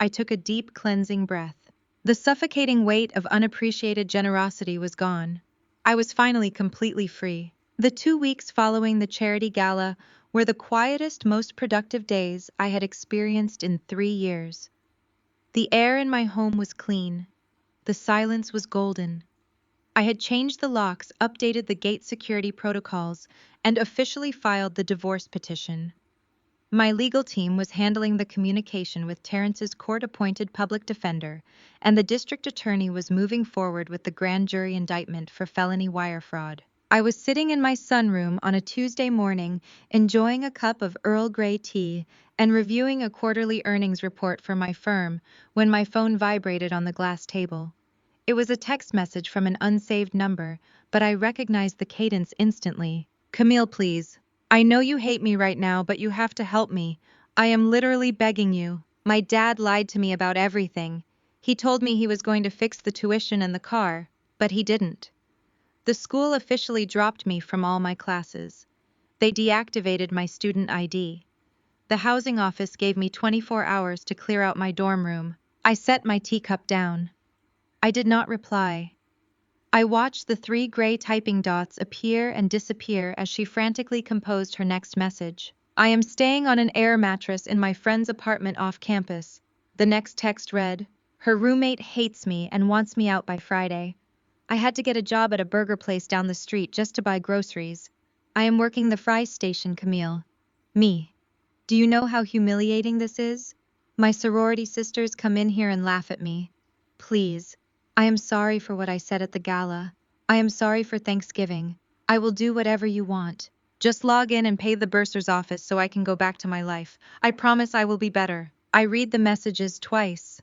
I took a deep, cleansing breath. The suffocating weight of unappreciated generosity was gone. I was finally completely free. The 2 weeks following the charity gala were the quietest, most productive days I had experienced in 3 years. The air in my home was clean. The silence was golden. I had changed the locks, updated the gate security protocols, and officially filed the divorce petition. My legal team was handling the communication with Terence's court-appointed public defender, and the district attorney was moving forward with the grand jury indictment for felony wire fraud. I was sitting in my sunroom on a Tuesday morning, enjoying a cup of Earl Grey tea and reviewing a quarterly earnings report for my firm, when my phone vibrated on the glass table. It was a text message from an unsaved number, but I recognized the cadence instantly. "Camille, please. I know you hate me right now, but you have to help me. I am literally begging you. My dad lied to me about everything. He told me he was going to fix the tuition and the car, but he didn't. The school officially dropped me from all my classes. They deactivated my student ID. The housing office gave me 24 hours to clear out my dorm room." I set my teacup down. I did not reply. I watched the 3 gray typing dots appear and disappear as she frantically composed her next message. "I am staying on an air mattress in my friend's apartment off campus." The next text read, "Her roommate hates me and wants me out by Friday. I had to get a job at a burger place down the street just to buy groceries. I am working the fry station, Camille." Me. Do you know how humiliating this is? My sorority sisters come in here and laugh at me. Please. I am sorry for what I said at the gala. I am sorry for Thanksgiving. I will do whatever you want. Just log in and pay the bursar's office so I can go back to my life. I promise I will be better. I read the messages twice.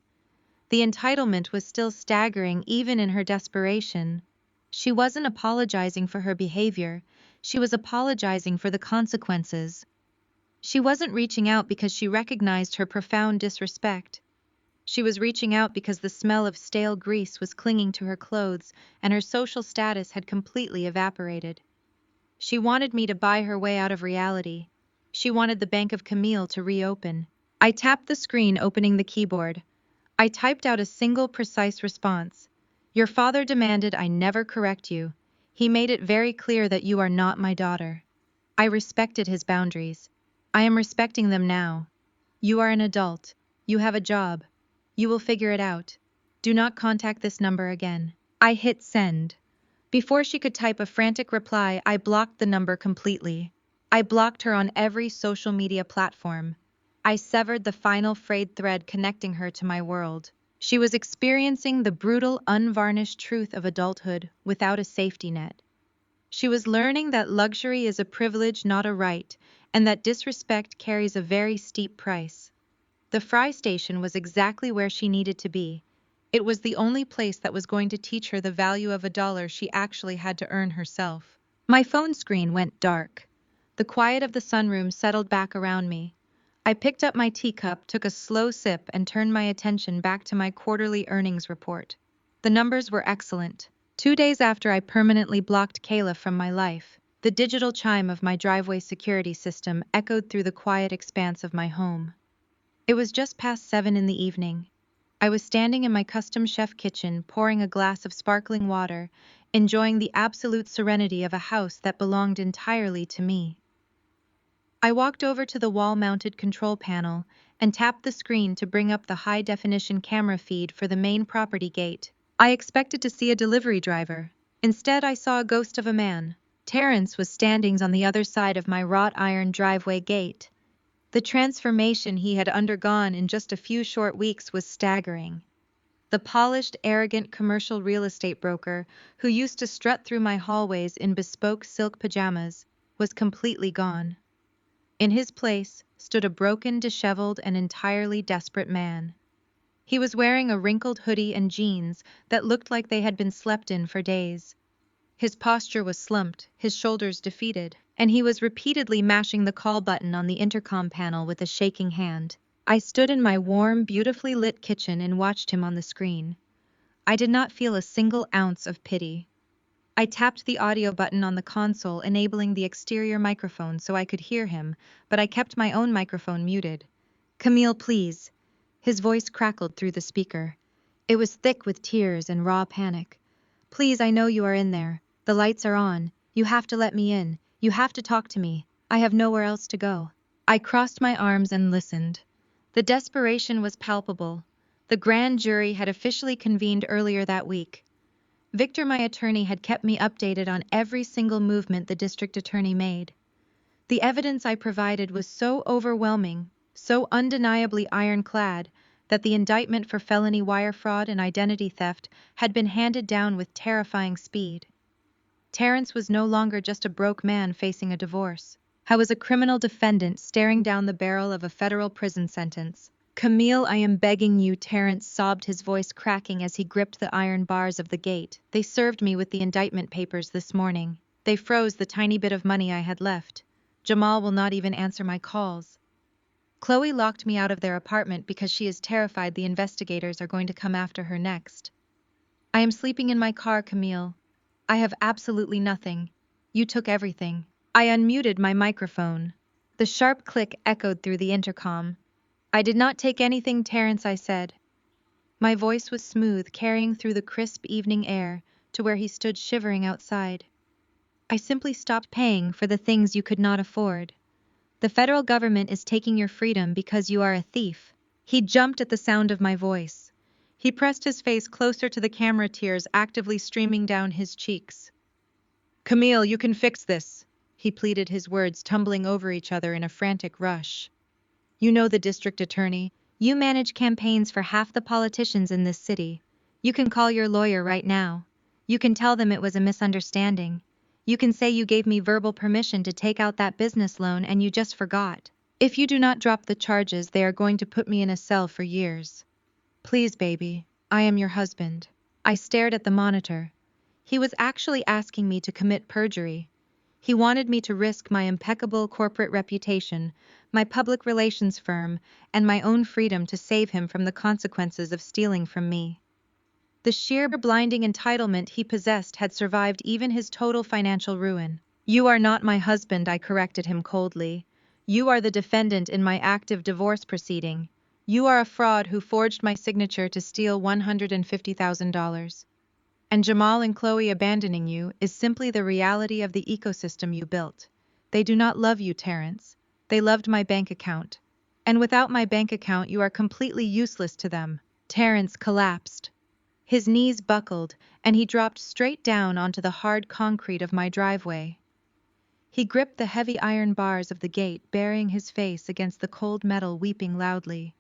The entitlement was still staggering even in her desperation. She wasn't apologizing for her behavior. She was apologizing for the consequences. She wasn't reaching out because she recognized her profound disrespect. She was reaching out because the smell of stale grease was clinging to her clothes and her social status had completely evaporated. She wanted me to buy her way out of reality. She wanted the Bank of Camille to reopen. I tapped the screen, opening the keyboard. I typed out a single precise response. "Your father demanded I never correct you. He made it very clear that you are not my daughter. I respected his boundaries. I am respecting them now. You are an adult. You have a job. You will figure it out. Do not contact this number again." I hit send. Before she could type a frantic reply, I blocked the number completely. I blocked her on every social media platform. I severed the final frayed thread connecting her to my world. She was experiencing the brutal, unvarnished truth of adulthood without a safety net. She was learning that luxury is a privilege, not a right, and that disrespect carries a very steep price. The fry station was exactly where she needed to be. It was the only place that was going to teach her the value of a dollar she actually had to earn herself. My phone screen went dark. The quiet of the sunroom settled back around me. I picked up my teacup, took a slow sip, and turned my attention back to my quarterly earnings report. The numbers were excellent. 2 days after I permanently blocked Kayla from my life, the digital chime of my driveway security system echoed through the quiet expanse of my home. It was just past 7 in the evening. I was standing in my custom chef kitchen, pouring a glass of sparkling water, enjoying the absolute serenity of a house that belonged entirely to me. I walked over to the wall-mounted control panel and tapped the screen to bring up the high-definition camera feed for the main property gate. I expected to see a delivery driver. Instead, I saw a ghost of a man. Terrence was standing on the other side of my wrought iron driveway gate. The transformation he had undergone in just a few short weeks was staggering. The polished, arrogant commercial real estate broker, who used to strut through my hallways in bespoke silk pajamas, was completely gone. In his place stood a broken, disheveled, and entirely desperate man. He was wearing a wrinkled hoodie and jeans that looked like they had been slept in for days. His posture was slumped, his shoulders defeated, and he was repeatedly mashing the call button on the intercom panel with a shaking hand. I stood in my warm, beautifully lit kitchen and watched him on the screen. I did not feel a single ounce of pity. I tapped the audio button on the console, enabling the exterior microphone so I could hear him, but I kept my own microphone muted. "Camille, please." His voice crackled through the speaker. It was thick with tears and raw panic. "Please, I know you are in there. The lights are on. You have to let me in. You have to talk to me. I have nowhere else to go." I crossed my arms and listened. The desperation was palpable. The grand jury had officially convened earlier that week. Victor, my attorney, had kept me updated on every single movement the district attorney made. The evidence I provided was so overwhelming, so undeniably ironclad, that the indictment for felony wire fraud and identity theft had been handed down with terrifying speed. Terrence was no longer just a broke man facing a divorce. I was a criminal defendant staring down the barrel of a federal prison sentence. "Camille, I am begging you," Terrence sobbed, his voice cracking as he gripped the iron bars of the gate. "They served me with the indictment papers this morning. They froze the tiny bit of money I had left. Jamal will not even answer my calls. Chloe locked me out of their apartment because she is terrified the investigators are going to come after her next. I am sleeping in my car, Camille. I have absolutely nothing. You took everything." I unmuted my microphone. The sharp click echoed through the intercom. "I did not take anything, Terrence," I said. My voice was smooth, carrying through the crisp evening air to where he stood shivering outside. "I simply stopped paying for the things you could not afford. The federal government is taking your freedom because you are a thief." He jumped at the sound of my voice. He pressed his face closer to the camera, tears actively streaming down his cheeks. "Camille, you can fix this," he pleaded, his words tumbling over each other in a frantic rush. "You know the district attorney. You manage campaigns for half the politicians in this city. You can call your lawyer right now. You can tell them it was a misunderstanding. You can say you gave me verbal permission to take out that business loan and you just forgot. If you do not drop the charges, they are going to put me in a cell for years. Please, baby, I am your husband." I stared at the monitor. He was actually asking me to commit perjury. He wanted me to risk my impeccable corporate reputation, my public relations firm, and my own freedom to save him from the consequences of stealing from me. The sheer blinding entitlement he possessed had survived even his total financial ruin. "You are not my husband," I corrected him coldly. "You are the defendant in my active divorce proceeding. You are a fraud who forged my signature to steal $150,000. And Jamal and Chloe abandoning you is simply the reality of the ecosystem you built. They do not love you, Terrence. They loved my bank account. And without my bank account, you are completely useless to them." Terrence collapsed. His knees buckled, and he dropped straight down onto the hard concrete of my driveway. He gripped the heavy iron bars of the gate, burying his face against the cold metal, weeping loudly.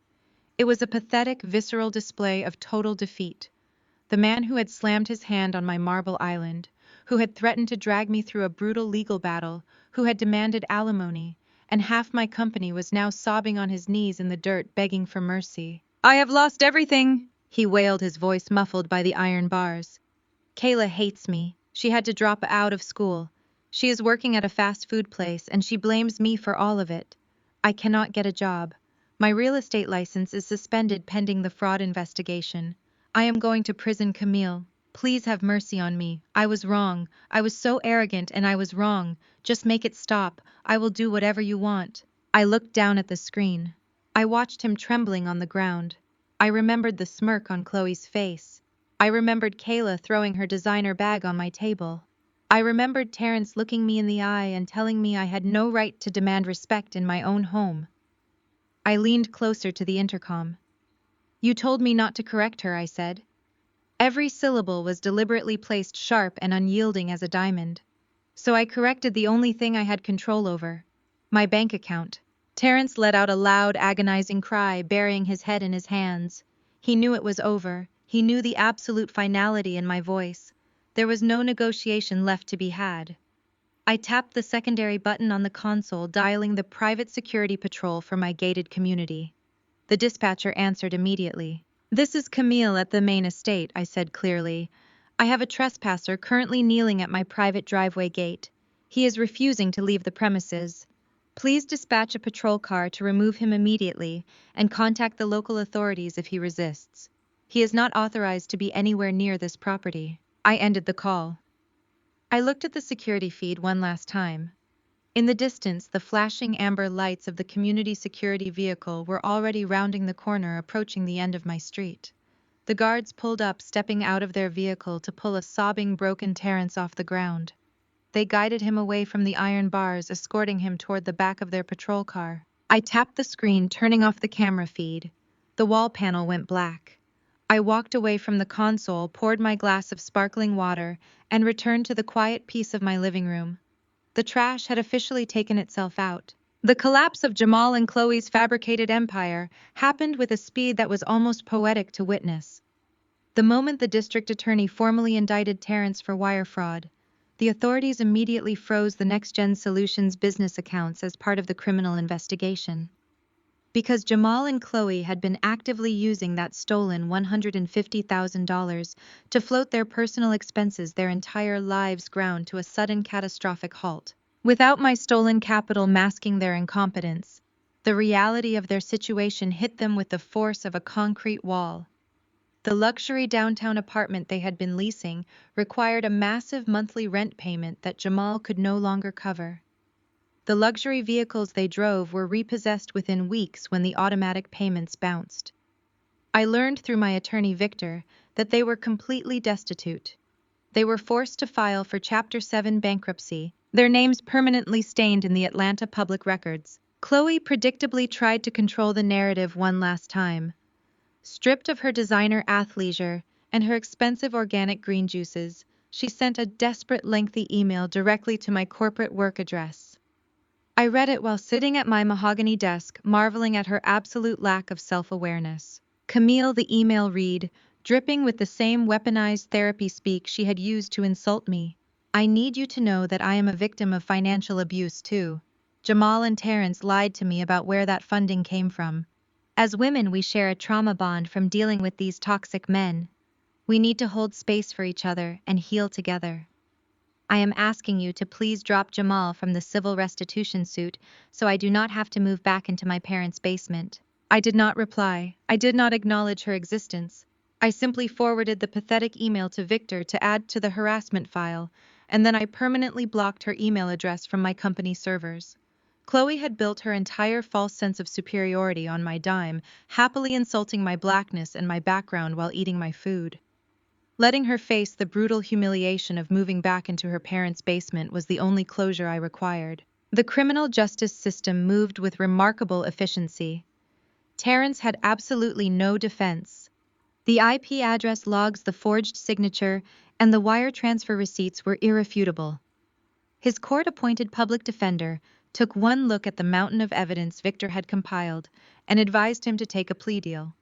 It was a pathetic, visceral display of total defeat. The man who had slammed his hand on my marble island, who had threatened to drag me through a brutal legal battle, who had demanded alimony, and half my company was now sobbing on his knees in the dirt begging for mercy. "I have lost everything," he wailed, his voice muffled by the iron bars. "Kayla hates me. She had to drop out of school. She is working at a fast food place and she blames me for all of it. I cannot get a job. My real estate license is suspended pending the fraud investigation. I am going to prison, Camille. Please have mercy on me. I was wrong. I was so arrogant and I was wrong. Just make it stop. I will do whatever you want." I looked down at the screen. I watched him trembling on the ground. I remembered the smirk on Chloe's face. I remembered Kayla throwing her designer bag on my table. I remembered Terrence looking me in the eye and telling me I had no right to demand respect in my own home. I leaned closer to the intercom. "You told me not to correct her," I said. Every syllable was deliberately placed sharp and unyielding as a diamond. So I corrected the only thing I had control over: my bank account. Terrence let out a loud, agonizing cry, burying his head in his hands. He knew it was over. He knew the absolute finality in my voice. There was no negotiation left to be had. I tapped the secondary button on the console, dialing the private security patrol for my gated community. The dispatcher answered immediately. "This is Camille at the main estate," I said clearly. "I have a trespasser currently kneeling at my private driveway gate. He is refusing to leave the premises. Please dispatch a patrol car to remove him immediately and contact the local authorities if he resists. He is not authorized to be anywhere near this property." I ended the call. I looked at the security feed one last time. In the distance, the flashing amber lights of the community security vehicle were already rounding the corner, approaching the end of my street. The guards pulled up, stepping out of their vehicle to pull a sobbing, broken Terrence off the ground. They guided him away from the iron bars, escorting him toward the back of their patrol car. I tapped the screen, turning off the camera feed. The wall panel went black. I walked away from the console, poured my glass of sparkling water, and returned to the quiet peace of my living room. The trash had officially taken itself out. The collapse of Jamal and Chloe's fabricated empire happened with a speed that was almost poetic to witness. The moment the district attorney formally indicted Terrence for wire fraud, the authorities immediately froze the Next Gen Solutions business accounts as part of the criminal investigation. Because Jamal and Chloe had been actively using that stolen $150,000 to float their personal expenses, their entire lives ground to a sudden catastrophic halt. Without my stolen capital masking their incompetence, the reality of their situation hit them with the force of a concrete wall. The luxury downtown apartment they had been leasing required a massive monthly rent payment that Jamal could no longer cover. The luxury vehicles they drove were repossessed within weeks when the automatic payments bounced. I learned through my attorney Victor that they were completely destitute. They were forced to file for Chapter 7 bankruptcy, their names permanently stained in the Atlanta public records. Chloe predictably tried to control the narrative one last time. Stripped of her designer athleisure and her expensive organic green juices, she sent a desperate, lengthy email directly to my corporate work address. I read it while sitting at my mahogany desk, marveling at her absolute lack of self-awareness. "Camille," the email read, dripping with the same weaponized therapy speak she had used to insult me. "I need you to know that I am a victim of financial abuse too. Jamal and Terrence lied to me about where that funding came from. As women, we share a trauma bond from dealing with these toxic men. We need to hold space for each other and heal together. I am asking you to please drop Jamal from the civil restitution suit so I do not have to move back into my parents' basement." I did not reply. I did not acknowledge her existence. I simply forwarded the pathetic email to Victor to add to the harassment file, and then I permanently blocked her email address from my company servers. Chloe had built her entire false sense of superiority on my dime, happily insulting my blackness and my background while eating my food. Letting her face the brutal humiliation of moving back into her parents' basement was the only closure I required. The criminal justice system moved with remarkable efficiency. Terrence had absolutely no defense. The IP address logs, the forged signature, and the wire transfer receipts were irrefutable. His court-appointed public defender took one look at the mountain of evidence Victor had compiled and advised him to take a plea deal.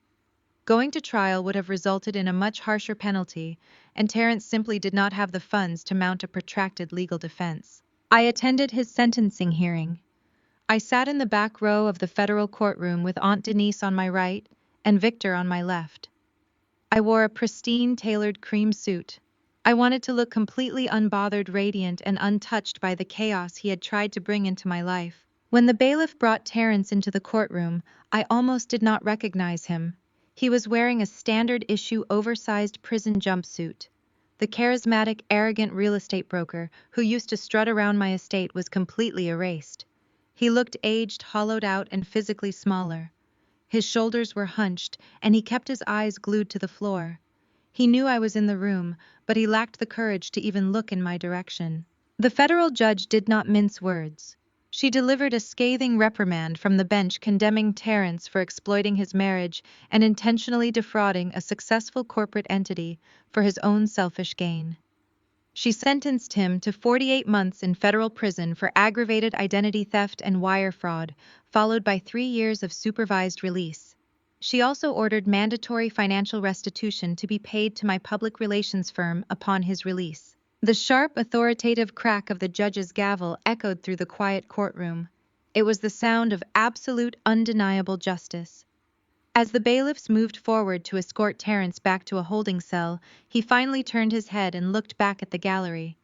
Going to trial would have resulted in a much harsher penalty, and Terrence simply did not have the funds to mount a protracted legal defense. I attended his sentencing hearing. I sat in the back row of the federal courtroom with Aunt Denise on my right and Victor on my left. I wore a pristine tailored cream suit. I wanted to look completely unbothered, radiant, and untouched by the chaos he had tried to bring into my life. When the bailiff brought Terrence into the courtroom, I almost did not recognize him. He was wearing a standard issue oversized prison jumpsuit. The charismatic, arrogant real estate broker who used to strut around my estate was completely erased. He looked aged, hollowed out, and physically smaller. His shoulders were hunched, and he kept his eyes glued to the floor. He knew I was in the room, but he lacked the courage to even look in my direction. The federal judge did not mince words. She delivered a scathing reprimand from the bench condemning Terrence for exploiting his marriage and intentionally defrauding a successful corporate entity for his own selfish gain. She sentenced him to 48 months in federal prison for aggravated identity theft and wire fraud, followed by 3 years of supervised release. She also ordered mandatory financial restitution to be paid to my public relations firm upon his release. The sharp, authoritative crack of the judge's gavel echoed through the quiet courtroom. It was the sound of absolute, undeniable justice. As the bailiffs moved forward to escort Terrence back to a holding cell, he finally turned his head and looked back at the gallery.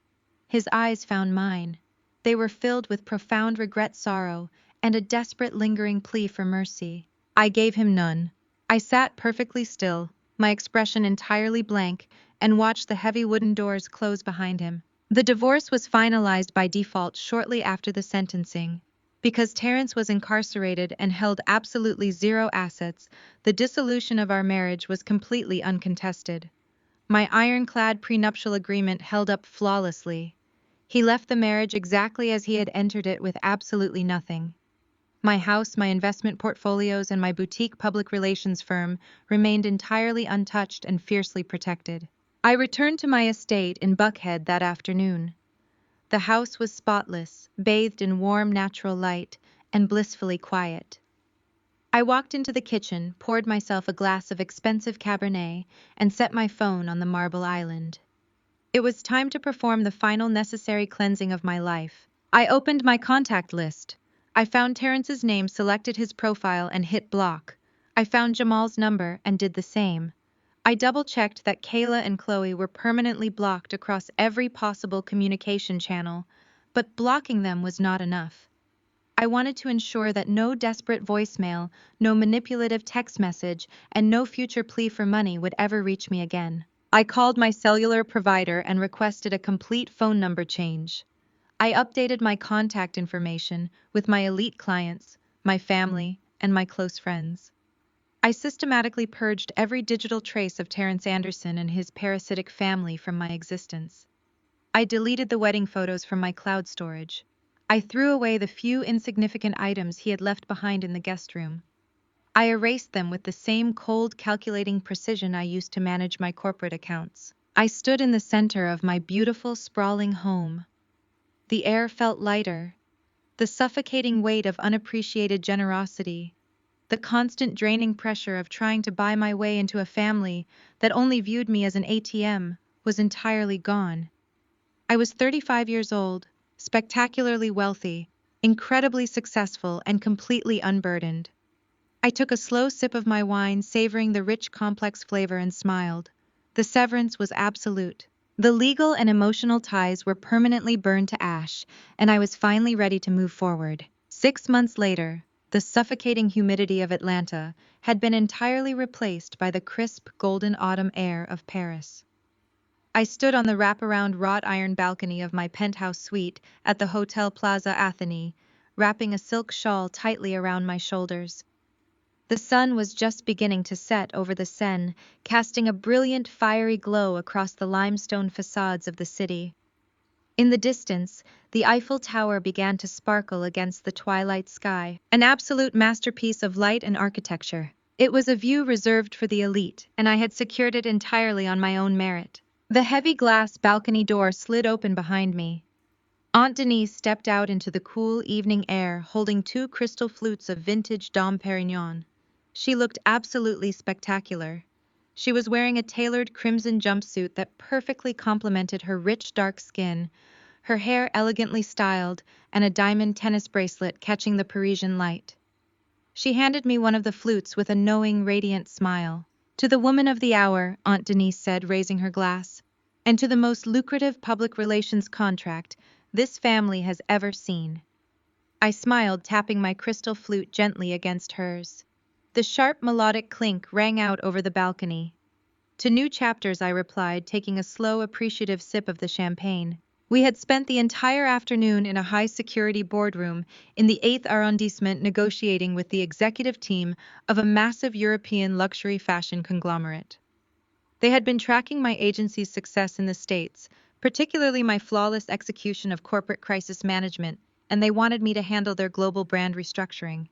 His eyes found mine. They were filled with profound regret, sorrow, and a desperate, lingering plea for mercy. I gave him none. I sat perfectly still, my expression entirely blank, and watched the heavy wooden doors close behind him. The divorce was finalized by default shortly after the sentencing. Because Terrence was incarcerated and held absolutely zero assets, the dissolution of our marriage was completely uncontested. My ironclad prenuptial agreement held up flawlessly. He left the marriage exactly as he had entered it, with absolutely nothing. My house, my investment portfolios, and my boutique public relations firm remained entirely untouched and fiercely protected. I returned to my estate in Buckhead that afternoon. The house was spotless, bathed in warm natural light, and blissfully quiet. I walked into the kitchen, poured myself a glass of expensive Cabernet, and set my phone on the marble island. It was time to perform the final necessary cleansing of my life. I opened my contact list. I found Terrence's name, selected his profile, and hit block. I found Jamal's number and did the same. I double-checked that Kayla and Chloe were permanently blocked across every possible communication channel, but blocking them was not enough. I wanted to ensure that no desperate voicemail, no manipulative text message, and no future plea for money would ever reach me again. I called my cellular provider and requested a complete phone number change. I updated my contact information with my elite clients, my family, and my close friends. I systematically purged every digital trace of Terrence Anderson and his parasitic family from my existence. I deleted the wedding photos from my cloud storage. I threw away the few insignificant items he had left behind in the guest room. I erased them with the same cold, calculating precision I used to manage my corporate accounts. I stood in the center of my beautiful, sprawling home. The air felt lighter. The suffocating weight of unappreciated generosity, the constant draining pressure of trying to buy my way into a family that only viewed me as an ATM, was entirely gone. I was 35 years old, spectacularly wealthy, incredibly successful, and completely unburdened. I took a slow sip of my wine, savoring the rich, complex flavor, and smiled. The severance was absolute. The legal and emotional ties were permanently burned to ash, and I was finally ready to move forward. 6 months later, the suffocating humidity of Atlanta had been entirely replaced by the crisp, golden autumn air of Paris. I stood on the wraparound wrought iron balcony of my penthouse suite at the Hotel Plaza Athénée, wrapping a silk shawl tightly around my shoulders. The sun was just beginning to set over the Seine, casting a brilliant, fiery glow across the limestone facades of the city. In the distance, the Eiffel Tower began to sparkle against the twilight sky, an absolute masterpiece of light and architecture. It was a view reserved for the elite, and I had secured it entirely on my own merit. The heavy glass balcony door slid open behind me. Aunt Denise stepped out into the cool evening air, holding 2 crystal flutes of vintage Dom Perignon. She looked absolutely spectacular. She was wearing a tailored crimson jumpsuit that perfectly complemented her rich dark skin, her hair elegantly styled, and a diamond tennis bracelet catching the Parisian light. She handed me one of the flutes with a knowing, radiant smile. "To the woman of the hour," Aunt Denise said, raising her glass, "and to the most lucrative public relations contract this family has ever seen." I smiled, tapping my crystal flute gently against hers. The sharp melodic clink rang out over the balcony. "To new chapters," I replied, taking a slow, appreciative sip of the champagne. We had spent the entire afternoon in a high-security boardroom in the 8th arrondissement negotiating with the executive team of a massive European luxury fashion conglomerate. They had been tracking my agency's success in the States, particularly my flawless execution of corporate crisis management, and they wanted me to handle their global brand restructuring.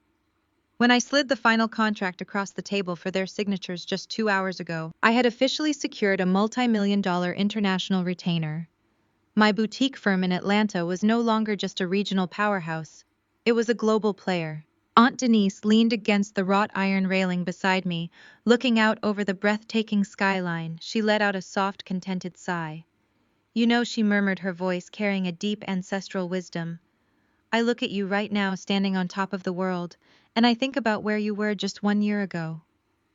When I slid the final contract across the table for their signatures just 2 hours ago, I had officially secured a multi-million-dollar international retainer. My boutique firm in Atlanta was no longer just a regional powerhouse. It was a global player. Aunt Denise leaned against the wrought iron railing beside me, looking out over the breathtaking skyline. She let out a soft, contented sigh. "You know," she murmured, her voice carrying a deep ancestral wisdom, "I look at you right now standing on top of the world, and I think about where you were just 1 year ago.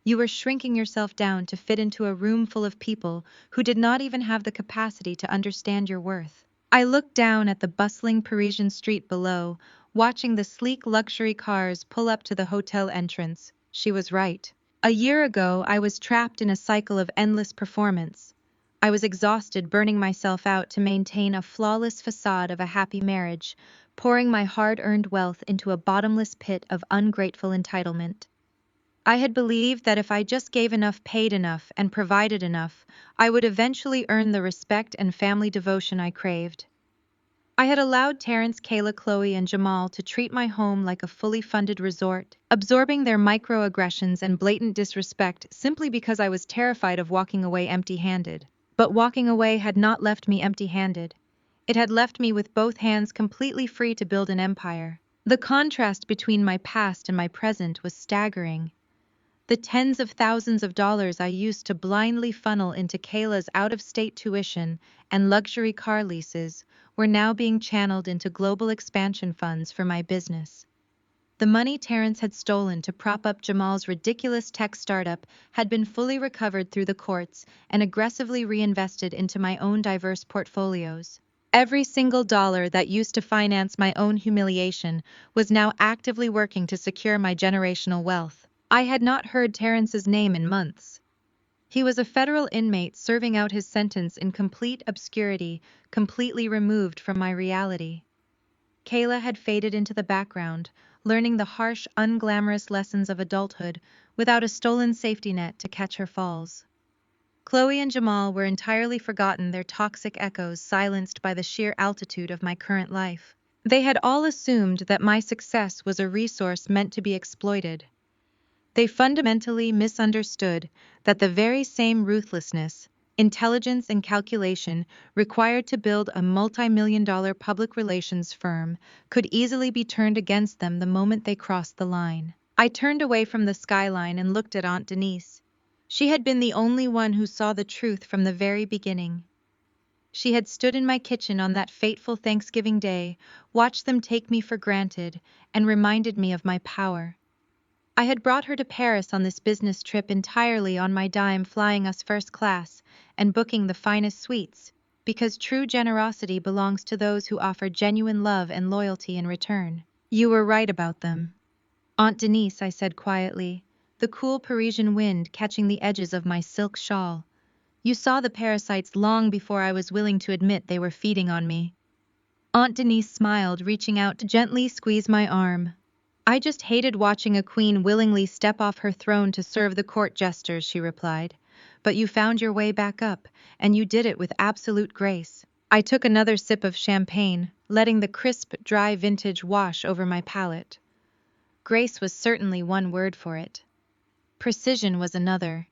You were shrinking yourself down to fit into a room full of people who did not even have the capacity to understand your worth." I looked down at the bustling Parisian street below, watching the sleek luxury cars pull up to the hotel entrance. She was right. A year ago, I was trapped in a cycle of endless performance. I was exhausted, burning myself out to maintain a flawless facade of a happy marriage, pouring my hard-earned wealth into a bottomless pit of ungrateful entitlement. I had believed that if I just gave enough, paid enough, and provided enough, I would eventually earn the respect and family devotion I craved. I had allowed Terrence, Kayla, Chloe, and Jamal to treat my home like a fully funded resort, absorbing their microaggressions and blatant disrespect simply because I was terrified of walking away empty-handed. But walking away had not left me empty-handed. It had left me with both hands completely free to build an empire. The contrast between my past and my present was staggering. The tens of thousands of dollars I used to blindly funnel into Kayla's out-of-state tuition and luxury car leases were now being channeled into global expansion funds for my business. The money Terrence had stolen to prop up Jamal's ridiculous tech startup had been fully recovered through the courts and aggressively reinvested into my own diverse portfolios. Every single dollar that used to finance my own humiliation was now actively working to secure my generational wealth. I had not heard Terrence's name in months. He was a federal inmate serving out his sentence in complete obscurity, completely removed from my reality. Kayla had faded into the background, learning the harsh, unglamorous lessons of adulthood without a stolen safety net to catch her falls. Chloe and Jamal were entirely forgotten, their toxic echoes silenced by the sheer altitude of my current life. They had all assumed that my success was a resource meant to be exploited. They fundamentally misunderstood that the very same ruthlessness, intelligence, and calculation required to build a multi-million-dollar public relations firm could easily be turned against them the moment they crossed the line. I turned away from the skyline and looked at Aunt Denise. She had been the only one who saw the truth from the very beginning. She had stood in my kitchen on that fateful Thanksgiving day, watched them take me for granted, and reminded me of my power. I had brought her to Paris on this business trip entirely on my dime, flying us first class and booking the finest suites, because true generosity belongs to those who offer genuine love and loyalty in return. "You were right about them, Aunt Denise," I said quietly, the cool Parisian wind catching the edges of my silk shawl. "You saw the parasites long before I was willing to admit they were feeding on me." Aunt Denise smiled, reaching out to gently squeeze my arm. "I just hated watching a queen willingly step off her throne to serve the court jesters," she replied. "But you found your way back up, and you did it with absolute grace." I took another sip of champagne, letting the crisp, dry vintage wash over my palate. Grace was certainly one word for it. Precision was another.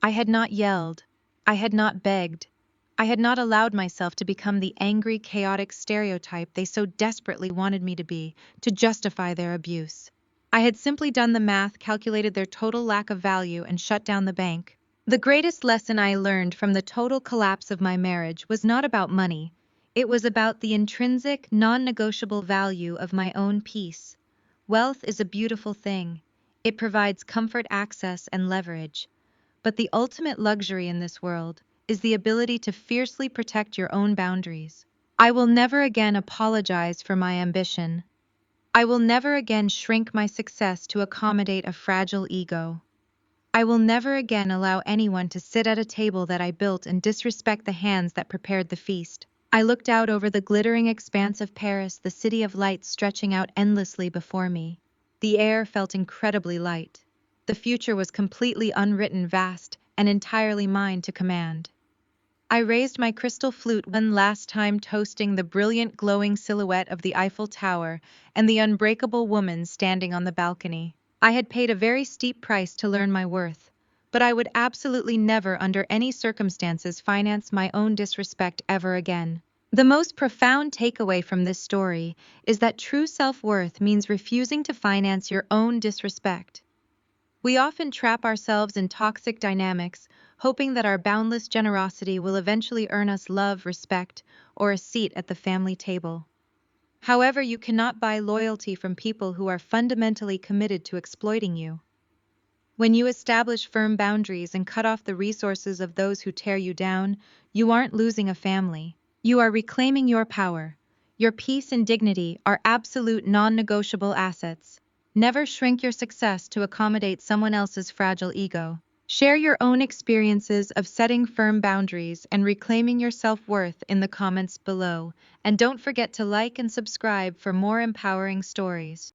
I had not yelled. I had not begged. I had not allowed myself to become the angry, chaotic stereotype they so desperately wanted me to be, to justify their abuse. I had simply done the math, calculated their total lack of value, and shut down the bank. The greatest lesson I learned from the total collapse of my marriage was not about money. It was about the intrinsic, non-negotiable value of my own peace. Wealth is a beautiful thing. It provides comfort, access, and leverage. But the ultimate luxury in this world is the ability to fiercely protect your own boundaries. I will never again apologize for my ambition. I will never again shrink my success to accommodate a fragile ego. I will never again allow anyone to sit at a table that I built and disrespect the hands that prepared the feast. I looked out over the glittering expanse of Paris, the city of lights stretching out endlessly before me. The air felt incredibly light. The future was completely unwritten, vast, and entirely mine to command. I raised my crystal flute one last time, toasting the brilliant glowing silhouette of the Eiffel Tower and the unbreakable woman standing on the balcony. I had paid a very steep price to learn my worth, but I would absolutely never under any circumstances finance my own disrespect ever again. The most profound takeaway from this story is that true self-worth means refusing to finance your own disrespect. We often trap ourselves in toxic dynamics, hoping that our boundless generosity will eventually earn us love, respect, or a seat at the family table. However, you cannot buy loyalty from people who are fundamentally committed to exploiting you. When you establish firm boundaries and cut off the resources of those who tear you down, you aren't losing a family. You are reclaiming your power. Your peace and dignity are absolute non-negotiable assets. Never shrink your success to accommodate someone else's fragile ego. Share your own experiences of setting firm boundaries and reclaiming your self-worth in the comments below, and don't forget to like and subscribe for more empowering stories.